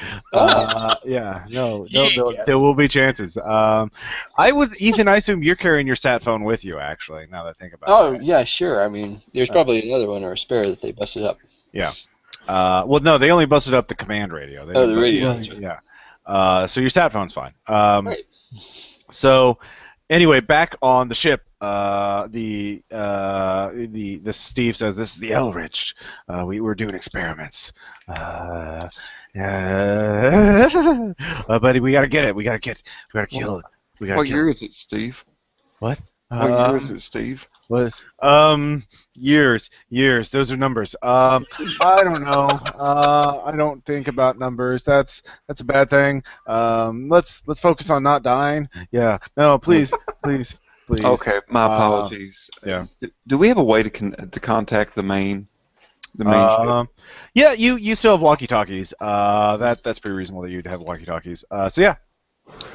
Yeah, no, Yeah. there will be chances. Ethan, I assume you're carrying your sat phone with you, actually, now that I think about it. Oh, yeah, sure. I mean, there's probably another one or a spare that they busted up. Yeah. Well, no, they only busted up the command radio. They Oh, didn't the radio. bust- Yeah. So your sat phone's fine. Right. So, anyway, back on the ship, the Steve says this is the Elridge. We're doing experiments. Buddy, we gotta get it. We gotta kill it. We gotta What kill year it. is it, Steve? What? What year is it, Steve? What? Years. Those are numbers. I don't know. I don't think about numbers. That's a bad thing. Let's focus on not dying. Yeah. No, please. Okay, my apologies. yeah. Do we have a way to contact the main ship? Yeah. You still have walkie-talkies. That's pretty reasonable that you'd have walkie-talkies. So yeah.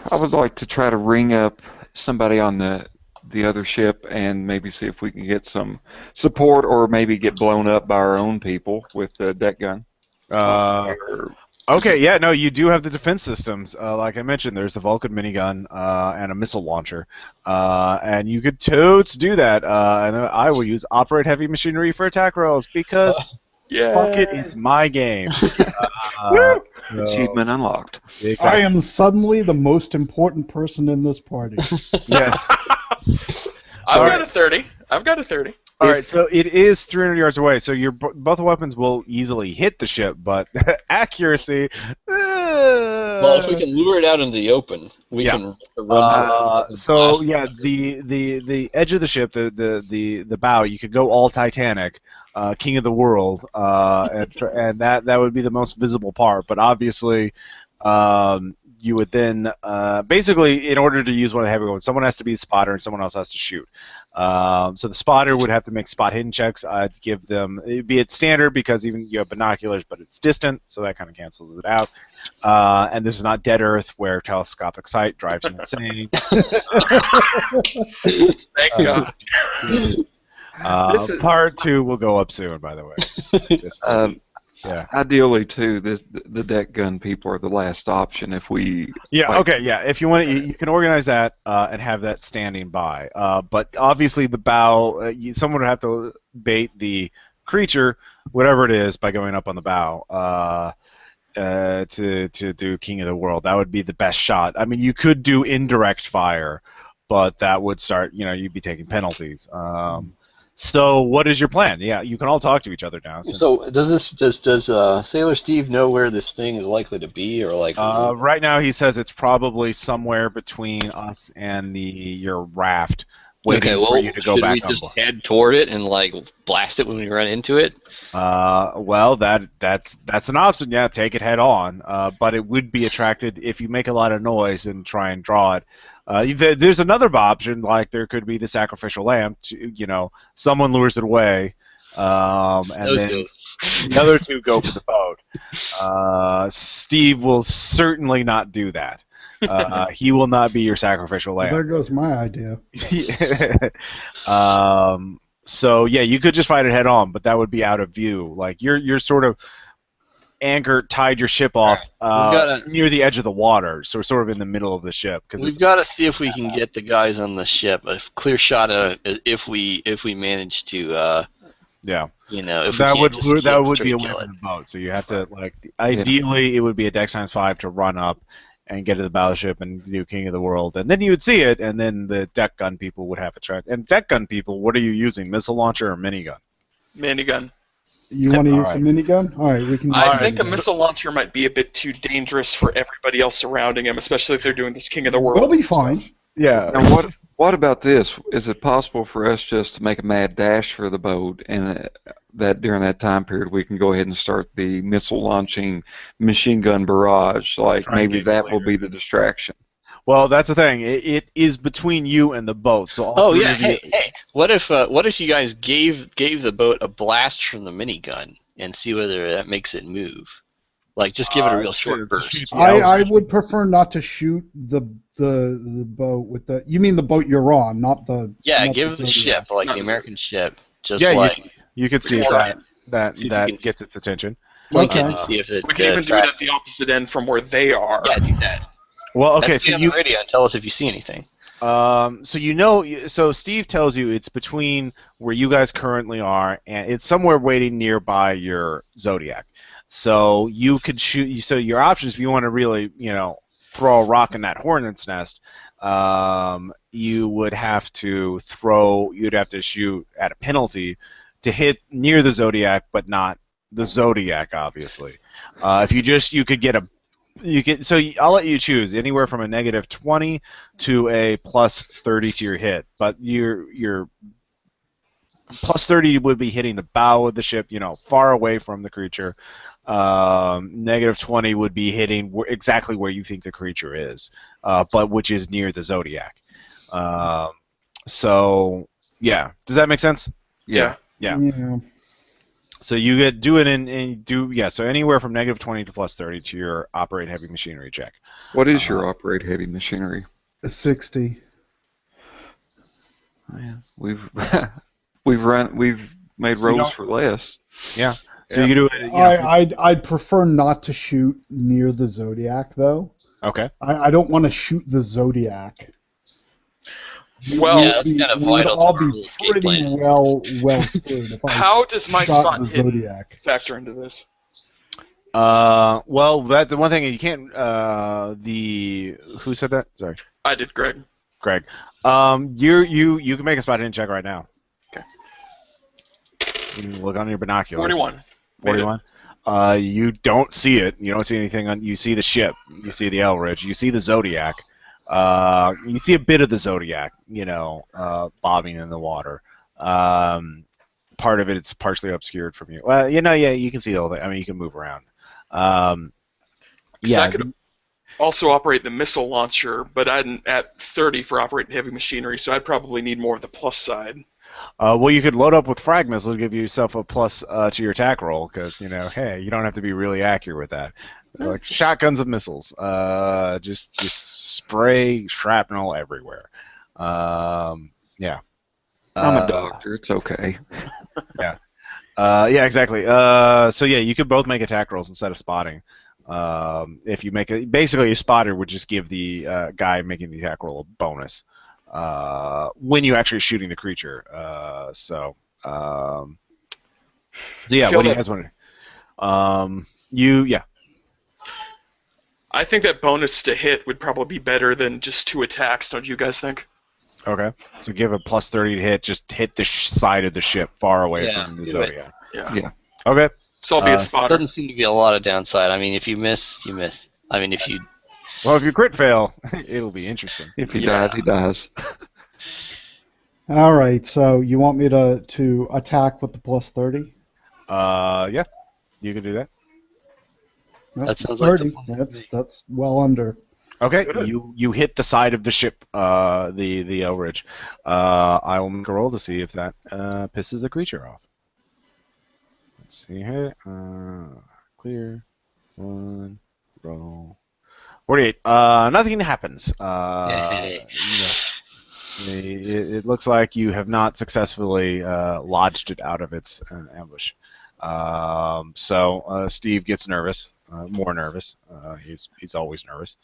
I would like to try to ring up somebody on the other ship and maybe see if we can get some support or maybe get blown up by our own people with the deck gun. Okay, yeah, no, you do have the defense systems. Like I mentioned, there's the Vulcan minigun and a missile launcher. And you could totes do that. And I will use operate heavy machinery for attack rolls because fuck it, it's my game. Achievement unlocked. Exactly. I am suddenly the most important person in this party. Yes. I've got a 30. All right, so it is 300 yards away, so both weapons will easily hit the ship, but accuracy. Well, if we can lure it out into the open, we can run. So yeah, the edge of the ship, the bow, you could go all Titanic, King of the World, and that would be the most visible part. But obviously, you would then basically, in order to use one of the heavy ones, someone has to be a spotter and someone else has to shoot. So the spotter would have to make spot hidden checks. I'd give them, it'd be at standard because even you have binoculars, but it's distant, so that kind of cancels it out. And this is not Dead Earth where telescopic sight drives you insane. Thank God. Part 2 will go up soon, by the way. Just, yeah. Ideally, too, the deck gun people are the last option if we. Yeah. Okay. Yeah. If you want, you can organize that and have that standing by. But obviously, the bow, someone would have to bait the creature, whatever it is, by going up on the bow to do King of the World. That would be the best shot. I mean, you could do indirect fire, but that would start. You'd be taking penalties. So what is your plan? Yeah, you can all talk to each other now. So does Sailor Steve know where this thing is likely to be, or like? Right now, he says it's probably somewhere between us and your raft, waiting for you to go back on board. Should we just head toward it and like blast it when we run into it? Well, that's an option. Yeah, take it head on. But it would be attracted if you make a lot of noise and try and draw it. There's another option, like there could be the sacrificial lamb. Someone lures it away, and then the other two go for the boat. Steve will certainly not do that. He will not be your sacrificial lamb. There goes my idea. So yeah, you could just fight it head on, but that would be out of view. Like you're sort of tied your ship off near the edge of the water, so we're sort of in the middle of the ship. We've got to see if we can get the guys on the ship a clear shot of if we manage to. Yeah. If that would be away kill from the boat. So you have to ideally it would be a Dex times 5 to run up and get to the battleship and do King of the World, and then you would see it, and then the deck gun people would have a track. And deck gun people, what are you using? Missile launcher or minigun? Minigun. You want to use a minigun? All right, we can. I think a missile launcher might be a bit too dangerous for everybody else surrounding him, especially if they're doing this King of the World. We'll be fine. Yeah. Now, what about this? Is it possible for us just to make a mad dash for the boat, and that during that time period we can go ahead and start the missile launching machine gun barrage? Like maybe that will be the distraction. Well, that's the thing. It is between you and the boat. So hey! What if you guys gave the boat a blast from the minigun and see whether that makes it move? Like, just give it a real short burst. I would prefer not to shoot the boat with the. You mean the boat you're on, not the. Yeah, not give the ship, like the American ship. Just you could see if that gets its attention. Okay. See if it, we can even do it at the opposite end from where they are. Yeah, do that. Well, okay, so you radio and tell us if you see anything. So Steve tells you it's between where you guys currently are, and it's somewhere waiting nearby your Zodiac. So you could shoot. So your options, if you want to really, throw a rock in that hornet's nest, you would have to shoot at a penalty to hit near the Zodiac, but not the Zodiac, obviously. You could get a. So I'll let you choose anywhere from a -20 to a +30 to your hit, but your +30 would be hitting the bow of the ship, far away from the creature. -20 would be hitting exactly where you think the creature is, but which is near the Zodiac. So yeah, does that make sense? Yeah. So you so anywhere from -20 to +30 to your operate heavy machinery check. What is your operate heavy machinery? 60. Oh, yeah. We've made rolls for less. Yeah. So you do it. I'd prefer not to shoot near the Zodiac though. Okay. I don't want to shoot the Zodiac. Well, we would all be pretty well screwed if I how does my shot spot the hidden Zodiac factor into this? Well, the one thing you can't. Who said that? Sorry. I did, Greg. Greg. You can make a spot hidden check right now. Okay. You can look on your binoculars. 41. 41. You don't see it. You don't see anything. You see the ship. You see the Elridge. You see the Zodiac. You see a bit of the Zodiac, bobbing in the water. Part of it's partially obscured from you. Well, you can see the whole thing. I mean, you can move around. also operate the missile launcher, but I'm at 30 for operating heavy machinery, so I'd probably need more of the plus side. Well, you could load up with frag missiles, give yourself a plus to your attack roll, because hey, you don't have to be really accurate with that. Like shotguns of missiles, just spray shrapnel everywhere. Yeah. I'm a doctor. It's okay. Yeah. Yeah, exactly. So yeah, you could both make attack rolls instead of spotting. If you make basically a spotter would just give the guy making the attack roll a bonus when you actually shooting the creature. So yeah, what do you guys want to? Yeah. I think that bonus to hit would probably be better than just 2 attacks, don't you guys think? Okay. So give a plus 30 to hit. Just hit the side of the ship far away Yeah, from the do Zodiac. Yeah. Okay. So I'll be a spotter. Doesn't seem to be a lot of downside. I mean, if you miss, you miss. I mean, if you... Well, if you crit fail, it'll be interesting. If he dies, he dies. All right. So you want me to attack with the plus 30? Yeah. You can do that. Nope, That sounds like 30. the plan to me. That's well under. Okay, Good. you hit the side of the ship, the ridge. I will make a roll to see if that pisses the creature off. Let's see here. Clear. 1. Roll. 48. Nothing happens. It looks like you have not successfully lodged it out of its ambush. So Steve gets nervous. More nervous. He's always nervous.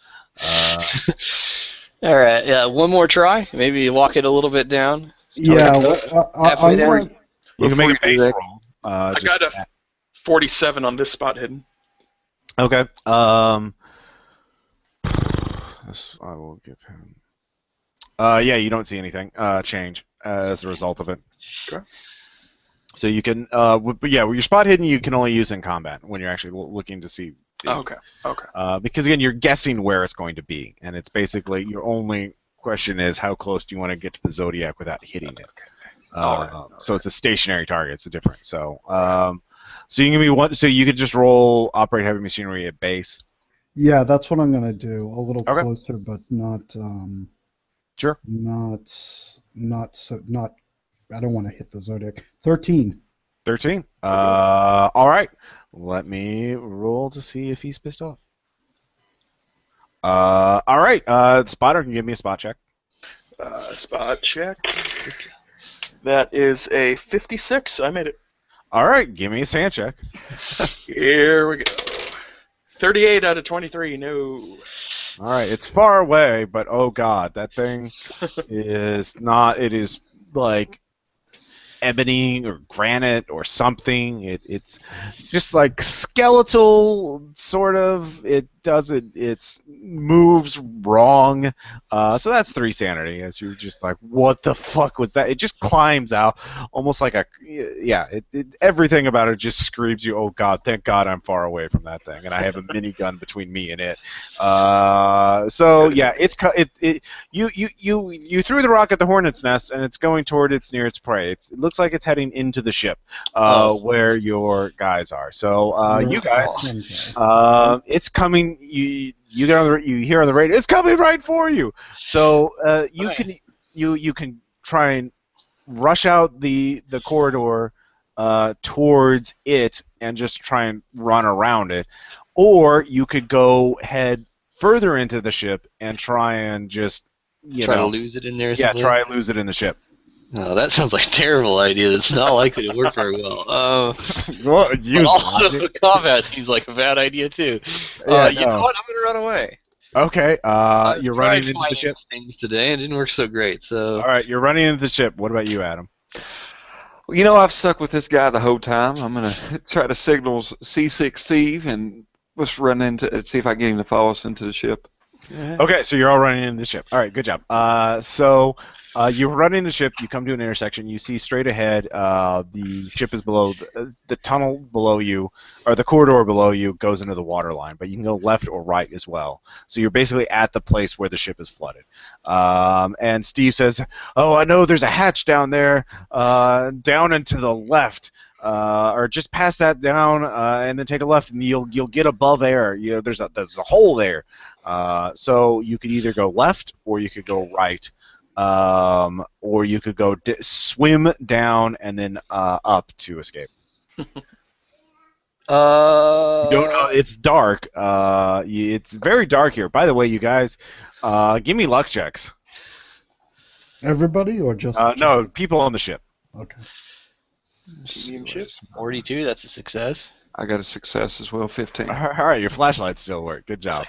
All right, yeah, one more try. Maybe walk it a little bit down. Yeah. Halfway down. You can make a Before you base do that- roll. I got a 47 on this spot hidden. Okay. I will give him. Yeah, you don't see anything change as a result of it. Okay. So you can, but yeah, your spot hidden you can only use in combat when you're actually looking to see. Okay. Because again, you're guessing where it's going to be, and it's basically your only question is how close do you want to get to the Zodiac without hitting it. So it's a stationary target. It's a different. So so you can be one. So you could just roll operate heavy machinery at base. Yeah, that's what I'm gonna do. A little Okay. closer, but not. Sure. Not so. Not. I don't want to hit the Zodiac. 13. 13. All right. Let me roll to see if he's pissed off. All right. Spotter can give me a spot check. Spot check. That is a 56. I made it. All right. Give me a sand check. Here we go. 38 out of 23. No. All right. It's far away, but oh god, that thing is not. It is like ebony or granite or something. It's just like skeletal, sort of. It doesn't. It moves wrong. So that's 3 sanity. As you're just like, what the fuck was that? It just climbs out, almost like a everything about it just screams you. Oh god, thank God I'm far away from that thing, and I have a minigun between me and it. So yeah, you threw the rock at the hornet's nest, and it's going toward its nearest prey. It looks like it's heading into the ship, where your guys are. So you guys, it's coming. You get on you hear on the radio. It's coming right for you. So you can try and rush out the corridor towards it and just try and run around it, or you could go head further into the ship and try and just Try to lose it in there or yeah, something? try and lose it in the ship. No, that sounds like a terrible idea. That's not likely to work very well. Well, But also, combat seems like a bad idea too. Yeah, You know what? I'm gonna run away. Okay, you're Tried running into the finding ship. things today and it didn't work so great. So All right, you're running into the ship. What about you, Adam? Well, you know, I've stuck with this guy the whole time. I'm going to try to signal C6 Steve and let's run into see if I can get him to follow us into the ship. Okay, so you're all running into the ship. All right, good job. So you're running the ship. You come to an intersection. You see straight ahead. The ship is below the tunnel below you, or the corridor below you goes into the water line. But you can go left or right as well. So you're basically at the place where the ship is flooded. And Steve says, "Oh, I know. There's a hatch down there, down and to the left." or just pass that down, and then take a left, and you'll get above air. There's a hole there, so you could either go left or you could go right, or you could go swim down and then up to escape. You don't know. It's dark. It's very dark here. By the way, you guys, give me luck checks. Everybody or just no, people on the ship. Okay. Medium ship. 42. That's a success. I got a success as well, 15. All right, your flashlights still work. Good job.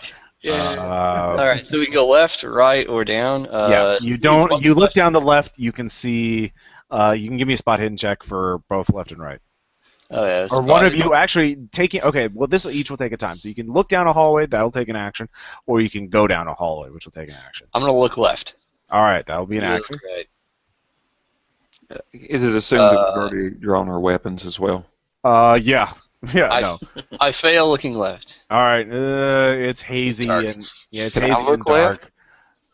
All right, so we can go left, right, or down. Yeah, you don't. You look down the left. You can see. You can give me a spot hidden check for both left and right. Oh yeah. Or one of you actually taking. Okay, well this each will take a time. So you can look down a hallway. That'll take an action, or you can go down a hallway, which will take an action. I'm gonna look left. All right, that'll be an action. Right. Is it assumed that we've already drawn our weapons as well? Yeah. Yeah, no. I fail looking left. All right, it's hazy Dark. and it's Can I hazy look and dark. left?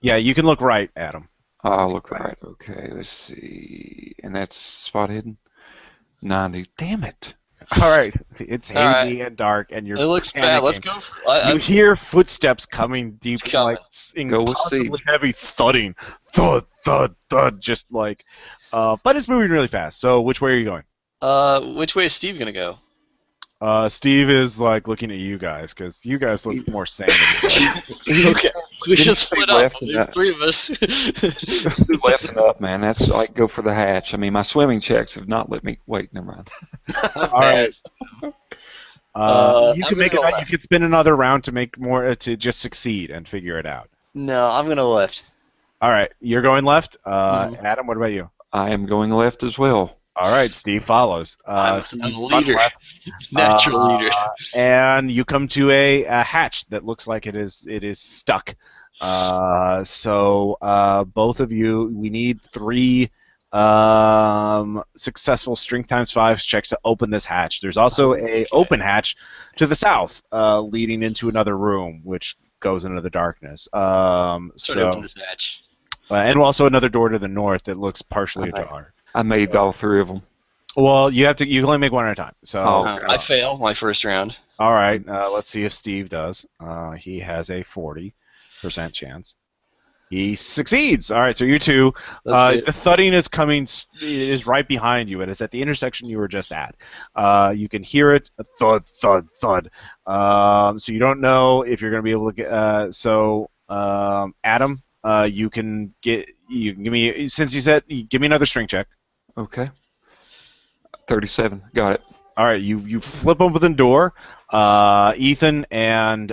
Yeah, you can look right, Adam. I'll look right. Okay, let's see. And that's spot hidden? 90. Damn it. All right, it's hazy All right. and dark, and you're. It looks panicking. bad. Let's go. You hear footsteps coming deep, coming. like Go with impossibly Steve. heavy thudding, thud, thud, thud, just like. But it's moving really fast. So which way are you going? Which way is Steve gonna go? Steve is like looking at you guys because you guys look more sane than me. Okay, so we should split up. left and There's up. 3 of us. Left and up, man. That's like go for the hatch. I mean, my swimming checks have not let me. Wait, never mind. All right. You I'm can make it. gonna go You could spin another round to make more to just succeed and figure it out. No, I'm gonna left. All right, you're going left. Mhm. Adam, what about you? I am going left as well. All right, Steve follows. I'm Steve, a run leader. left. Natural leader. And you come to a hatch that looks like it is stuck. So both of you, we need 3 successful strength times 5 checks to open this hatch. There's also a open hatch to the south, leading into another room, which goes into the darkness. Sort of open this hatch. And also another door to the north that looks partially ajar. I made all 3 of them. Well, you can only make one at a time. So I fail my first round. all right, let's see if Steve does. He has a 40% chance. He succeeds. All right, so you 2. The thudding is right behind you. It is at the intersection you were just at. You can hear it, a thud, thud, thud. So you don't know if you're going to be able to get. Adam, you can give me, since you said, give me another strength check. Okay. 37. Got it. All right, you flip open the door. Ethan and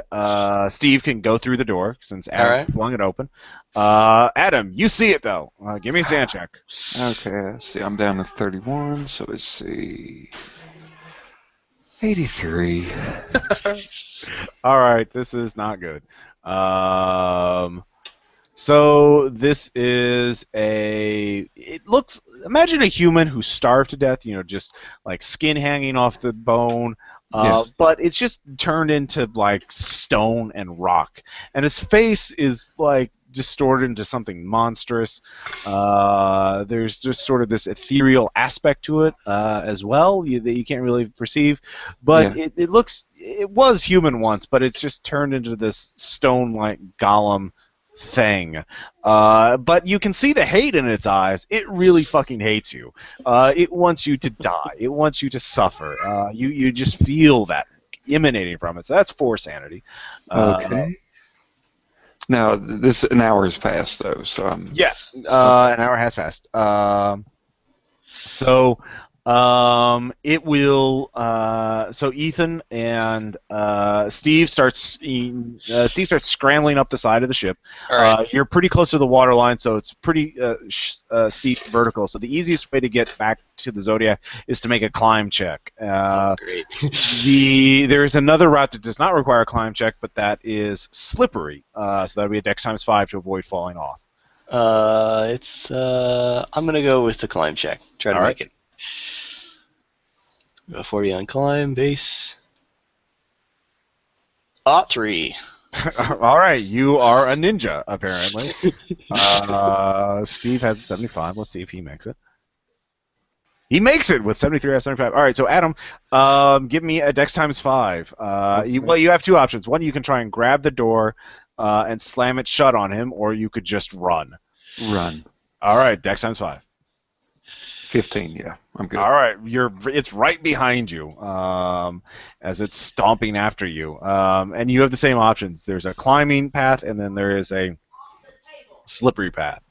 Steve can go through the door since Adam flung it open. Adam, you see it though. Give me a sand check. Okay, let's see. I'm down to 31, so let's see. 83. All right, this is not good. So this is imagine a human who's starved to death, just like skin hanging off the bone, but it's just turned into like stone and rock. And his face is like distorted into something monstrous. There's just sort of this ethereal aspect to it as well that you can't really perceive. But it was human once, but it's just turned into this stone-like golem thing. But you can see the hate in its eyes. It really fucking hates you. It wants you to die. It wants you to suffer. You just feel that emanating from it. So that's 4 sanity. Okay. Now, an hour has passed, though, so I'm... Yeah, an hour has passed. It will. So Ethan and Steve starts scrambling up the side of the ship. All right. You're pretty close to the water line, so it's pretty steep vertical. So the easiest way to get back to the Zodiac is to make a climb check. Great. There is another route that does not require a climb check, but that is slippery. So that would be a Dex times 5 to avoid falling off. I'm gonna go with the climb check. Try to make it. 40 on climb base. 3. All right, you are a ninja apparently. Steve has a 75. Let's see if he makes it. He makes it with 73 out of 75. All right, so Adam, give me a Dex times 5. You have two options. One, you can try and grab the door and slam it shut on him, or you could just run. Run. All right, Dex times 5. 15, yeah. I'm good. All right, it's right behind you as it's stomping after you. And you have the same options. There's a climbing path, and then there is a slippery path.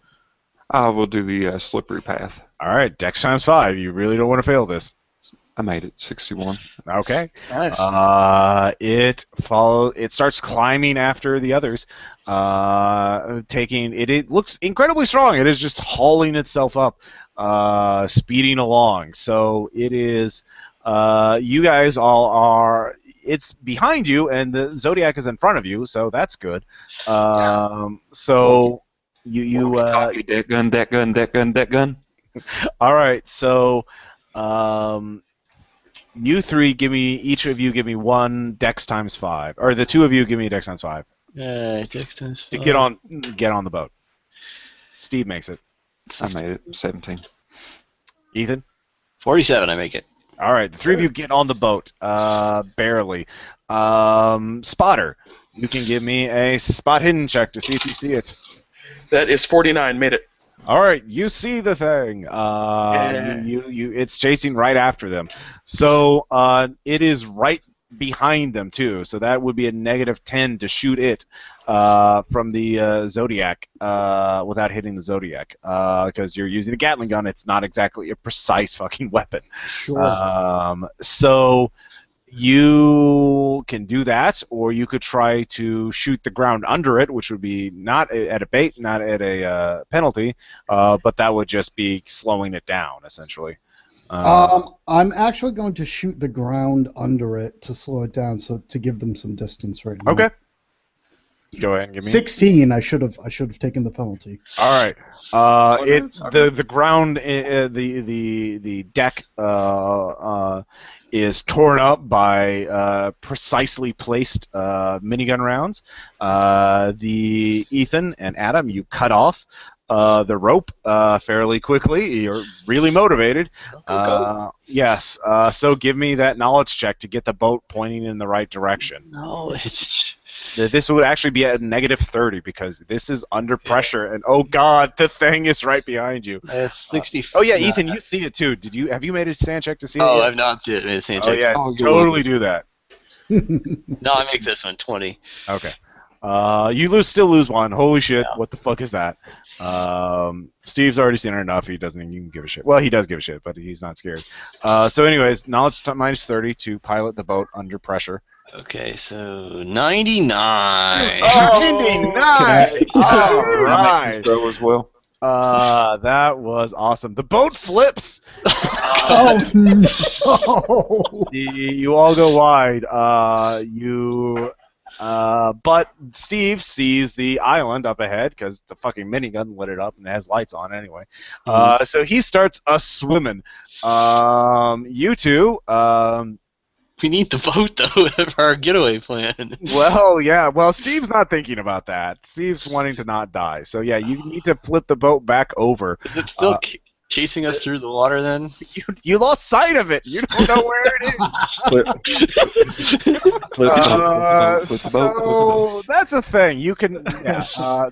I will do the slippery path. All right, Dex times 5. You really don't want to fail this. I made it. 61. Okay. Nice. It starts climbing after the others. It looks incredibly strong. It is just hauling itself up, speeding along. So it is. You guys all are. It's behind you, and the Zodiac is in front of you. So that's good. So you. Deck gun. All right. So. You three, each of you give me one Dex times 5, or the two of you give me a Dex times 5 Dex times 5. to get on the boat. Steve makes it. I made it. 17. Ethan. 47. I make it. All right, the three of you get on the boat, barely. Spotter, you can give me a spot hidden check to see if you see it. That is 49. Made it. All right, you see the thing. It's chasing right after them. So it is right behind them too. So that would be a -10 to shoot it from the Zodiac without hitting the Zodiac because you're using a Gatling gun. It's not exactly a precise fucking weapon. Sure. So you can do that, or you could try to shoot the ground under it, which would be not at a bait, not at a penalty, but that would just be slowing it down, essentially. I'm actually going to shoot the ground under it to slow it down, so to give them some distance right now. Okay. Go ahead and give me 16. I should have taken the penalty. All right. The ground, the deck is torn up by precisely placed minigun rounds. The Ethan and Adam, you cut off the rope fairly quickly. You're really motivated. Yes. So give me that knowledge check to get the boat pointing in the right direction. Knowledge. This would actually be at -30 because this is under pressure, and oh god, the thing is right behind you. 60. Oh yeah, Ethan, you see it too. Have you made a sand check to see it? Oh, yet? I've not made a sand Oh check. yeah, totally do that. No, I make this one 20. Okay. You still lose one. Holy shit! Yeah. What the fuck is that? Steve's already seen it enough. He doesn't even give a shit. Well, he does give a shit, but he's not scared. So, anyways, knowledge -30 to pilot the boat under pressure. Okay, so 99. Oh, 99! All right. Throw as well. That was awesome. The boat flips. Oh no! You all go wide. But Steve sees the island up ahead because the fucking minigun lit it up and it has lights on anyway. So he starts swimming. You two. We need the boat, though, for our getaway plan. Well, yeah. Well, Steve's not thinking about that. Steve's wanting to not die. So, yeah, you need to flip the boat back over. Is it still chasing us through the water, then? You lost sight of it. You don't know where it is. So that's a thing. You can. Yeah.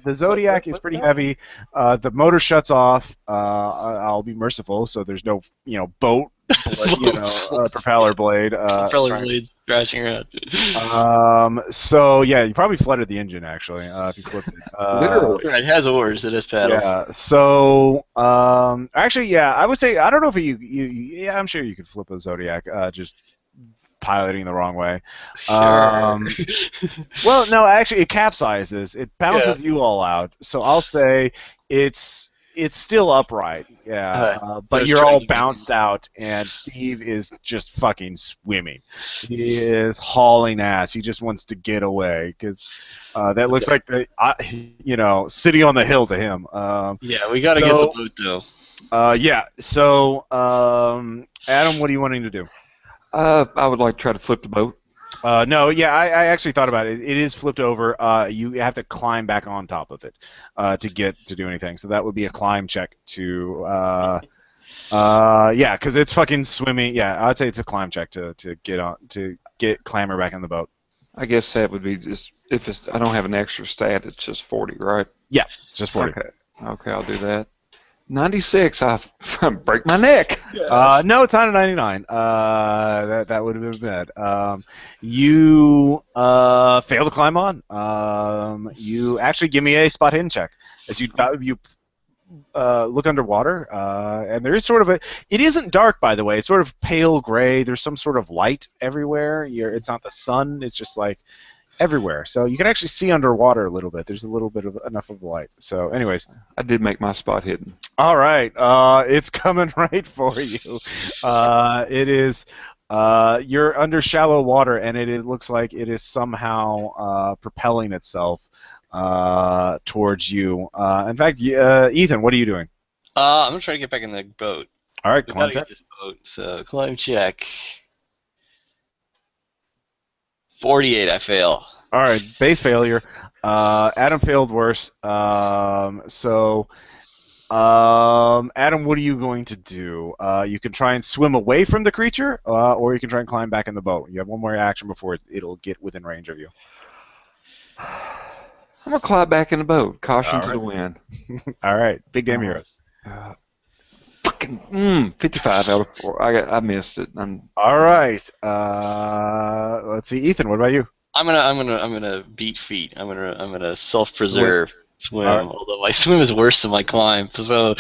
The Zodiac is pretty heavy. The motor shuts off. I'll be merciful, so there's no, boat. Propeller blade. Propeller blade crashing around. So yeah, you probably flooded the engine actually. If you flipped it. Literally. It has oars. It has paddles. Yeah. So actually, yeah, I would say I don't know if yeah, I'm sure you could flip a Zodiac. Just piloting the wrong way. Sure. Well, no, actually, it capsizes. It bounces you all out. So I'll say it's still upright, but you're all bounced out, and Steve is just fucking swimming. He is hauling ass. He just wants to get away because that looks like the city on the hill to him. Yeah, we got to get the boat though. Yeah. So Adam, what are you wanting to do? I would like to try to flip the boat. No, yeah, I actually thought about it. It is flipped over. You have to climb back on top of it to do anything. So that would be a climb check to Yeah, because it's fucking swimming. Yeah, I'd say it's a climb check to get clamber back in the boat. I guess that would be just if it's. I don't have an extra stat. It's just 40, right? Yeah, just 40. Okay. Okay, I'll do that. 96. I break my neck. No, it's not a 99. That would have been bad. You fail to climb on. You actually give me a spot hidden check as you look underwater, and there is sort of a. It isn't dark, by the way. It's sort of pale gray. There's some sort of light everywhere. It's not the sun. It's just like everywhere. So you can actually see underwater a little bit. There's a little bit of enough of light. So, anyways. I did make my spot hidden. All right. It's coming right for you. It is. You're under shallow water, and it looks like it is somehow propelling itself towards you. In fact, Ethan, what are you doing? I'm gonna try to get back in the boat. All right, We climb gotta check. get this boat. So climb check. 48. I fail. All right, base failure. Adam failed worse. Adam, what are you going to do? You can try and swim away from the creature, or you can try and climb back in the boat. You have one more action before it'll get within range of you. I'm gonna climb back in the boat. Caution to the wind. All right, big damn heroes. Fucking 55 out of 4. I missed it. All right. Let's see, Ethan. What about you? I'm gonna beat feet. I'm gonna self-preserve swim. All right. Although my swim is worse than my climb, so.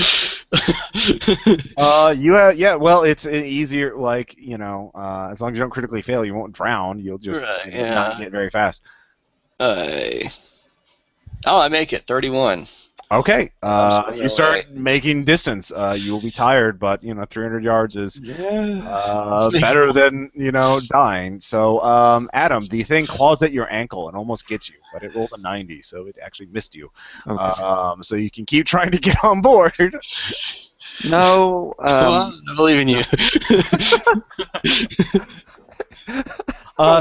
You have Well, it's easier. Like as long as you don't critically fail, you won't drown. You'll just Right, not get very fast. I make it 31. Okay. I'm You start making distance. You will be tired, but 300 yards is better than dying. So, Adam, the thing claws at your ankle and almost gets you, but it rolled a 90, so it actually missed you. Okay. So you can keep trying to get on board. No. I believe in you.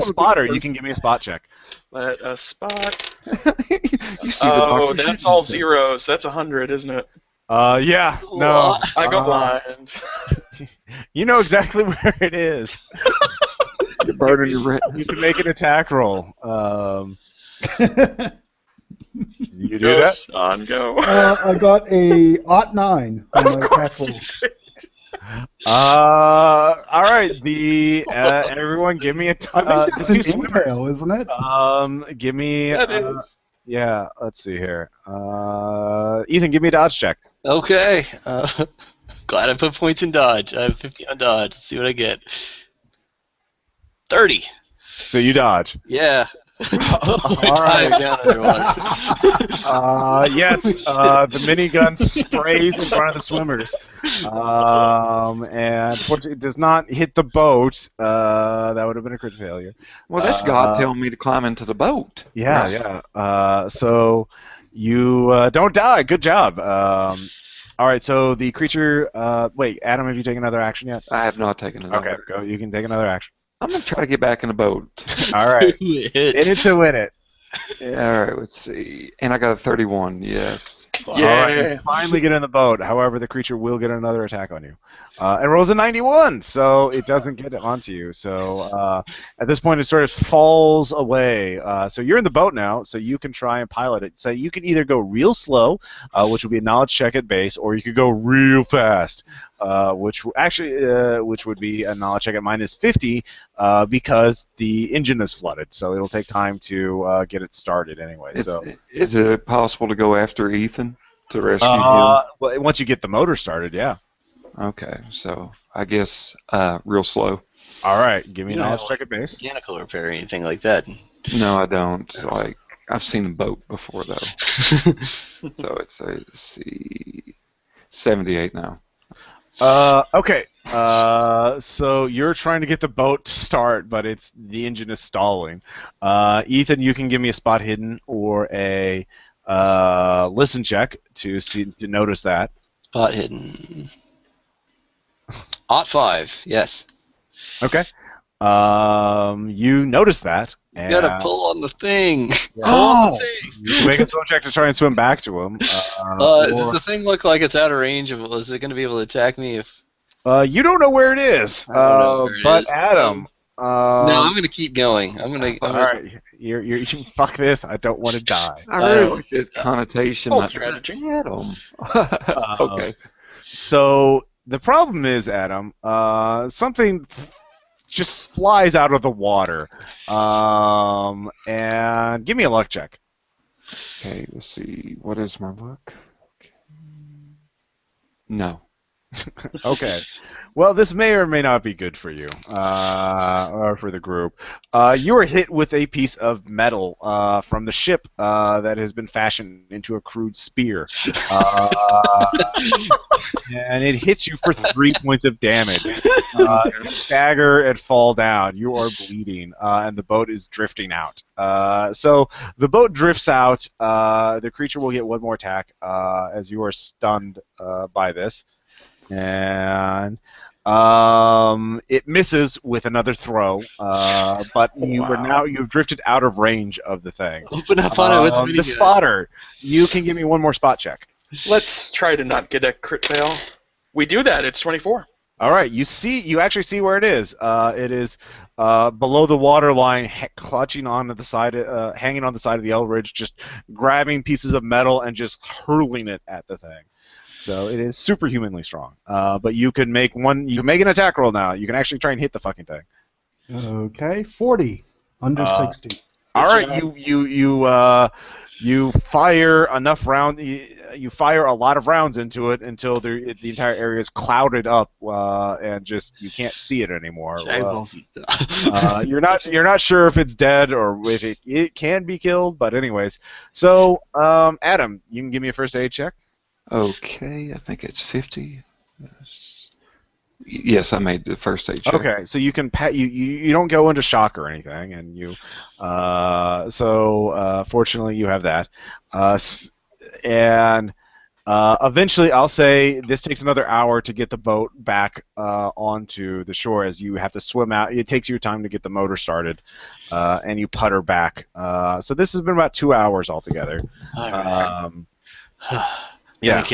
Spotter, you can give me a spot check. Let a spot. You see the Oh, doctor. that's all zeros. That's 100, isn't it? Yeah. No. I go blind. You know exactly where it is. You're burning your You retinas. can make an attack roll. You do Go, that? Sean, go. I got a ot 9 on my attack roll. All right. Everyone, give me a. I think that's the an two swimmers. impale, isn't it? Give me. That is. Yeah. Let's see here. Ethan, give me a dodge check. Okay. Glad I put points in dodge. I have 50 on dodge. Let's see what I get. 30. So you dodge. Yeah. All right. Down underwater. Yes. The minigun sprays in front of the swimmers, and unfortunately, it does not hit the boat. That would have been a crit failure. Well, that's God telling me to climb into the boat. Yeah. So you don't die. Good job. All right. So the creature. Wait, Adam, have you taken another action yet? I have not taken it. Okay. Go. You can take another action. I'm gonna try to get back in the boat. All right. Hit. In it to win it. Yeah, all right, let's see. And I got a 31. Yes. All right, you finally get in the boat. However, the creature will get another attack on you. It rolls a 91, so it doesn't get onto you. So at this point, it sort of falls away. So you're in the boat now, so you can try and pilot it. So you can either go real slow, which would be a knowledge check at base, or you could go real fast, which would be a knowledge check at -50, because the engine is flooded. So it'll take time to get it started anyway. Is it possible to go after Ethan to rescue him? Well, once you get the motor started, yeah. Okay, so I guess real slow. All right, give me a You don't knowledge have, check at base. Mechanical repair or anything like that. No, I don't. Like I've seen a boat before though. So it's let's see, 78 now. Okay. So you're trying to get the boat to start, but the engine is stalling. Ethan, you can give me a spot hidden or a listen check to notice that. Spot hidden. Ot 5, yes. Okay. You notice that. You gotta pull on the thing. Yeah. Pull on the thing. You can make a swim check to try and swim back to him. Does the thing look like it's out of range? Is it going to be able to attack me if You don't know where it is. I don't know where it But is. Adam. No, I'm gonna keep going. I'm gonna. All right, you fuck this. I don't want to die. I really like this connotation. Full strategy. Adam. Uh, Okay. So the problem is, Adam, something just flies out of the water. And give me a luck check. Okay, let's see. What is my luck? Okay. No. Okay. Well, this may or may not be good for you, or for the group. You are hit with a piece of metal from the ship that has been fashioned into a crude spear. And it hits you for 3 points of damage. You stagger and fall down. You are bleeding, and the boat is drifting out. So the boat drifts out. The creature will get one more attack as you are stunned by this. And it misses with another throw, but you've drifted out of range of the thing. Open up on it with the The spotter, you can give me one more spot check. Let's try to not get a crit fail. We do that. It's 24. All right, you actually see where it is. It is below the water line, clutching onto the side, hanging on the side of the Eldridge, just grabbing pieces of metal and just hurling it at the thing. So it is superhumanly strong. But you can make an attack roll now. You can actually try and hit the fucking thing. Okay, 40 under 60. All right, you fire enough round. You fire a lot of rounds into it until the entire area is clouded up and just you can't see it anymore. You're not sure if it's dead or if it can be killed. But anyways, so Adam, you can give me a first aid check. Okay, I think it's 50. Yes, I made the first aid check. Okay, so you can you don't go into shock or anything, and fortunately you have that, and eventually I'll say this takes another hour to get the boat back onto the shore as you have to swim out. It takes you time to get the motor started, and you putter back. So this has been about 2 hours altogether. All right. Yeah.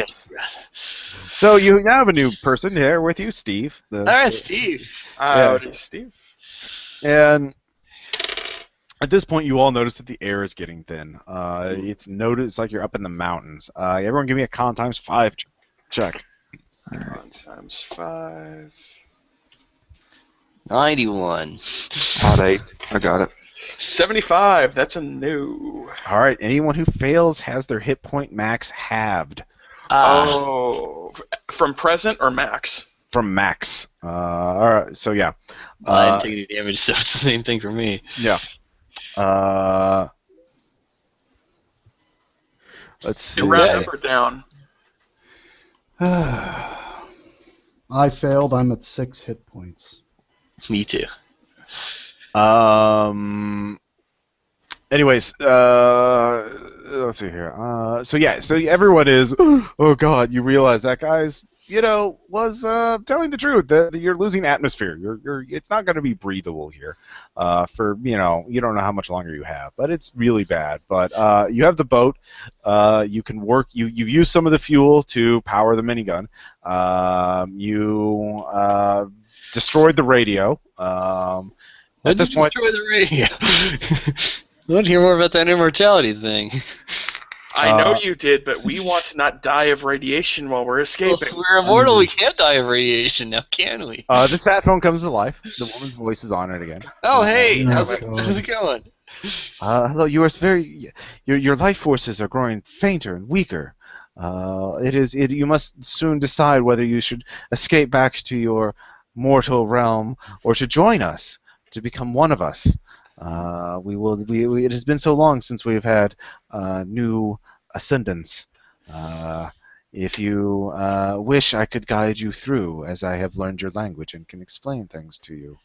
So you now have a new person here with you, Steve. All right, Steve. Howdy, Steve. And at this point, you all notice that the air is getting thin. It's like you're up in the mountains. Everyone, give me a con times 5 check. Con times 5. 91. Odd 8. I got it. 75. That's a no. All right. Anyone who fails has their hit point max halved. From present or max? From max. All right. So yeah. I didn't take any damage, so it's the same thing for me. Yeah. Let's see. Round up or down? I failed. I'm at 6 hit points. Me too. Anyways, let's see here. So everyone is. Oh God! You realize that guy's, was telling the truth. That you're losing atmosphere. It's not going to be breathable here. You don't know how much longer you have, but it's really bad. But you have the boat. You can work. You've used some of the fuel to power the minigun. You destroyed the radio. At this point, destroy the radio. I want to hear more about that immortality thing. I know you did, but we want to not die of radiation while we're escaping. Well, we're immortal. We can't die of radiation now, can we? The sat phone comes to life. The woman's voice is on it again. Oh, hey, Oh, how's it going? Hello. Your life forces are growing fainter and weaker. You must soon decide whether you should escape back to your mortal realm or to join us, to become one of us. It has been so long since we've had new ascendants. If you wish, I could guide you through, as I have learned your language and can explain things to you.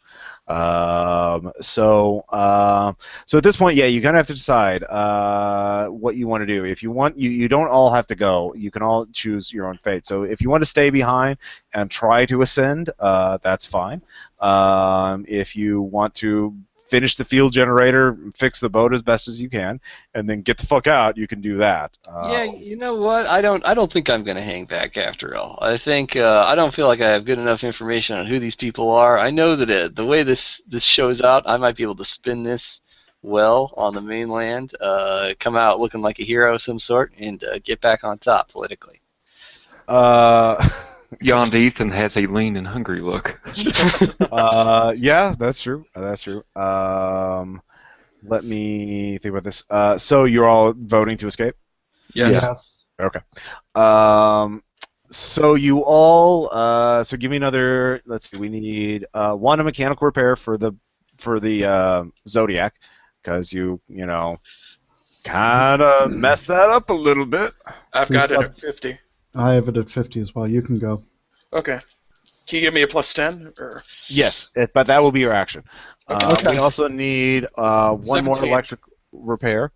So at this point, you're gonna have to decide what you want to do. If you want, you don't all have to go. You can all choose your own fate. So if you want to stay behind and try to ascend, that's fine. If you want to finish the field generator, fix the boat as best as you can, and then get the fuck out, you can do that. Yeah, you know what? I don't think I'm gonna hang back after all. I think I don't feel like I have good enough information on who these people are. I know that the way this shows out, I might be able to spin this well on the mainland, come out looking like a hero of some sort, and get back on top politically. Yond Ethan has a lean and hungry look. Yeah, that's true. That's true. Let me think about this. So you're all voting to escape? Yes. Okay. So you all. So give me another. Let's see. We need one a mechanical repair for the Zodiac, because you know kind of messed that up a little bit. I've got it at 50. I have it at 50 as well. You can go. Okay. Can you give me a +10? Or? Yes, but that will be your action. Okay. We also need one more 17. electric repair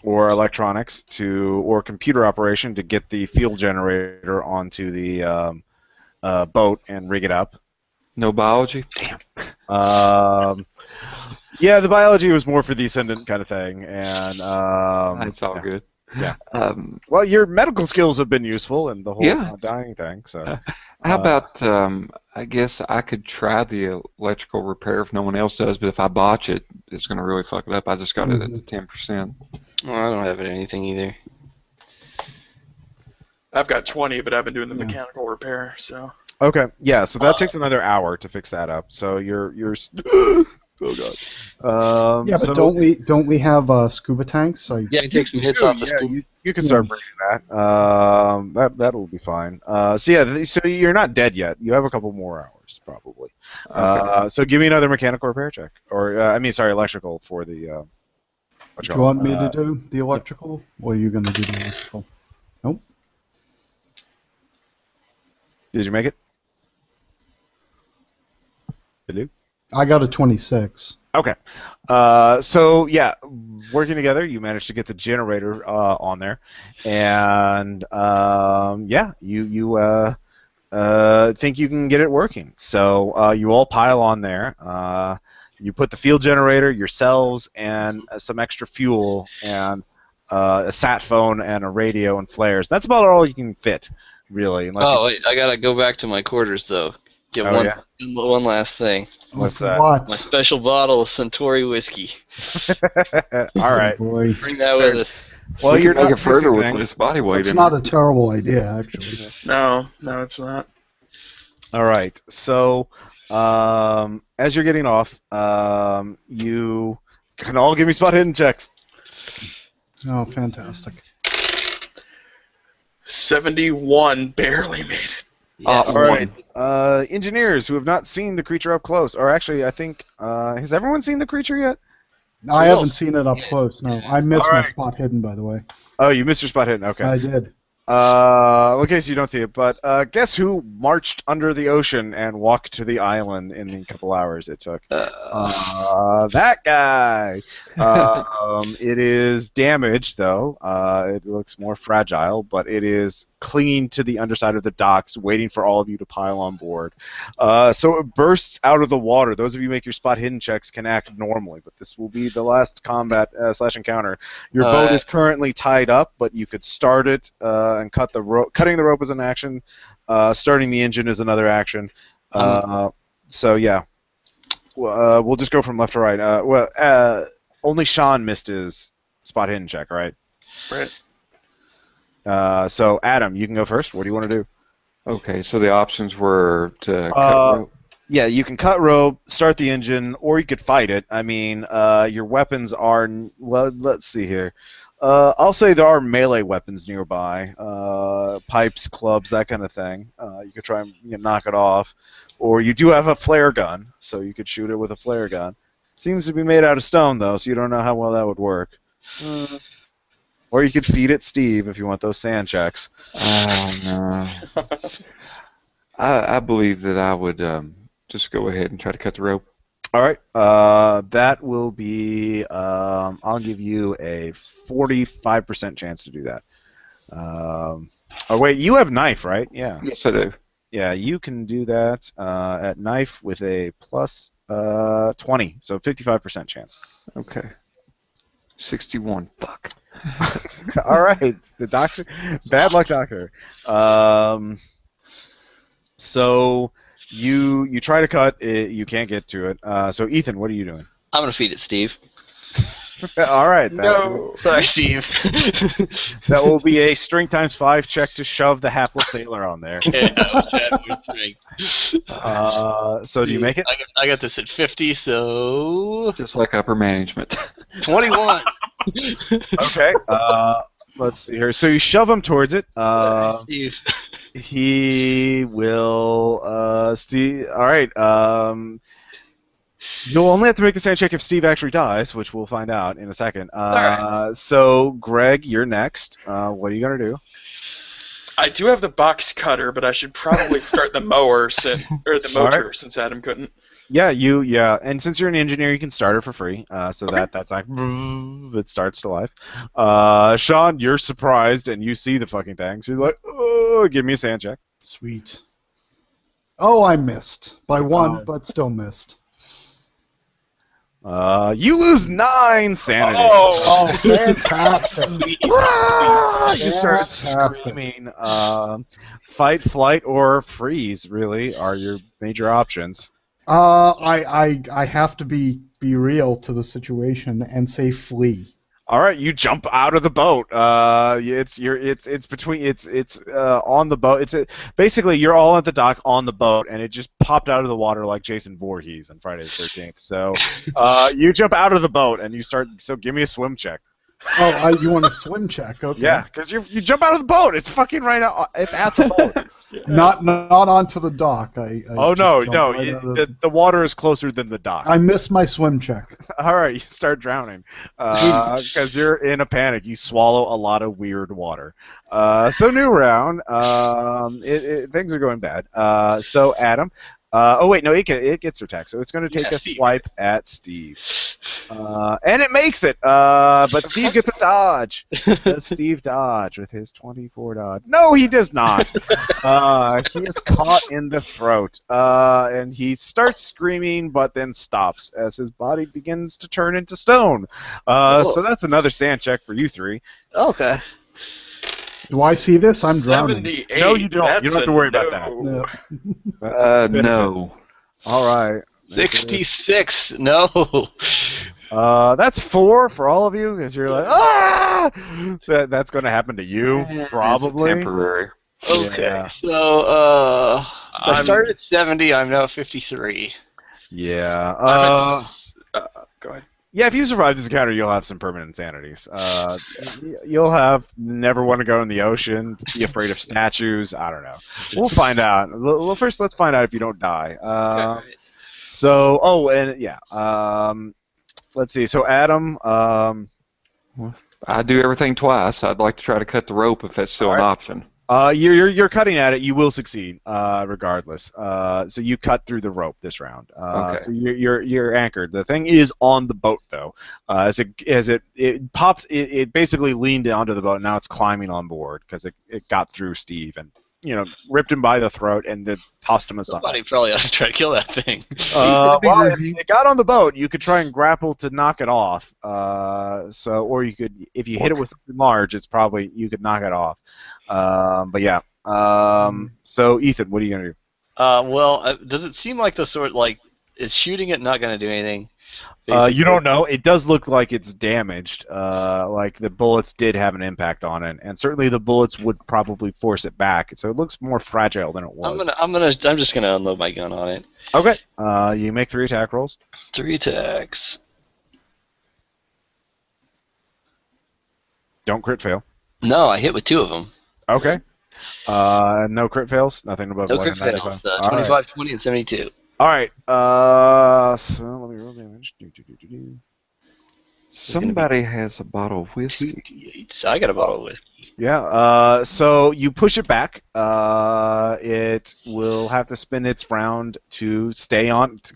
or electronics or computer operation to get the field generator onto the boat and rig it up. No biology? Yeah, the biology was more for the ascendant kind of thing, and That's all good. Yeah. Well, your medical skills have been useful in the whole dying thing. So, how about I guess I could try the electrical repair if no one else does, but if I botch it, it's going to really fuck it up. I just got it at 10%. Well, I don't have it anything either. I've got 20, but I've been doing the mechanical repair, so. Okay, yeah, so that takes another hour to fix that up. So you're oh god. Yeah, but don't we have scuba tanks? So Yeah, take some hits off the scuba. You can start bringing that. That'll be fine. So you're not dead yet. You have a couple more hours probably. Okay. So give me another mechanical repair check, or electrical for the. Do you want me to do the electrical, or are you going to do the electrical? Nope. Did you make it? Hello? I got a 26. Okay. So yeah, working together, you managed to get the generator on there, and you think you can get it working. So you all pile on there. You put the field generator, yourselves, and some extra fuel, and a sat phone, and a radio, and flares. That's about all you can fit, really. Wait, I gotta go back to my quarters though. Get one last thing. What's that? What? My special bottle of Centauri whiskey. All right. Boy. Bring that with us. Well, We you're can not make it further with fixing this things. body weight. It's in not it. a terrible idea, actually. No, it's not. All right. So, as you're getting off, you can all give me spot hidden checks. Oh, fantastic. 71, barely made it. Yes. All right. Engineers who have not seen the creature up close, or actually, I think, has everyone seen the creature yet? I haven't seen it up close, no. I missed my spot hidden, by the way. Oh, you missed your spot hidden. Okay. I did. Okay, so you don't see it, but guess who marched under the ocean and walked to the island in the couple hours it took? That guy. It is damaged, though. It looks more fragile, but it is clinging to the underside of the docks, waiting for all of you to pile on board. So it bursts out of the water. Those of you who make your spot hidden checks can act normally, but this will be the last combat / encounter. Your boat is currently tied up, but you could start it and cut the rope. Cutting the rope is an action. Starting the engine is another action. So yeah, we'll just go from left to right. Only Sean missed his spot hidden check, right? Right. So Adam, you can go first. What do you want to do? Okay, so the options were to cut rope. Yeah, you can cut rope, start the engine, or you could fight it. I mean, your weapons are let's see here. I'll say there are melee weapons nearby, pipes, clubs, that kind of thing. You could try and knock it off, or you do have a flare gun, so you could shoot it with a flare gun. Seems to be made out of stone though, so you don't know how well that would work. Or you could feed it Steve if you want those sand checks. Oh no. I believe that I would just go ahead and try to cut the rope. All right. That will be. I'll give you a 45% chance to do that. Oh wait, you have knife, right? Yeah. Yes, I do. Yeah, you can do that at knife with a plus 20, so 55% chance. Okay. 61. Fuck. All right, the doctor. Bad luck, doctor. So you try to cut it, you can't get to it. So Ethan, what are you doing? I'm gonna feed it, Steve. All right, No. Sorry, Steve. that will be a strength times 5 check to shove the hapless sailor on there. Yeah, strength. So do you make it? I got this at 50, so Just like upper management. 21. Okay. Let's see here. So you shove him towards it. Steve. He will. Steve. All right. You'll only have to make the sand check if Steve actually dies, which we'll find out in a second. right. So Greg, you're next. What are you gonna do? I do have the box cutter, but I should probably start the mower or the motor since Adam couldn't. Yeah. And since you're an engineer, you can start it for free. So Okay. that's like it starts to life. Sean, you're surprised and you see the fucking thing. So you're like, oh, give me a sand check. Sweet. Oh, I missed by one, but still missed. You lose 9 sanity. Oh, fantastic! You start Fantastic. screaming. Fight, flight, or freeze really are your major options. I have to be real to the situation and say flee. All right, you jump out of the boat. It's on the boat. Basically you're all at the dock on the boat, and it just popped out of the water like Jason Voorhees on Friday the 13th. So you jump out of the boat and you start. So give me a swim check. Oh, you want a swim check? Okay. Yeah, because you jump out of the boat. It's fucking right out. It's at the boat. Not onto the dock. Oh no, the water is closer than the dock. I missed my swim check. All right, you start drowning because you're in a panic. You swallow a lot of weird water. So new round. Things are going bad. So Adam. Oh wait, no, it gets her attack. So it's going to take a Steve. swipe at Steve, and it makes it. But Steve gets a dodge. Does Steve dodge with his 24 dodge? No, he does not. He is caught in the throat, and he starts screaming, but then stops as his body begins to turn into stone. So that's another sand check for you three. Okay. Do I see this? I'm drowning. 78. No, you don't. You That's don't have to a worry about no. that. No. All right. 66. No. That's 4 for all of you, because you're like, ah! That's going to happen to you, probably. It's temporary. Okay. Yeah. So, I started at 70. I'm now at 53. Yeah. Go ahead. Yeah, if you survive this encounter, you'll have some permanent insanities. You'll have never want to go in the ocean, be afraid of statues. I don't know. We'll find out. Well, first, let's find out if you don't die. Okay. So, let's see. So, Adam. I do everything twice. I'd like to try to cut the rope if that's still an option. You're cutting at it. You will succeed, regardless. So you cut through the rope this round. Okay. So you're anchored. The thing is on the boat though. As it popped, it basically leaned onto the boat. And now it's climbing on board because it got through Steve and ripped him by the throat and then tossed him aside. Somebody probably ought to try to kill that thing. Well, if it got on the boat, you could try and grapple to knock it off. Or you could, if you hit it with something large, it's probably you could knock it off. But yeah. So Ethan, what are you gonna do? Well, does it seem like is shooting it not going to do anything? You don't know. It does look like it's damaged. Like the bullets did have an impact on it, and certainly the bullets would probably force it back. So it looks more fragile than it was. I'm just gonna unload my gun on it. Okay. You make 3 attack rolls. 3 attacks. Don't crit fail. No, I hit with 2 of them. Okay. No crit fails. Nothing above No 11 crit and fails. 95. 25, 20, and 72. All right. So let me roll damage. Somebody has a bottle of whiskey. 2d8. I got a bottle of whiskey. Yeah. So you push it back. It will have to spin its round to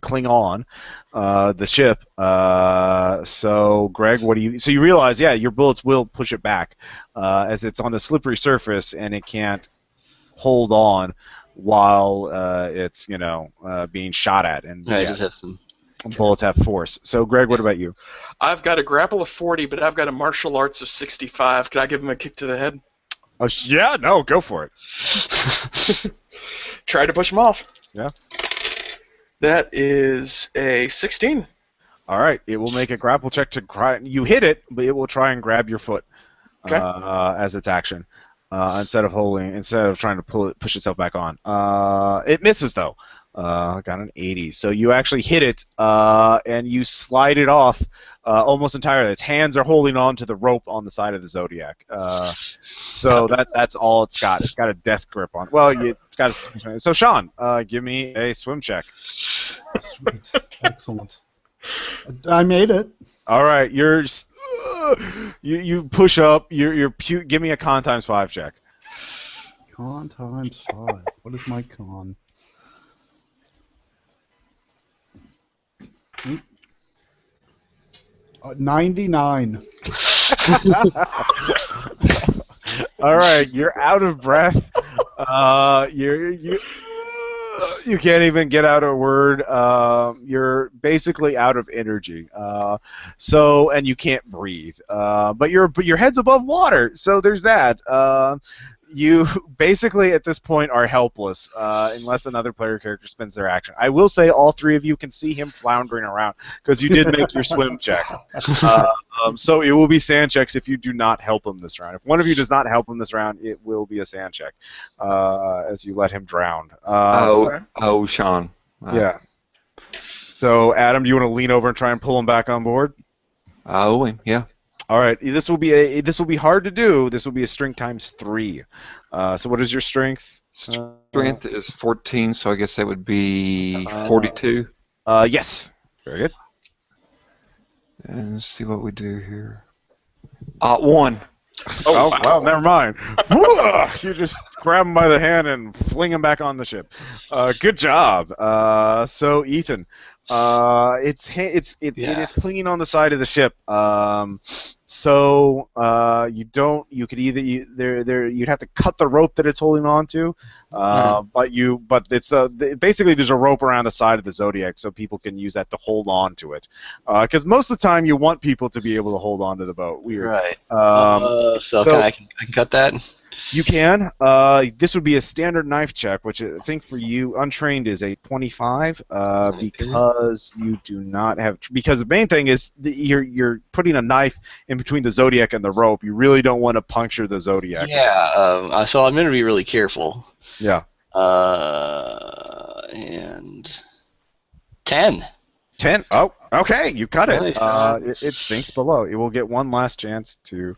cling on the ship. So Greg, what do you? So you realize, yeah, your bullets will push it back, as it's on a slippery surface and it can't hold on. while it's being shot at, and I just have some. bullets have force. So, Greg, what about you? I've got a grapple of 40, but I've got a martial arts of 65. Could I give him a kick to the head? Oh, yeah, no, go for it. Try to push him off. Yeah. That is a 16. All right, it will make a grapple check to try. You hit it, but it will try and grab your foot as its action instead of trying to push itself back on. It misses though. Got an 80. So you actually hit it, and you slide it off almost entirely. Its hands are holding on to the rope on the side of the Zodiac. So that's all it's got. It's got a death grip on. Well, it's got a. So Sean, give me a swim check. Sweet. Excellent. I made it. All right, you push up. Give me a con times 5 check. Con times 5. What is my con? Hmm. 99. All right, you're out of breath. You can't even get out a word. You're basically out of energy. And you can't breathe. But your head's above water, so there's that. You basically at this point are helpless unless another player character spends their action. I will say all 3 of you can see him floundering around because you did make your swim check. So it will be sand checks if you do not help him this round. If one of you does not help him this round, it will be a sand check as you let him drown. Sean. Yeah. So Adam, do you want to lean over and try and pull him back on board? Yeah. All right, this will be hard to do. This will be a strength times 3. So what is your strength? Strength is 14, so I guess that would be 42. Yes. Very good. And let's see what we do here. 1. Oh, well, never mind. You just grab him by the hand and fling him back on the ship. Good job. So Ethan, it is clinging on the side of the ship. You'd have to cut the rope that it's holding on to. But basically there's a rope around the side of the Zodiac so people can use that to hold on to it. Because most of the time you want people to be able to hold on to the boat. Weird. Right. I can cut that? You can. This would be a standard knife check, which I think for you, untrained, is a 25, because you do not have. Because the main thing is you're putting a knife in between the Zodiac and the rope. You really don't want to puncture the Zodiac. Yeah. So I'm going to be really careful. Yeah. And 10. 10. Oh, okay. You cut it. Nice. It sinks below. It will get one last chance to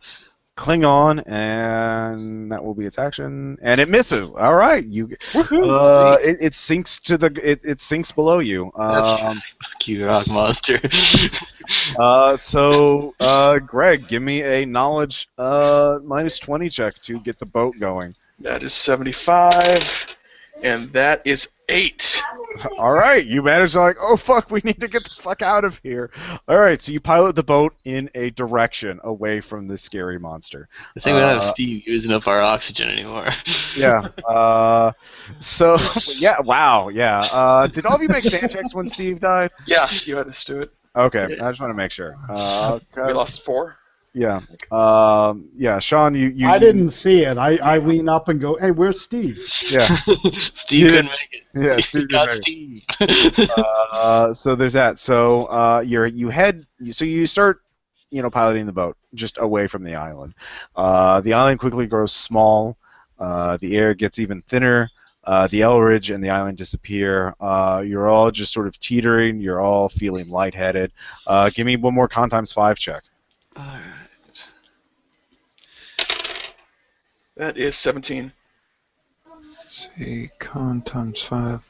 cling on, and that will be its action, and it misses. All right, it sinks to it sinks below you. That's right. Fuck you, rock monster. Greg, give me a knowledge minus 20 check to get the boat going. That is 75, and that is 8. All right, you managed to oh fuck, we need to get the fuck out of here. All right, so you pilot the boat in a direction away from the scary monster. I think we don't have Steve using up our oxygen anymore. Yeah. Wow. Yeah. Did all of you make sand checks when Steve died? Yeah, you had us do it. Okay, I just want to make sure. We lost 4. Yeah. Sean, you. I didn't see it. I lean up and go, "Hey, where's Steve?" Yeah. Steve couldn't make it. Yeah, Steve got couldn't Steve. So there's that. So you start, piloting the boat just away from the island. The island quickly grows small. The air gets even thinner. The L Ridge and the island disappear. You're all just sort of teetering. You're all feeling lightheaded. Give me one more con times 5 check. All right. That is 17. Let's see, con times 5.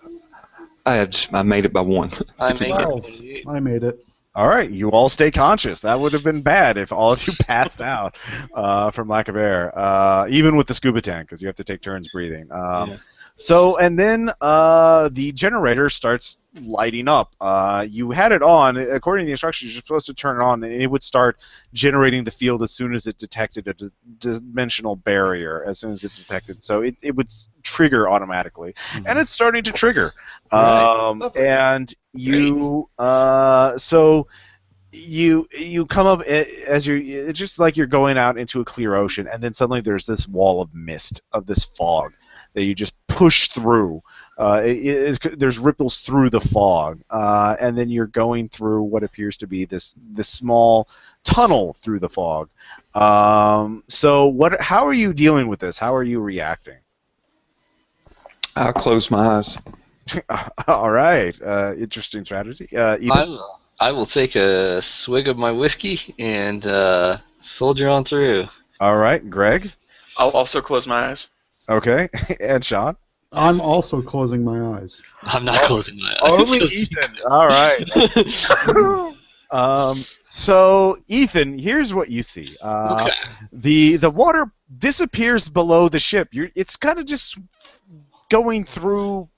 I made it by 1. I make 12. it. I made it. All right, you all stay conscious. That would have been bad if all of you passed out from lack of air, even with the scuba tank, because you have to take turns breathing. So, and then the generator starts lighting up. You had it on. According to the instructions, you're supposed to turn it on, and it would start generating the field as soon as it detected a dimensional barrier, as soon as it detected. So it would trigger automatically. And it's starting to trigger. And you... so... You come up as it's just like you're going out into a clear ocean, and then suddenly there's this wall of mist, of this fog that you just push through. There's ripples through the fog, and then you're going through what appears to be this small tunnel through the fog. So how are you dealing with this? How are you reacting? I'll close my eyes. All right, interesting strategy. Ethan? I will take a swig of my whiskey and soldier on through. All right, Greg? I'll also close my eyes. Okay, and Sean? I'm also closing my eyes. I'm not closing my eyes. Only Ethan. All right. So, Ethan, here's what you see. Okay. The water disappears below the ship. It's kind of just going through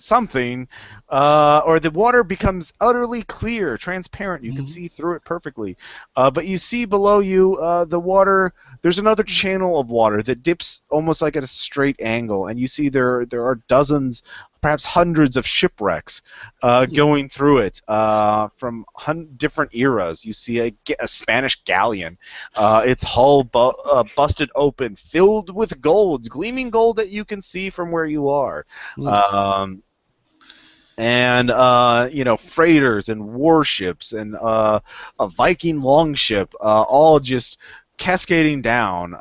something, or the water becomes utterly clear, transparent. You can see through it perfectly. But you see below you the water. There's another channel of water that dips almost like at a straight angle, and you see there are dozens, perhaps hundreds of shipwrecks going through it from different eras. You see a Spanish galleon, its hull busted open, filled with gold, gleaming gold that you can see from where you are. And freighters and warships and a Viking longship, all just cascading down.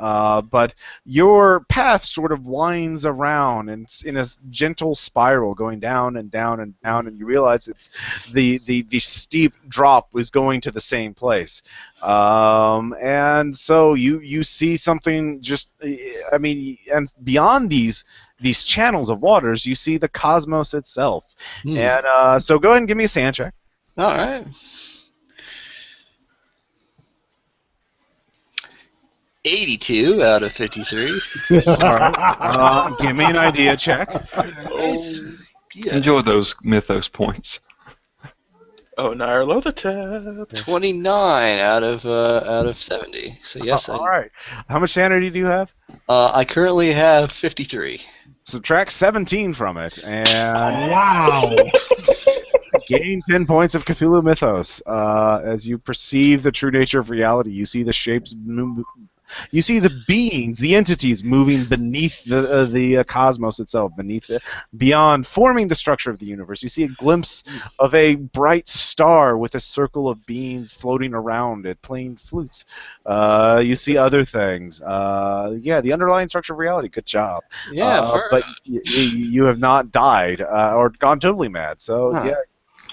But your path sort of winds around and in a gentle spiral, going down and down and down, and you realize it's the steep drop was going to the same place. And so you see something just, and beyond these channels of waters, you see the cosmos itself. And so go ahead and give me a sand check. All right. 82 out of 53. All right. Give me an idea check. Yeah. Enjoy those mythos points. Oh, Nyarlo the tap. 29 out of 70. So yes. All right. How much sanity do you have? I currently have 53. Subtract 17 from it, and Wow. gain 10 points of Cthulhu Mythos. As you perceive the true nature of reality, you see the shapes move. You see the beings, the entities moving beneath the cosmos itself, beyond, forming the structure of the universe. You see a glimpse of a bright star with a circle of beings floating around it, playing flutes. You see other things. The underlying structure of reality. Good job. Yeah, but you have not died or gone totally mad. So yeah.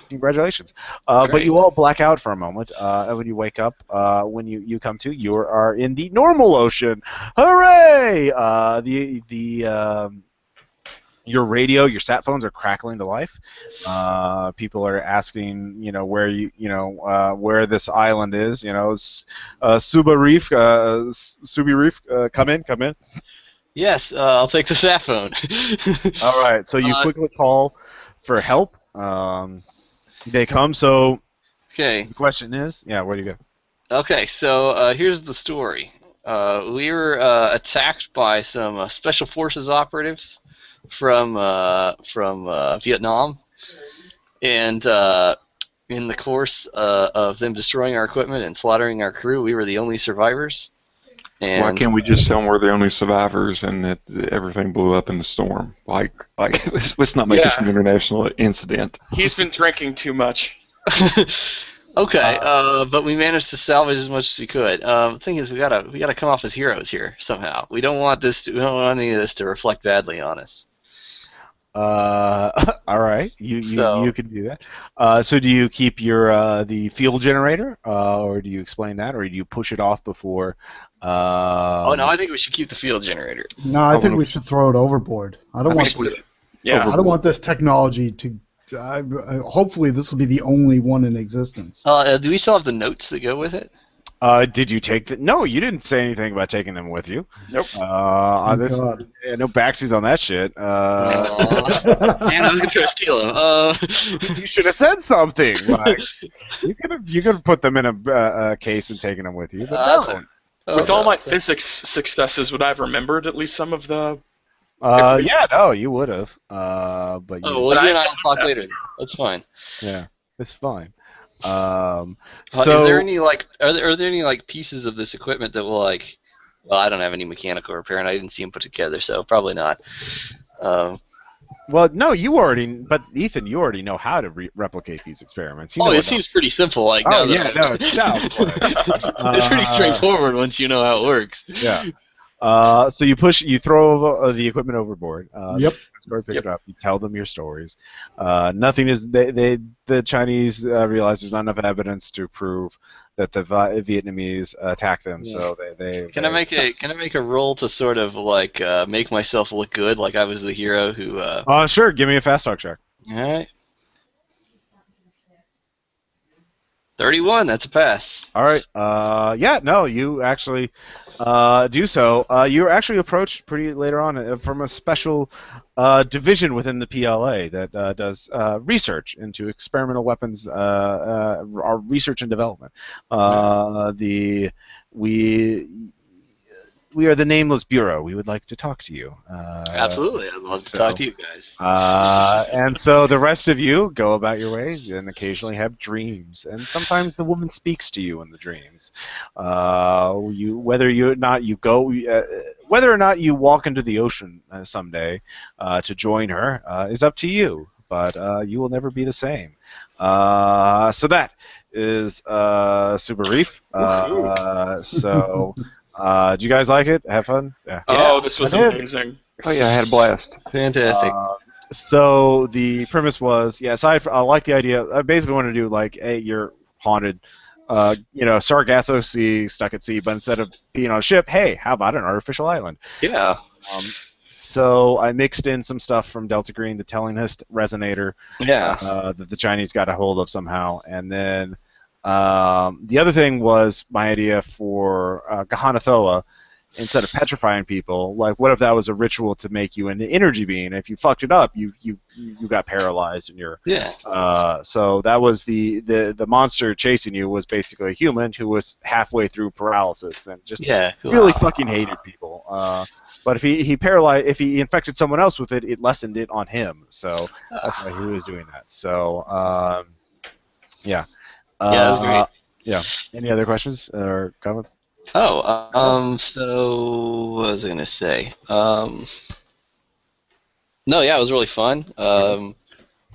Congratulations. But you all black out for a moment, and when you wake up, when you come to, you are in the normal ocean. Hooray! Your radio, your sat phones are crackling to life. People are asking, where this island is. Subi Reef, come in. Yes, I'll take the sat phone. All right, so you quickly call for help. They come, so okay. The question is, where do you go? Okay, so here's the story. We were attacked by some special forces operatives from Vietnam, and in the course of them destroying our equipment and slaughtering our crew, we were the only survivors. And why can't we just tell them we're the only survivors and that everything blew up in the storm? Let's not make this an international incident. He's been drinking too much. Okay, but we managed to salvage as much as we could. The thing is, we gotta come off as heroes here somehow. We don't want any of this to reflect badly on us. All right, you can do that. So do you keep your the field generator, or do you explain that, or do you push it off before? No, I think we should keep the field generator. No, I think we should throw it overboard. I don't want this technology to. Hopefully, this will be the only one in existence. Do we still have the notes that go with it? Did you take the? No, you didn't say anything about taking them with you. Nope. Thank This God. no backsies on that shit. Aw. Man, I was gonna try to steal him. You should have said something. Like you could have put them in a case and taken them with you, but That's no. With all my physics successes, would I have remembered at least some of the? Yeah, no, you would have. But you, Oh, well, But you I and I told will him talk that. later. That's fine. yeah, it's fine. Is there any are there any like pieces of this equipment that will like? Well, I don't have any mechanical repair, and I didn't see them put together, so probably not. Well, no, but Ethan, you already know how to replicate these experiments. You know Oh, it what seems pretty simple. Like, Oh now yeah, that no, it's child's play. it's pretty straightforward once you know how it works. Yeah. So you throw the equipment overboard. Yep. Pick it up. You tell them your stories. Nothing is. The Chinese realize there's not enough evidence to prove that the Vietnamese attacked them. Yeah. So they. Can I make a roll to sort of like make myself look good, like I was the hero who? Sure. Give me a fast talk check. All right. 31. That's a pass. All right. Yeah. No, you actually do so. You're actually approached pretty later on from a special division within the PLA that does research into experimental weapons, our research and development. We are the Nameless Bureau. We would like to talk to you. Absolutely, I'd love to talk to you guys. And so the rest of you go about your ways and occasionally have dreams. And sometimes the woman speaks to you in the dreams. Whether or not you walk into the ocean someday to join her is up to you. But you will never be the same. So that is Subi Reef. Do you guys like it? Have fun? Yeah. Oh, this was I did. amazing. Oh yeah, I had a blast. Fantastic. So the premise was, I like the idea. I basically want to do like, hey, you're haunted, Sargasso Sea, stuck at sea, but instead of being on a ship, hey, how about an artificial island? Yeah. So I mixed in some stuff from Delta Green, the Tellingist resonator, that the Chinese got a hold of somehow, and then the other thing was my idea for Gahana Thoa. Instead of petrifying people, like what if that was a ritual to make you an energy being? If you fucked it up, you got paralyzed and you're so that was the monster chasing you was basically a human who was halfway through paralysis and just really fucking hated people. But if he infected someone else with it, it lessened it on him. So that's why he was doing that. So yeah. That was great. Yeah. Any other questions or comments? So what was I gonna say? No, yeah, it was really fun.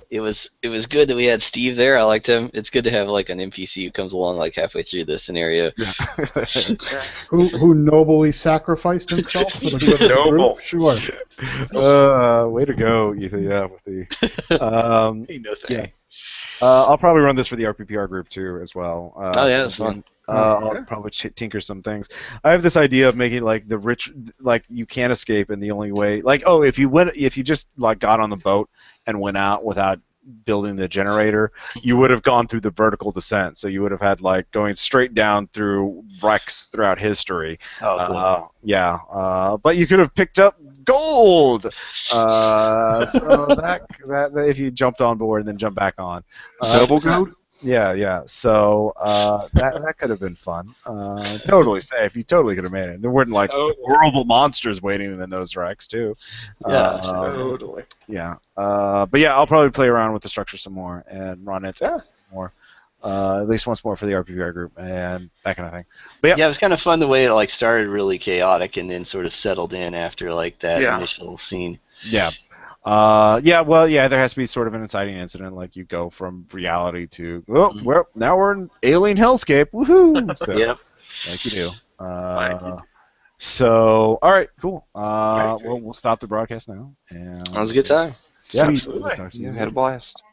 It was good that we had Steve there. I liked him. It's good to have like an NPC who comes along like halfway through the scenario. who nobly sacrificed himself for the good of the Noble. group? Sure. Way to go, Ethan. Yeah, with the Hey, no thing. yeah. I'll probably run this for the RPPR group too, as well. That's fun. I'll probably tinker some things. I have this idea of making like the rich, like you can't escape, and the only way, like, if you just like got on the boat and went out without building the generator, you would have gone through the vertical descent. So you would have had like going straight down through wrecks throughout history. Oh, cool. But you could have picked up gold. So that if you jumped on board and then jumped back on, Double gold? Yeah. So that could have been fun. Totally safe. You totally could have made it. There weren't like horrible monsters waiting in those wrecks too. Totally. Yeah. But yeah, I'll probably play around with the structure some more and run it some more. At least once more for the RPPR group and that kind of thing. But Yeah, it was kind of fun the way it like started really chaotic and then sort of settled in after like that initial scene. Yeah. There has to be sort of an inciting incident, like you go from reality to, now we're in alien hellscape, woohoo! So, Yep. like you do. So, all right, cool. We'll stop the broadcast now. And, That was a good time. Yeah, Absolutely. talk to you. Yeah, had a blast.